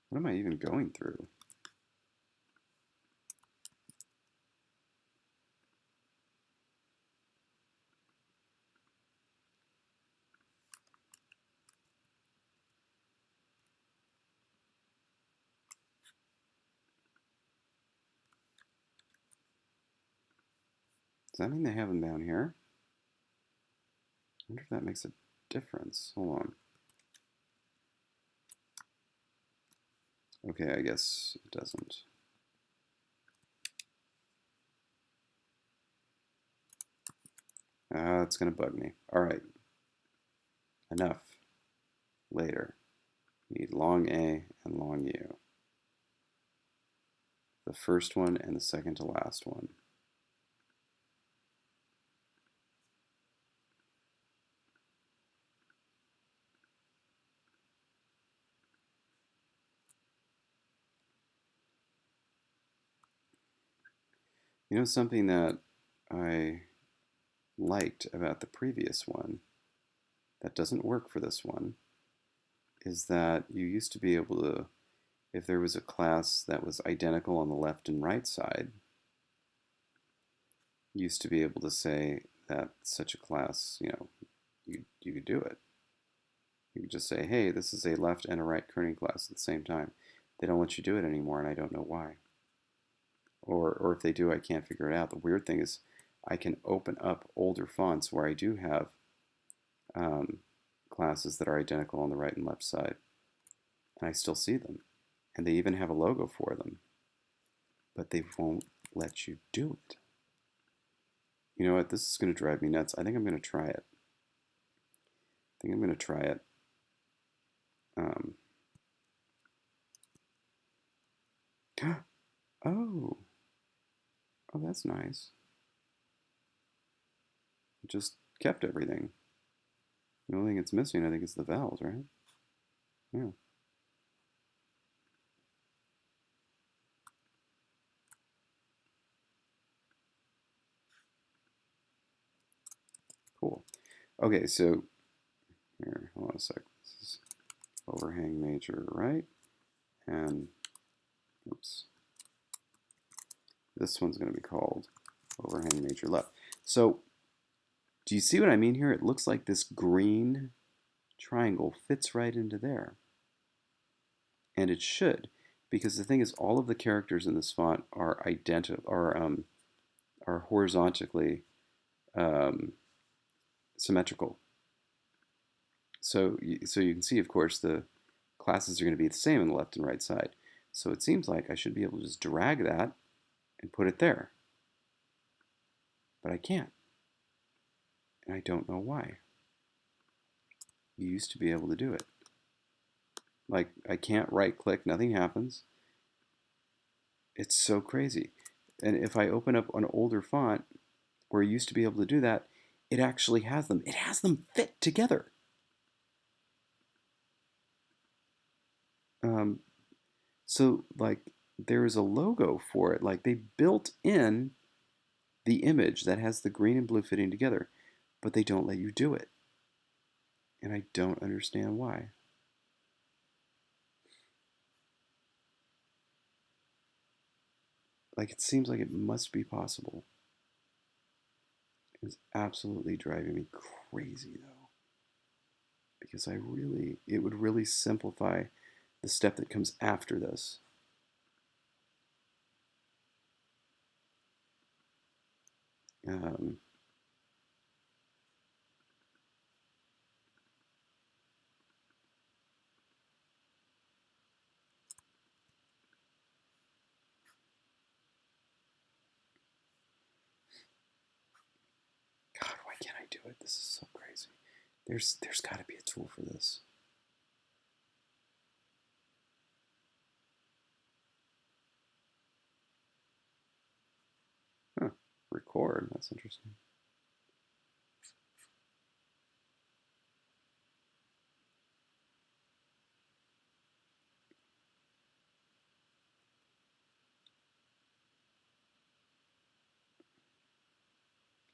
What am I even going through? Does that mean they have them down here? I wonder if that makes a difference. Hold on. Okay, I guess it doesn't. It's going to bug me. All right. Enough. Later. We need long A and long U. The first one and the second to last one. You know something that I liked about the previous one that doesn't work for this one is that you used to be able to, if there was a class that was identical on the left and right side, you used to be able to say that such a class, you could do it. You could just say, hey, this is a left and a right kerning class at the same time. They don't let you do it anymore, and I don't know why. Or if they do, I can't figure it out. The weird thing is I can open up older fonts where I do have classes that are identical on the right and left side, and I still see them. And they even have a logo for them, but they won't let you do it. You know what? This is going to drive me nuts. I think I'm going to try it. Oh, oh, that's nice. It just kept everything. The only thing it's missing, I think, is the vowels, right? Yeah. Cool. Okay, so here, hold on a sec. This is overhang major right, and oops, this one's going to be called overhang major left. So, do you see what I mean here? It looks like this green triangle fits right into there, and it should, because the thing is, all of the characters in this font are are horizontally um, symmetrical. So you can see, of course, the classes are going to be the same on the left and right side. So it seems like I should be able to just drag that and put it there. But I can't. And I don't know why. You used to be able to do it. Like, I can't right click, nothing happens. It's so crazy. And if I open up an older font where you used to be able to do that, it actually has them. It has them fit together. Um, so, like, there is a logo for it. Like, they built in the image that has the green and blue fitting together, but they don't let you do it. And I don't understand why. Like, it seems like it must be possible. It's absolutely driving me crazy, though, because it would really simplify the step that comes after this. Um, God, why can't I do it? This is so crazy. There's got to be a tool for this. Huh. Record. That's interesting.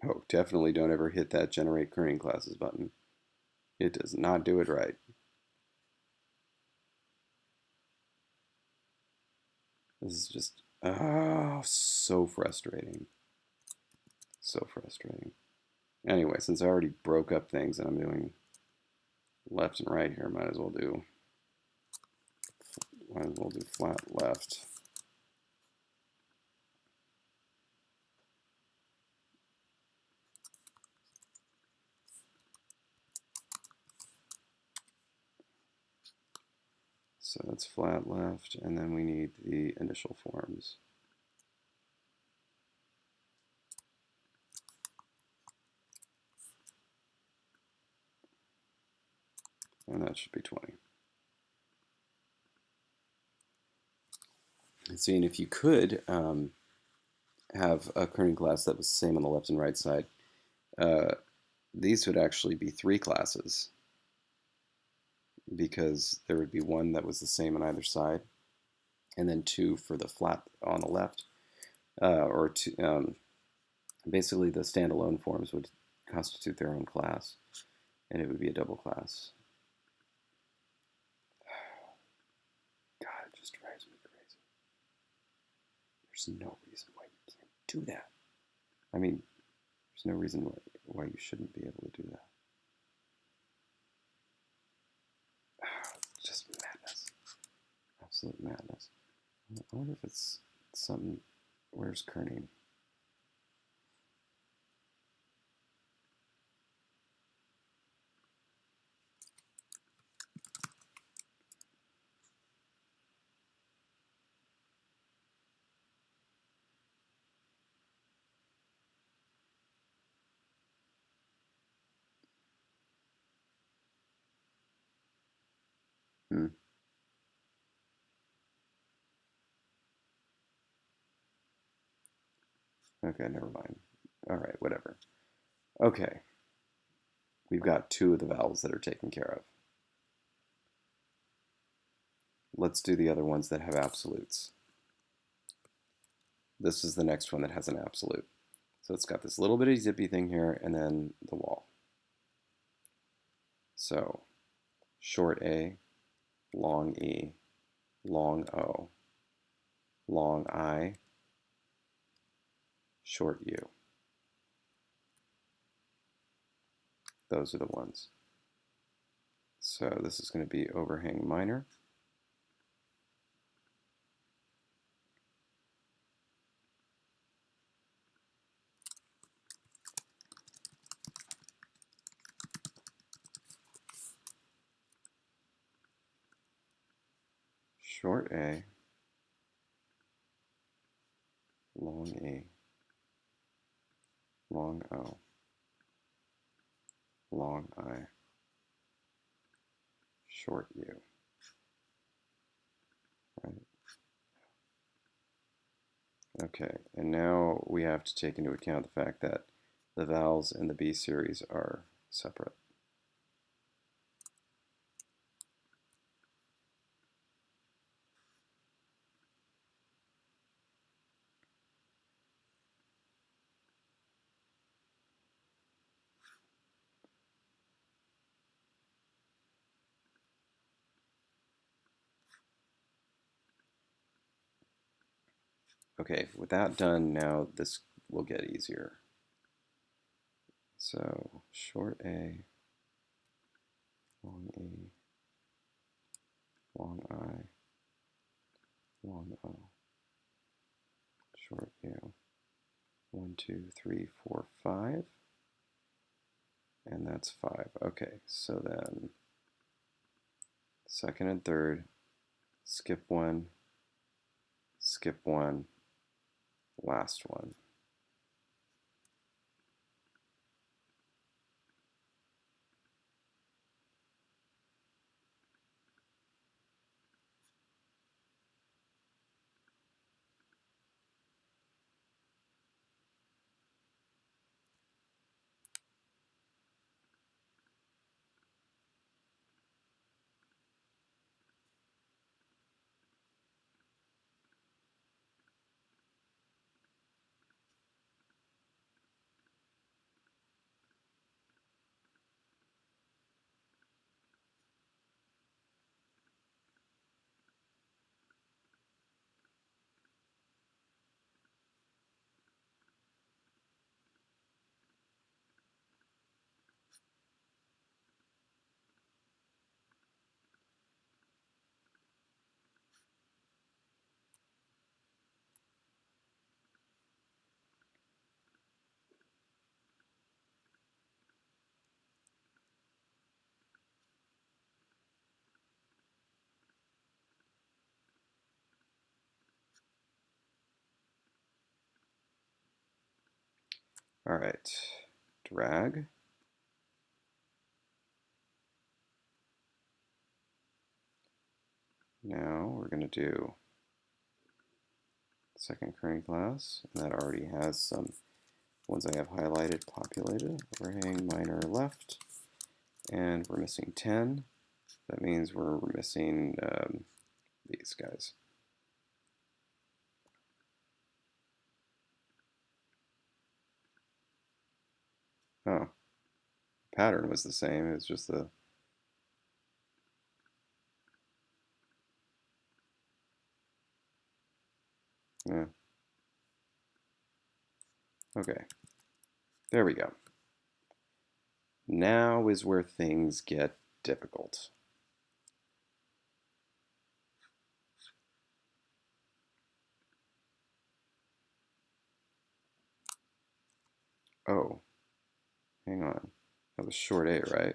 Oh, definitely don't ever hit that generate kerning classes button. It does not do it right. This is just, oh, so frustrating. So frustrating. Anyway, since I already broke up things and I'm doing left and right here, might as well do flat left. So that's flat left, and then we need the initial forms. And that should be 20. And seeing if you could have a kerning class that was the same on the left and right side, uh, these would actually be 3 classes, because there would be one that was the same on either side, and then 2 for the flat on the left, or two, basically the standalone forms would constitute their own class, and it would be a double class. God, it just drives me crazy. There's no reason why you can't do that. I mean, there's no reason why you shouldn't be able to do that. Just madness. Absolute madness. I wonder if it's something. Where's Kerning? Hmm. Okay, never mind. All right, whatever. Okay, we've got two of the vowels that are taken care of. Let's do the other ones that have absolutes. This is the next one that has an absolute. So it's got this little bitty zippy thing here and then the wall. So short A, long E, long O, long I, short U. Those are the ones. So this is going to be overhang minor. Short A, long E, long O, long I, short U. Right. Okay, and now we have to take into account the fact that the vowels in the B series are separate. Okay, with that done, now this will get easier. So short A, long E, long I, long O, short U. 1, 2, 3, 4, 5. And that's 5. Okay, so then second and third, skip 1, skip 1, last one. All right, drag. Now we're going to do second Kerning class, and that already has some ones I have highlighted, populated. Overhang minor left, and we're missing 10. That means we're missing these guys. Oh, pattern was the same. It's just the yeah. Okay, there we go. Now is where things get difficult. Oh, hang on. That was short A, right?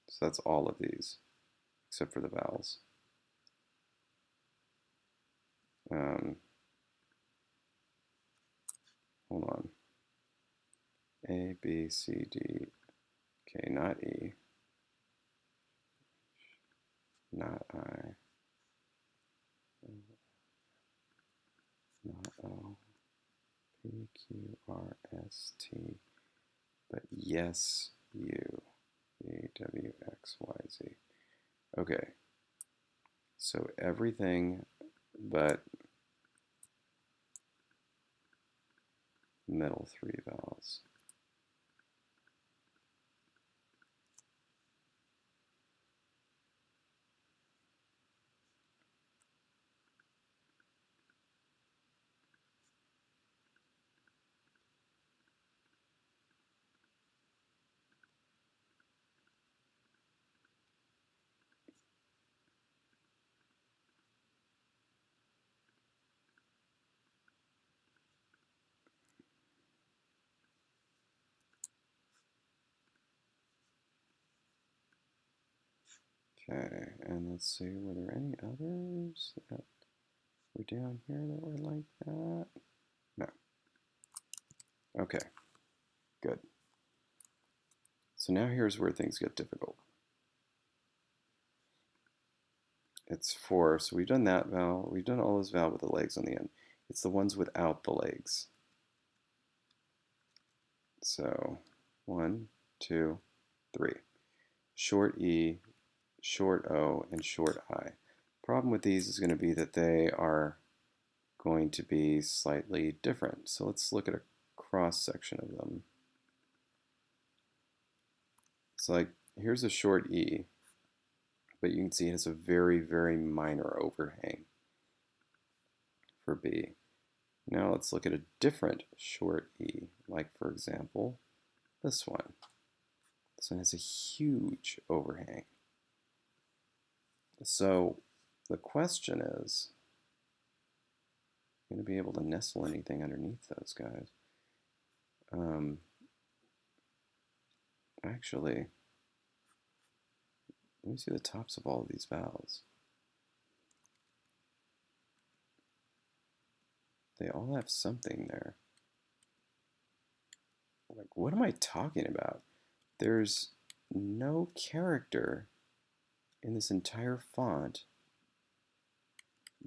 So that's all of these, except for the vowels. Hold on. A, B, C, D. Okay, not E. Not I. Not O. EQRST, but yes, you. EWXYZ. Okay, so everything but middle three vowels. Okay, and let's see, were there any others that were down here that were like that? No. Okay, good. So now here's where things get difficult. It's four, so we've done that vowel. We've done all those vowels with the legs on the end. It's the ones without the legs. So 1, 2, 3. Short E, short O, and short I. Problem with these is going to be that they are going to be slightly different. So let's look at a cross section of them. So like here's a short E, but you can see it has a very, very minor overhang for B. Now let's look at a different short E, like for example, this one. This one has a huge overhang. So the question is, going to be able to nestle anything underneath those guys? Actually, let me see the tops of all of these vowels. They all have something there. Like, what am I talking about? There's no character in this entire font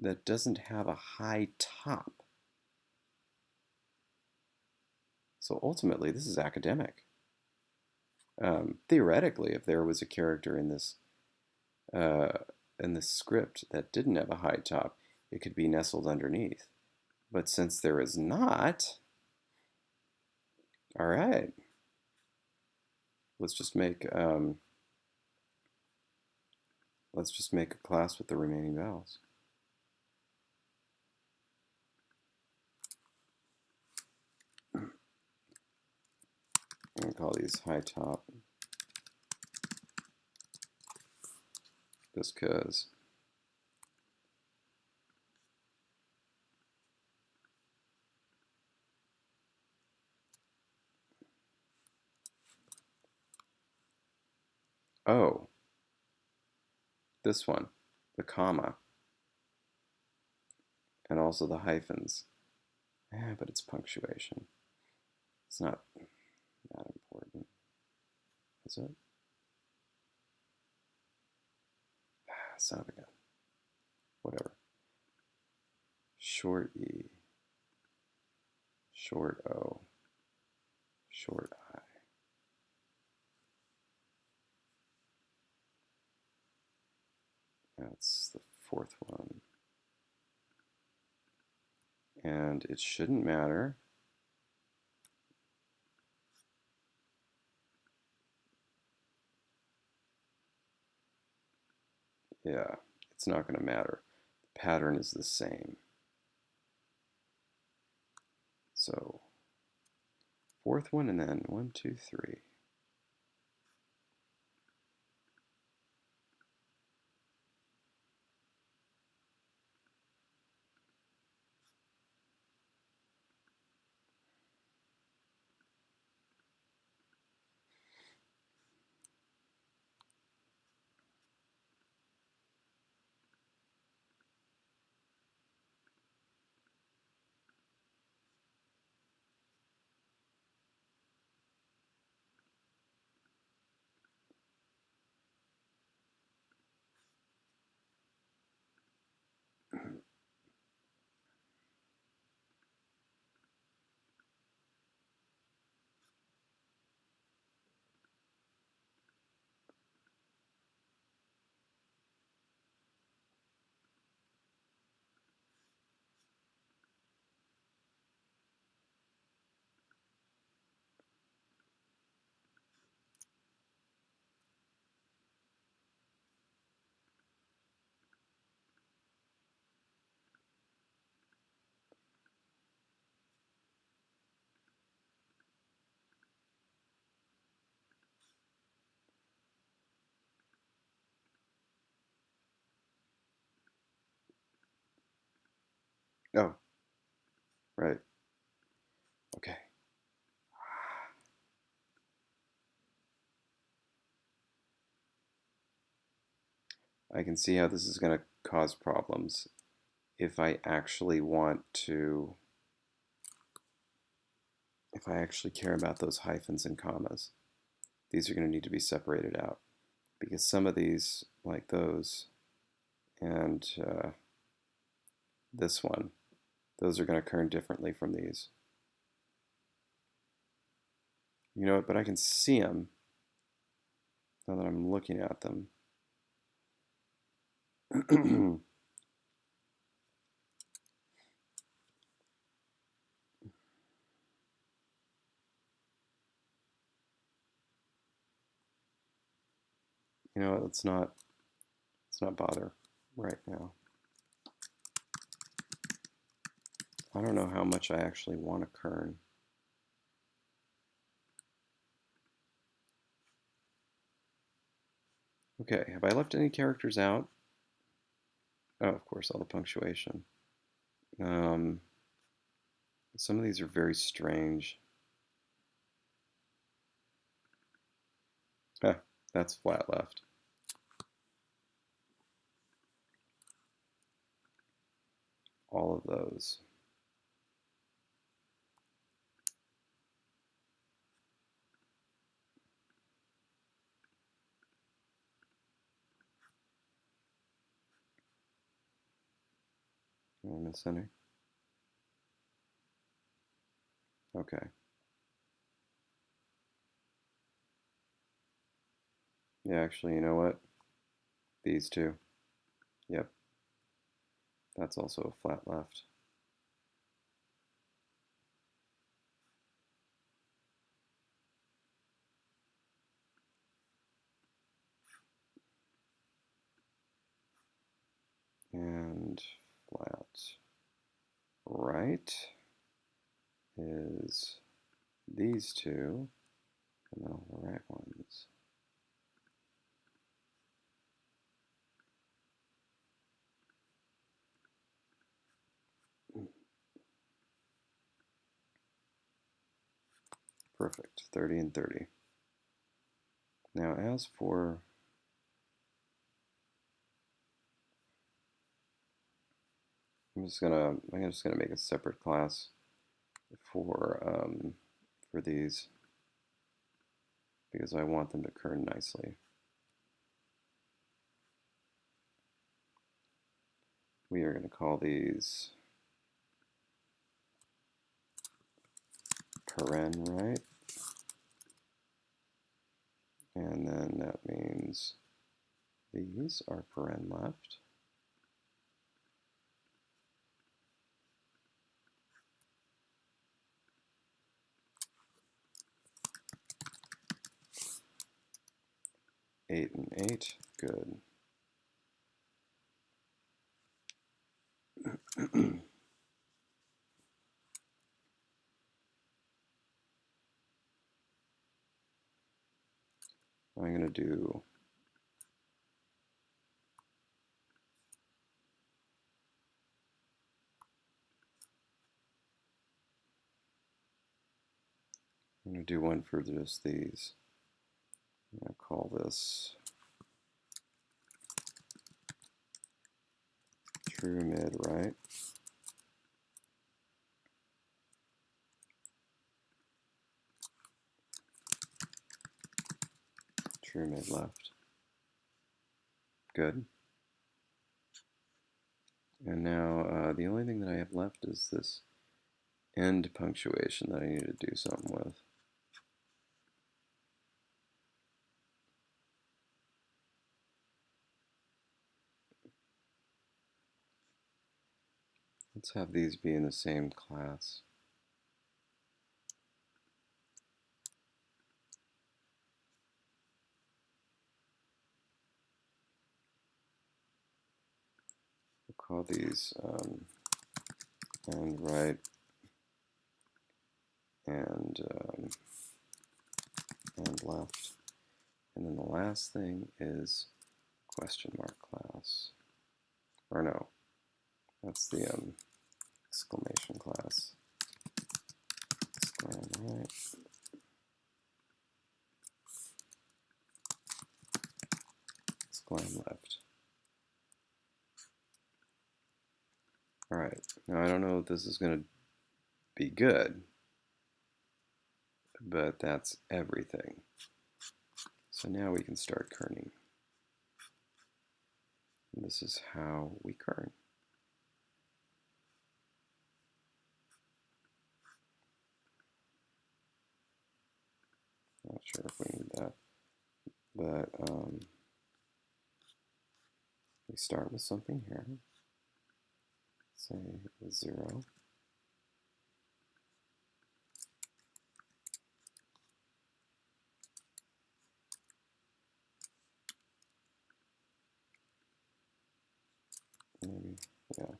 that doesn't have a high top. So ultimately, this is academic. Theoretically, if there was a character in this script that didn't have a high top, it could be nestled underneath. But since there is not, all right, let's just make a class with the remaining vowels. I'm going to call these high top just because oh, this one, the comma, and also the hyphens. But it's punctuation. It's not that important, is it? Son of a gun. Whatever. Short E, short O, short I. That's the fourth one. And it shouldn't matter. Yeah, it's not going to matter. The pattern is the same. So, fourth one, and then 1, 2, 3. right? Okay. I can see how this is going to cause problems if I actually care about those hyphens and commas. These are going to need to be separated out because some of these, like those and this one, those are going to kern differently from these. You know what, but I can see them now that I'm looking at them. You know, let's not bother right now. I don't know how much I actually want to kern. Okay, have I left any characters out? Oh, of course, all the punctuation. Some of these are very strange. Ah, that's flat left. All of those. Did I miss any? Okay. Yeah, actually, you know what? These two. Yep. That's also a flat left. And flat right is these two, and then all the right ones. Perfect, 30 and 30. Now as for I'm just gonna make a separate class for these because I want them to kern nicely. We are going to call these paren right, and then that means these are paren left. Eight and eight, good. I'm going to do one for just these. I'm going to call this true mid right. True mid left. Good. And now the only thing that I have left is this end punctuation that I need to do something with. Let's have these be in the same class. We'll call these end right and left. And then the last thing is question mark class. Or no, that's the exclamation class. glam left. All right, now I don't know if this is going to be good, but that's everything. So now we can start kerning. And this is how we kern. Not sure if we need that, but we start with something here. Say 0. Maybe, yeah,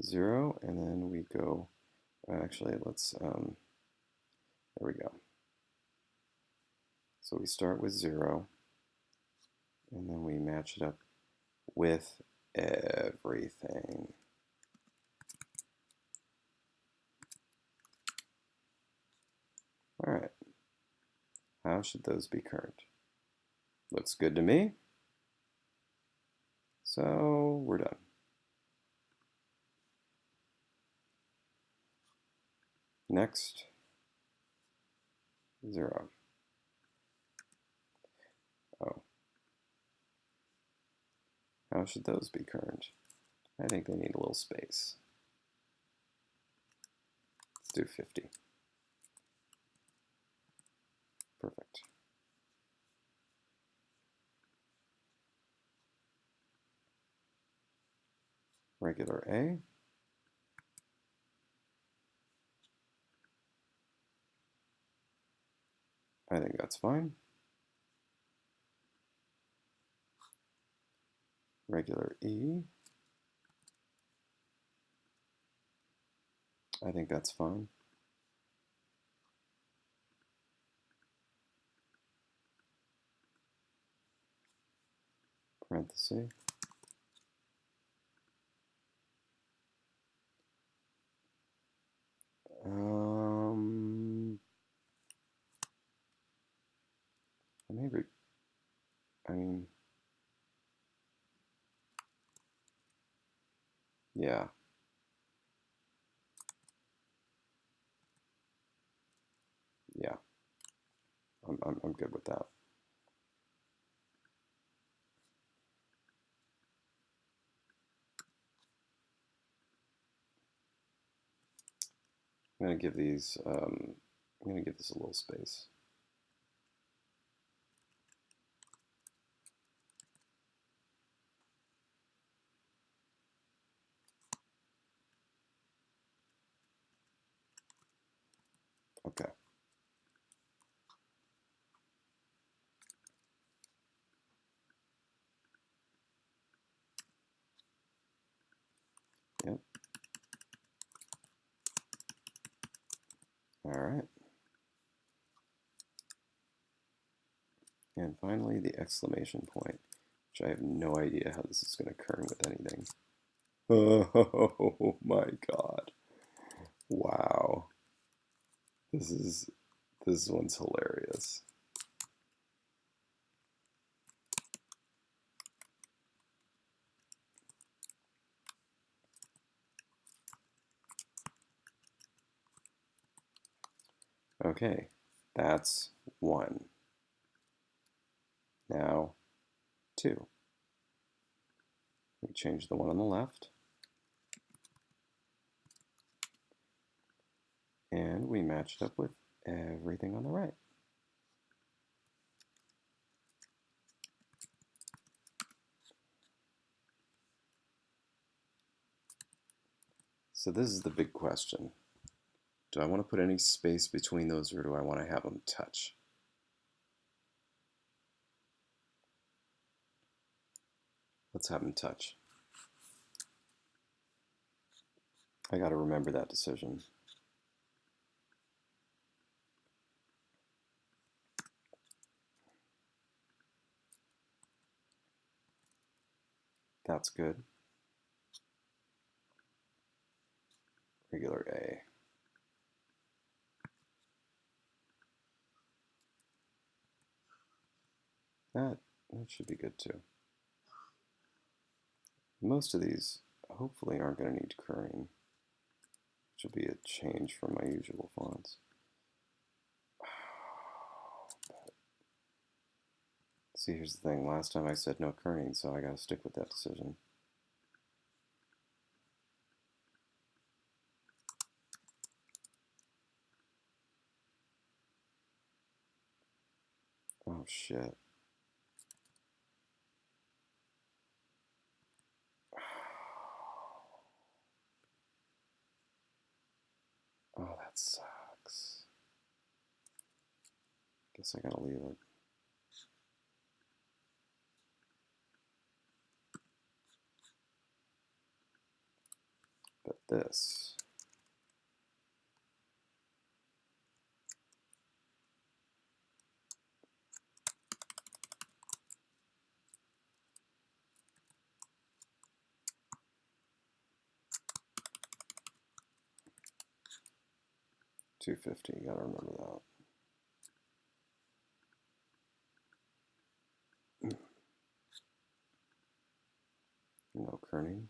0, and then we go, actually, let's, there we go. So we start with 0, and then we match it up with everything. All right, how should those be kerned? Looks good to me. So we're done. Next, 0. Oh. How should those be kerned? I think they need a little space. Let's do 50. Perfect. Regular A. I think that's fine. Regular E. I think that's fine. Parenthesis. Maybe, I mean, yeah. Yeah, I'm good with that. I'm gonna give these, I'm gonna give this a little space. Okay. Yep. All right. And finally, the exclamation point, which I have no idea how this is going to kern with anything. Oh my God. Wow. This one's hilarious. Okay, that's 1. Now 2. We change the one on the left. And we match it up with everything on the right. So this is the big question. Do I want to put any space between those, or do I want to have them touch? Let's have them touch. I got to remember that decision. That's good. Regular A. That should be good too. Most of these hopefully aren't going to need kerning, which will be a change from my usual fonts. See, here's the thing. Last time I said no kerning, so I got to stick with that decision. Oh, shit. Oh, that sucks. Guess I gotta leave it. But this. $250, gotta remember that. No kerning.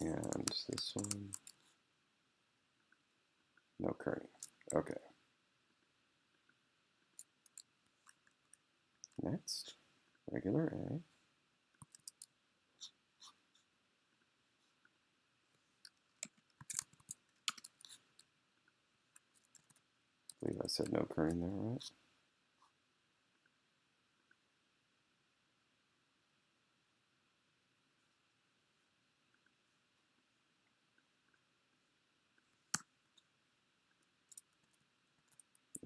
And this one. No kerning. Okay. Next, regular A. I believe I said no kerning there, right?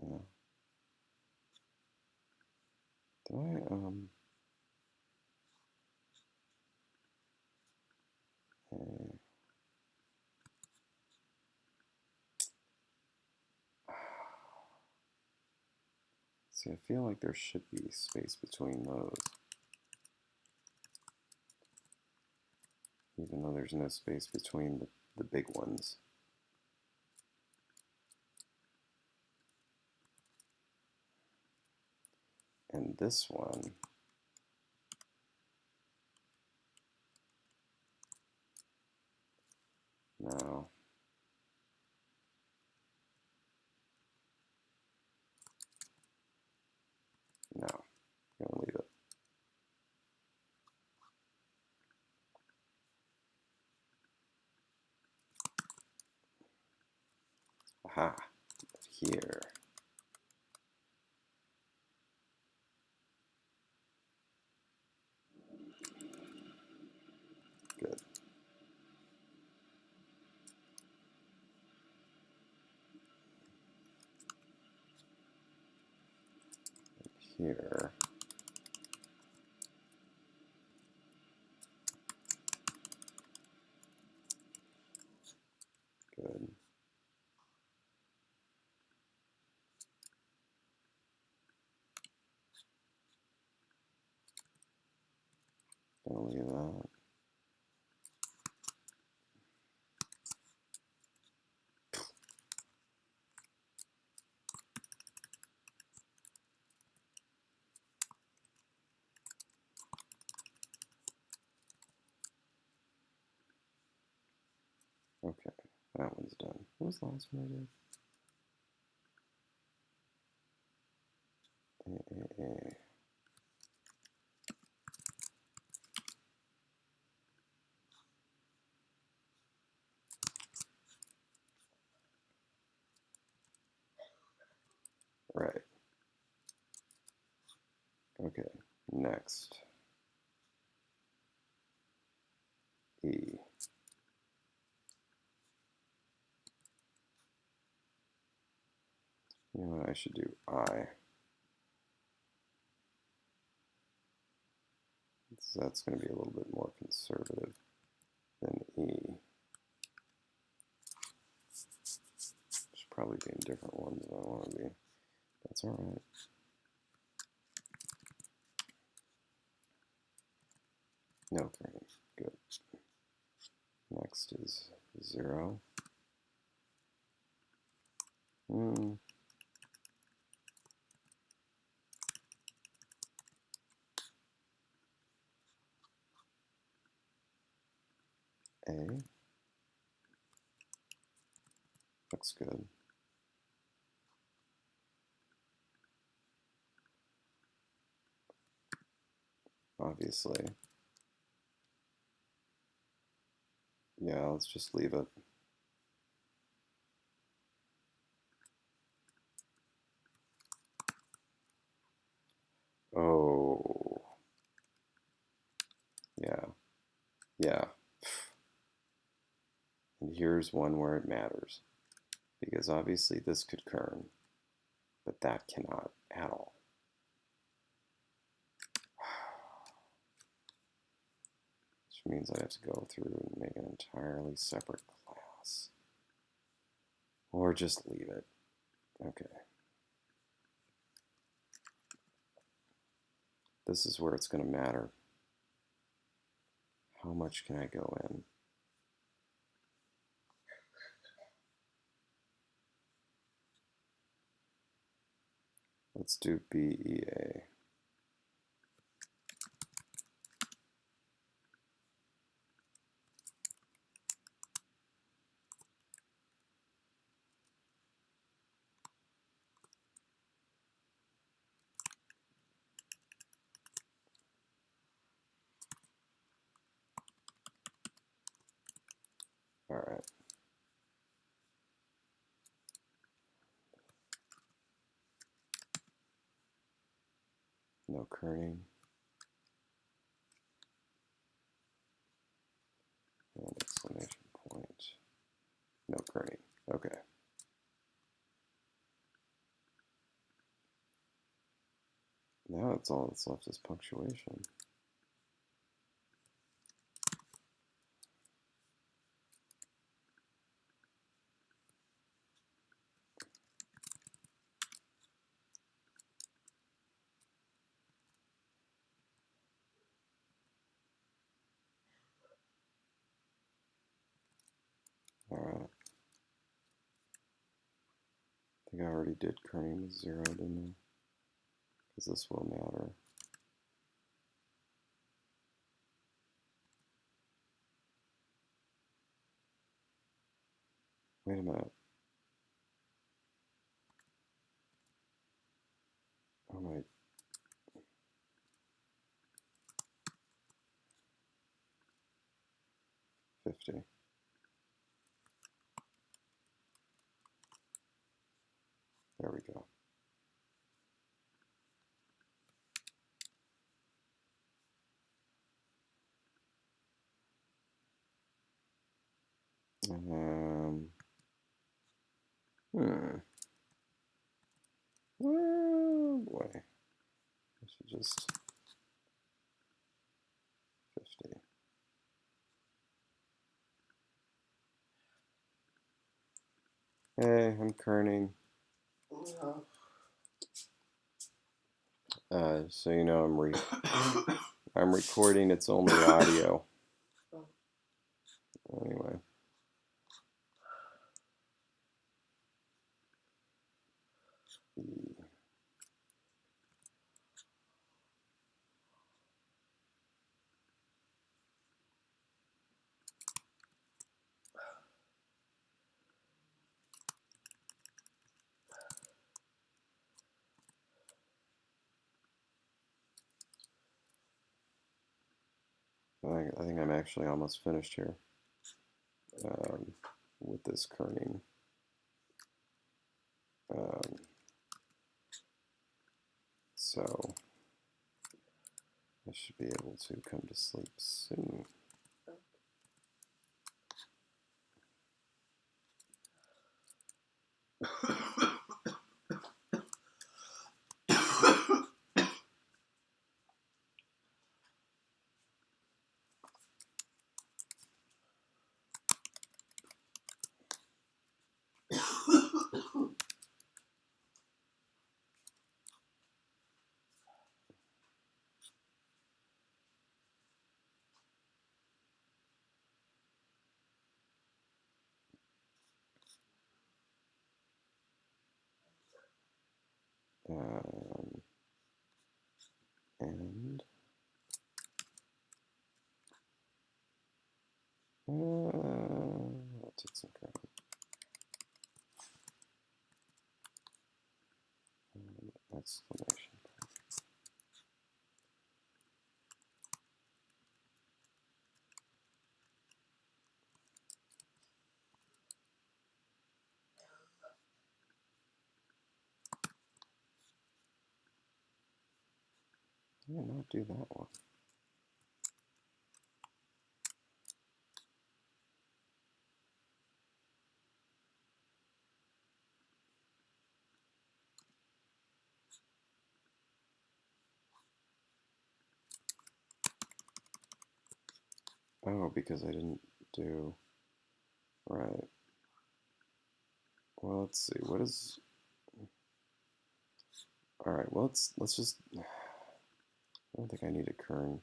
Yeah. Do I, A. See, I feel like there should be space between those. Even though there's no space between the big ones. And this one, no. No, I'm gonna leave it. Aha, here. Good. Here. Good. Gonna leave that. Okay, that one's done. What was the last one I did? A. Right. Okay, next. E. You know what, I should do I. So that's going to be a little bit more conservative than E. Should probably be in different ones if I want to be. That's alright. No kerning. Good. Next is 0. A. Looks good. Obviously. Yeah, let's just leave it. Oh. Yeah. Yeah. And here's one where it matters. Because obviously this could kern, but that cannot at all. Which means I have to go through and make an entirely separate class. Or just leave it. Okay. This is where it's going to matter. How much can I go in? Let's do BEA. All right. No kerning. And exclamation point. No kerning. Okay. Now it's all that's left is punctuation. All right. I think I already did kerning with 0, didn't I? Because this will matter. Wait a minute. Oh my. 50. There we go. Oh boy. I should just 50. Hey, I'm kerning. So you know I'm recording. It's only audio. Anyway. I think I'm actually almost finished here with this kerning. So I should be able to come to sleep soon. And it's incorrect. Exclamation point. Why did I not do that one? Oh, because I didn't do right. Well, let's see. What is? All right. Well, let's just. I don't think I need a kern.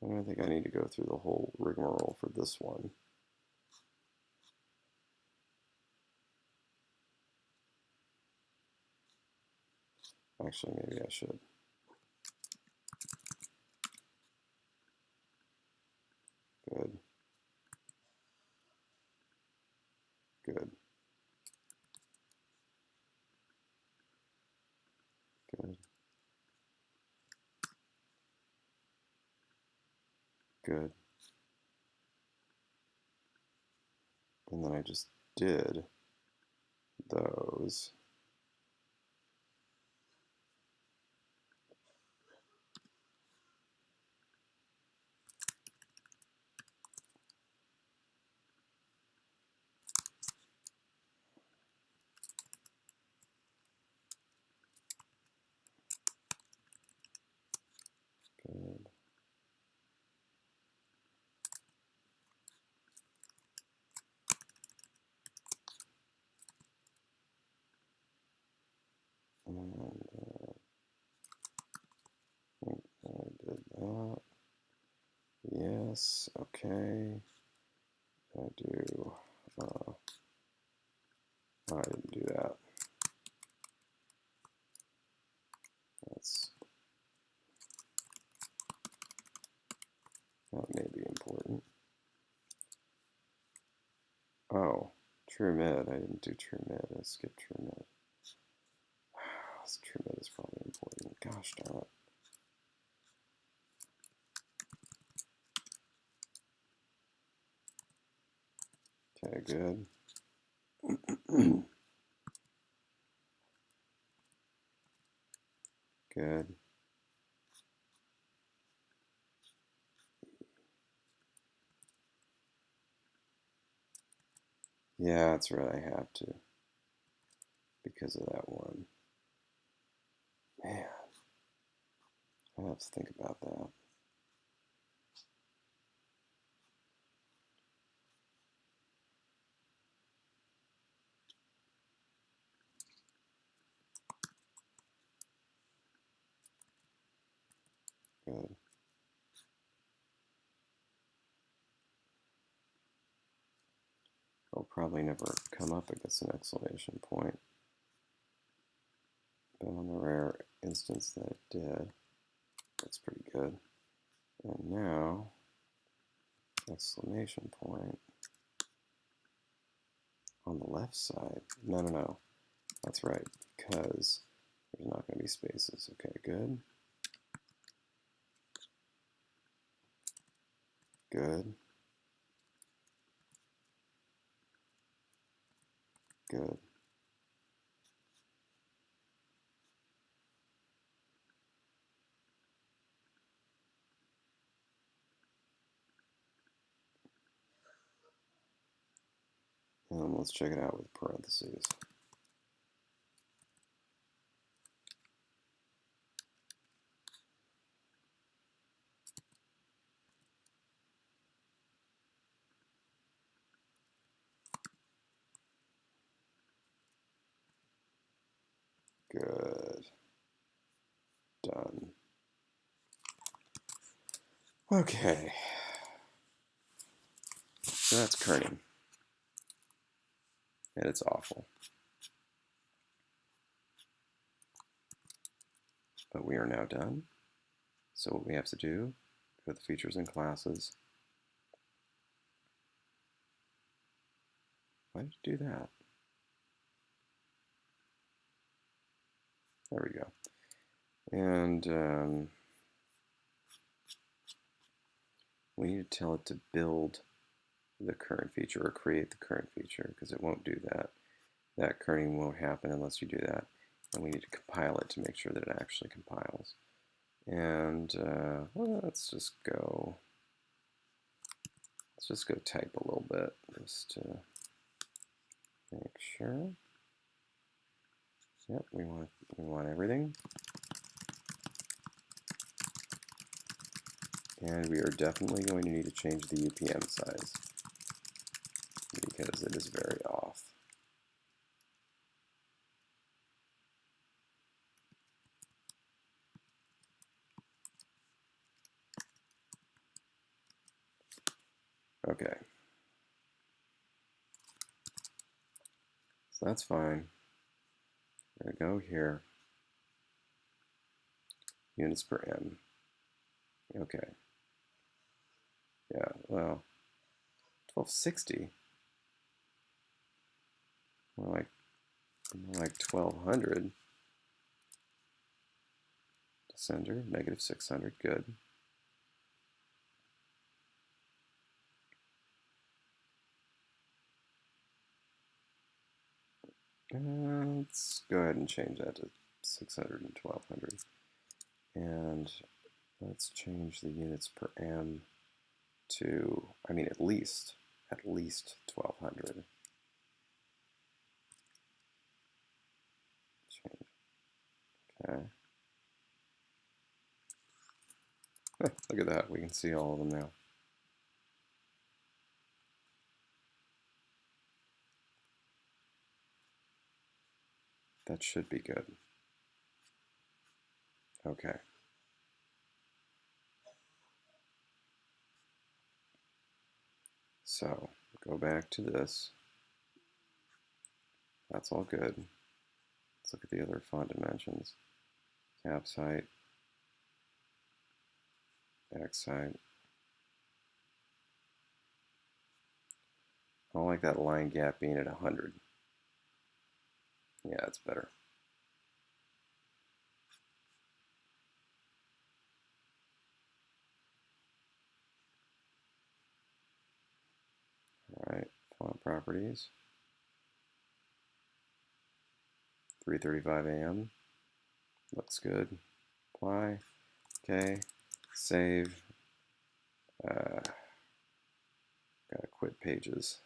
I don't think I need to go through the whole rigmarole for this one. Actually, maybe I should. Good. Good. Good. Good. And then I just did those. Good. And I did that. Yes. Okay. I do. Oh, I didn't do that. That may be important. Oh, true mid. I didn't do true mid. I skipped true mid. True mid is probably important. Gosh darn it. Okay, good. Good. Yeah, that's right. I have to. Because of that one. Man, I have to think about that. Good. I'll probably never come up against an exclamation point. But on the rare instance that it did, that's pretty good. And now, exclamation point on the left side. No. That's right, because there's not going to be spaces. Okay, good. Good. Good. And let's check it out with parentheses. Good. Done. Okay. So that's kerning. And it's awful. But we are now done. So what we have to do, go to the features and classes. Why did you do that? There we go. And we need to tell it to build the current feature or create the current feature because it won't do that. That kerning won't happen unless you do that. And we need to compile it to make sure that it actually compiles. And well, let's just go type a little bit just to make sure. Yep, we want everything. And we are definitely going to need to change the UPM size because it is very off. Okay. So that's fine. We're going to go here. Units per M. Okay. Yeah, well, 1260. More like 1200. Descender, negative 600. Good. Let's go ahead and change that to 600 and 1200. And let's change the units per M to, I mean, at least 1200. Change. Okay. Look at that. We can see all of them now. That should be good. Okay. So go back to this. That's all good. Let's look at the other font dimensions. Caps height, X height. I don't like that line gap being at 100. Yeah, it's better. All right, font properties. 3:35 a.m. Looks good. Apply. Okay. Save. Gotta quit pages.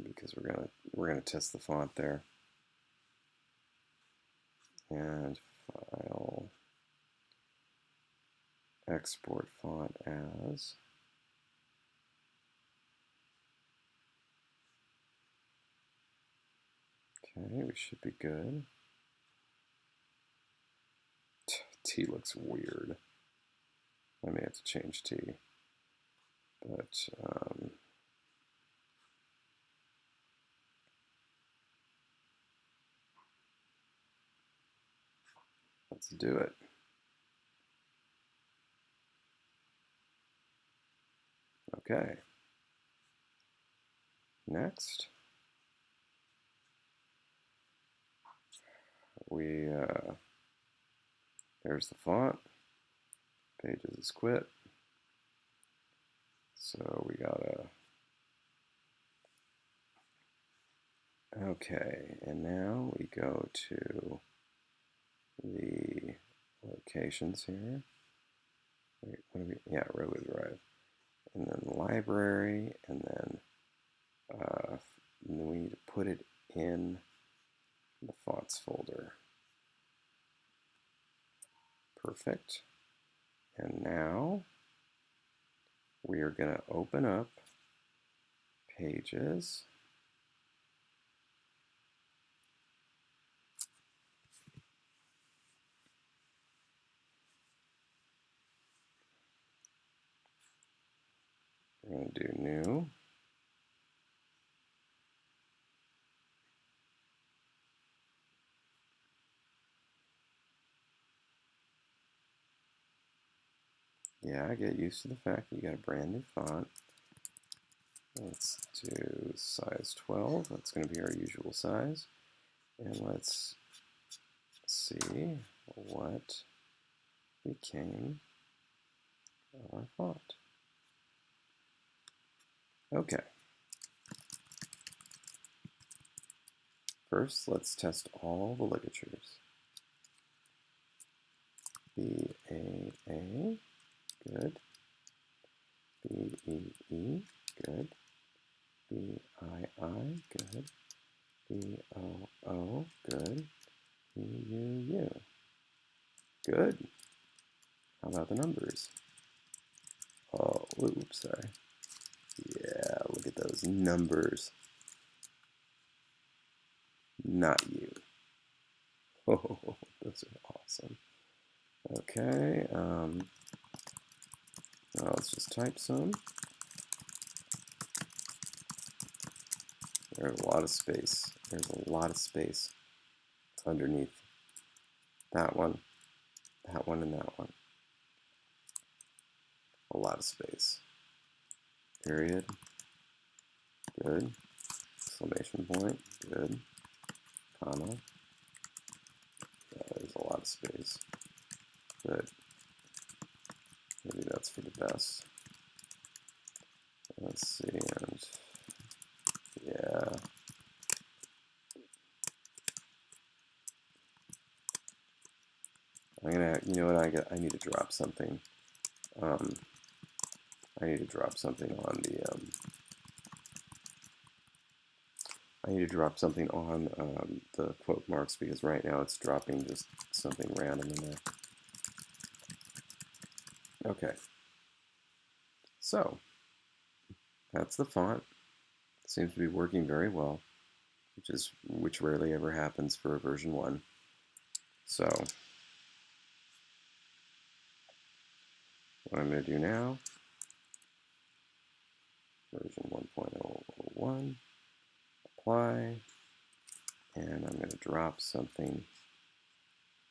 Because we're gonna test the font there. And file. Export font as. Okay, we should be good. T looks weird. I may have to change T. But let's do it. Okay. Next, there's the font. Pages is quit. So we gotta, okay, and now we go to the locations here. Wait, what do we, yeah, row is arrived. And then library, and then we need to put it in the fonts folder. Perfect. And now we are going to open up Pages. We're going to do New. Yeah, get used to the fact that you got a brand new font. Let's do size 12. That's going to be our usual size. And let's see what became our font. Okay. First, let's test all the ligatures. B-A-A, good. B-E-E, good. B-I-I, good. B-O-O, good. B-U-U, good. How about the numbers? Oh, oops, sorry. Yeah, look at those numbers. Not you. Oh, those are awesome. Okay, now let's just type some. There's a lot of space. There's a lot of space underneath that one, and that one. A lot of space. Period. Good. Exclamation point. Good. Comma. Yeah, there's a lot of space. Good. Maybe that's for the best. Let's see, and yeah. You know what, I need to drop something. I need to drop something on the quote marks, because right now it's dropping just something random in there. Okay. So, that's the font. It seems to be working very well, which rarely ever happens for a version 1. So, what I'm going to do now, version 1.001, apply, and I'm going to drop something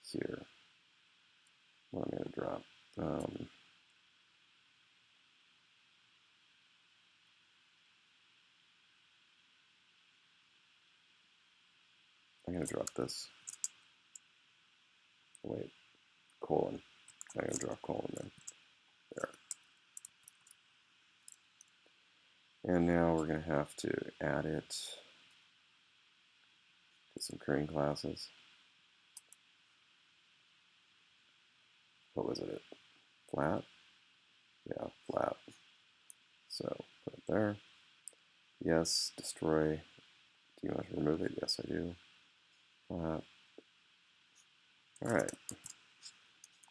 here. What I'm going to drop. I'm going to drop this. Wait, colon. I'm going to drop colon there. There. And now we're going to have to add it to some Kerning classes. What was it? Flat? Yeah, flat. So put it there. Yes, destroy. Do you want to remove it? Yes, I do. Flat. Alright.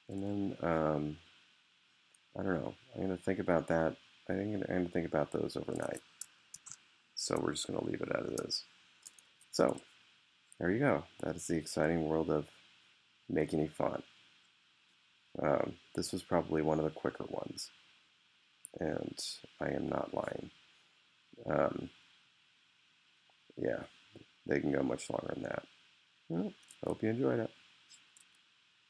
And then, I don't know. I'm going to think about that. I think I'm going to think about those overnight. So we're just going to leave it as it is. So, there you go. That is the exciting world of making a font. This was probably one of the quicker ones. And I am not lying. Yeah, they can go much longer than that. Well, hope you enjoyed it.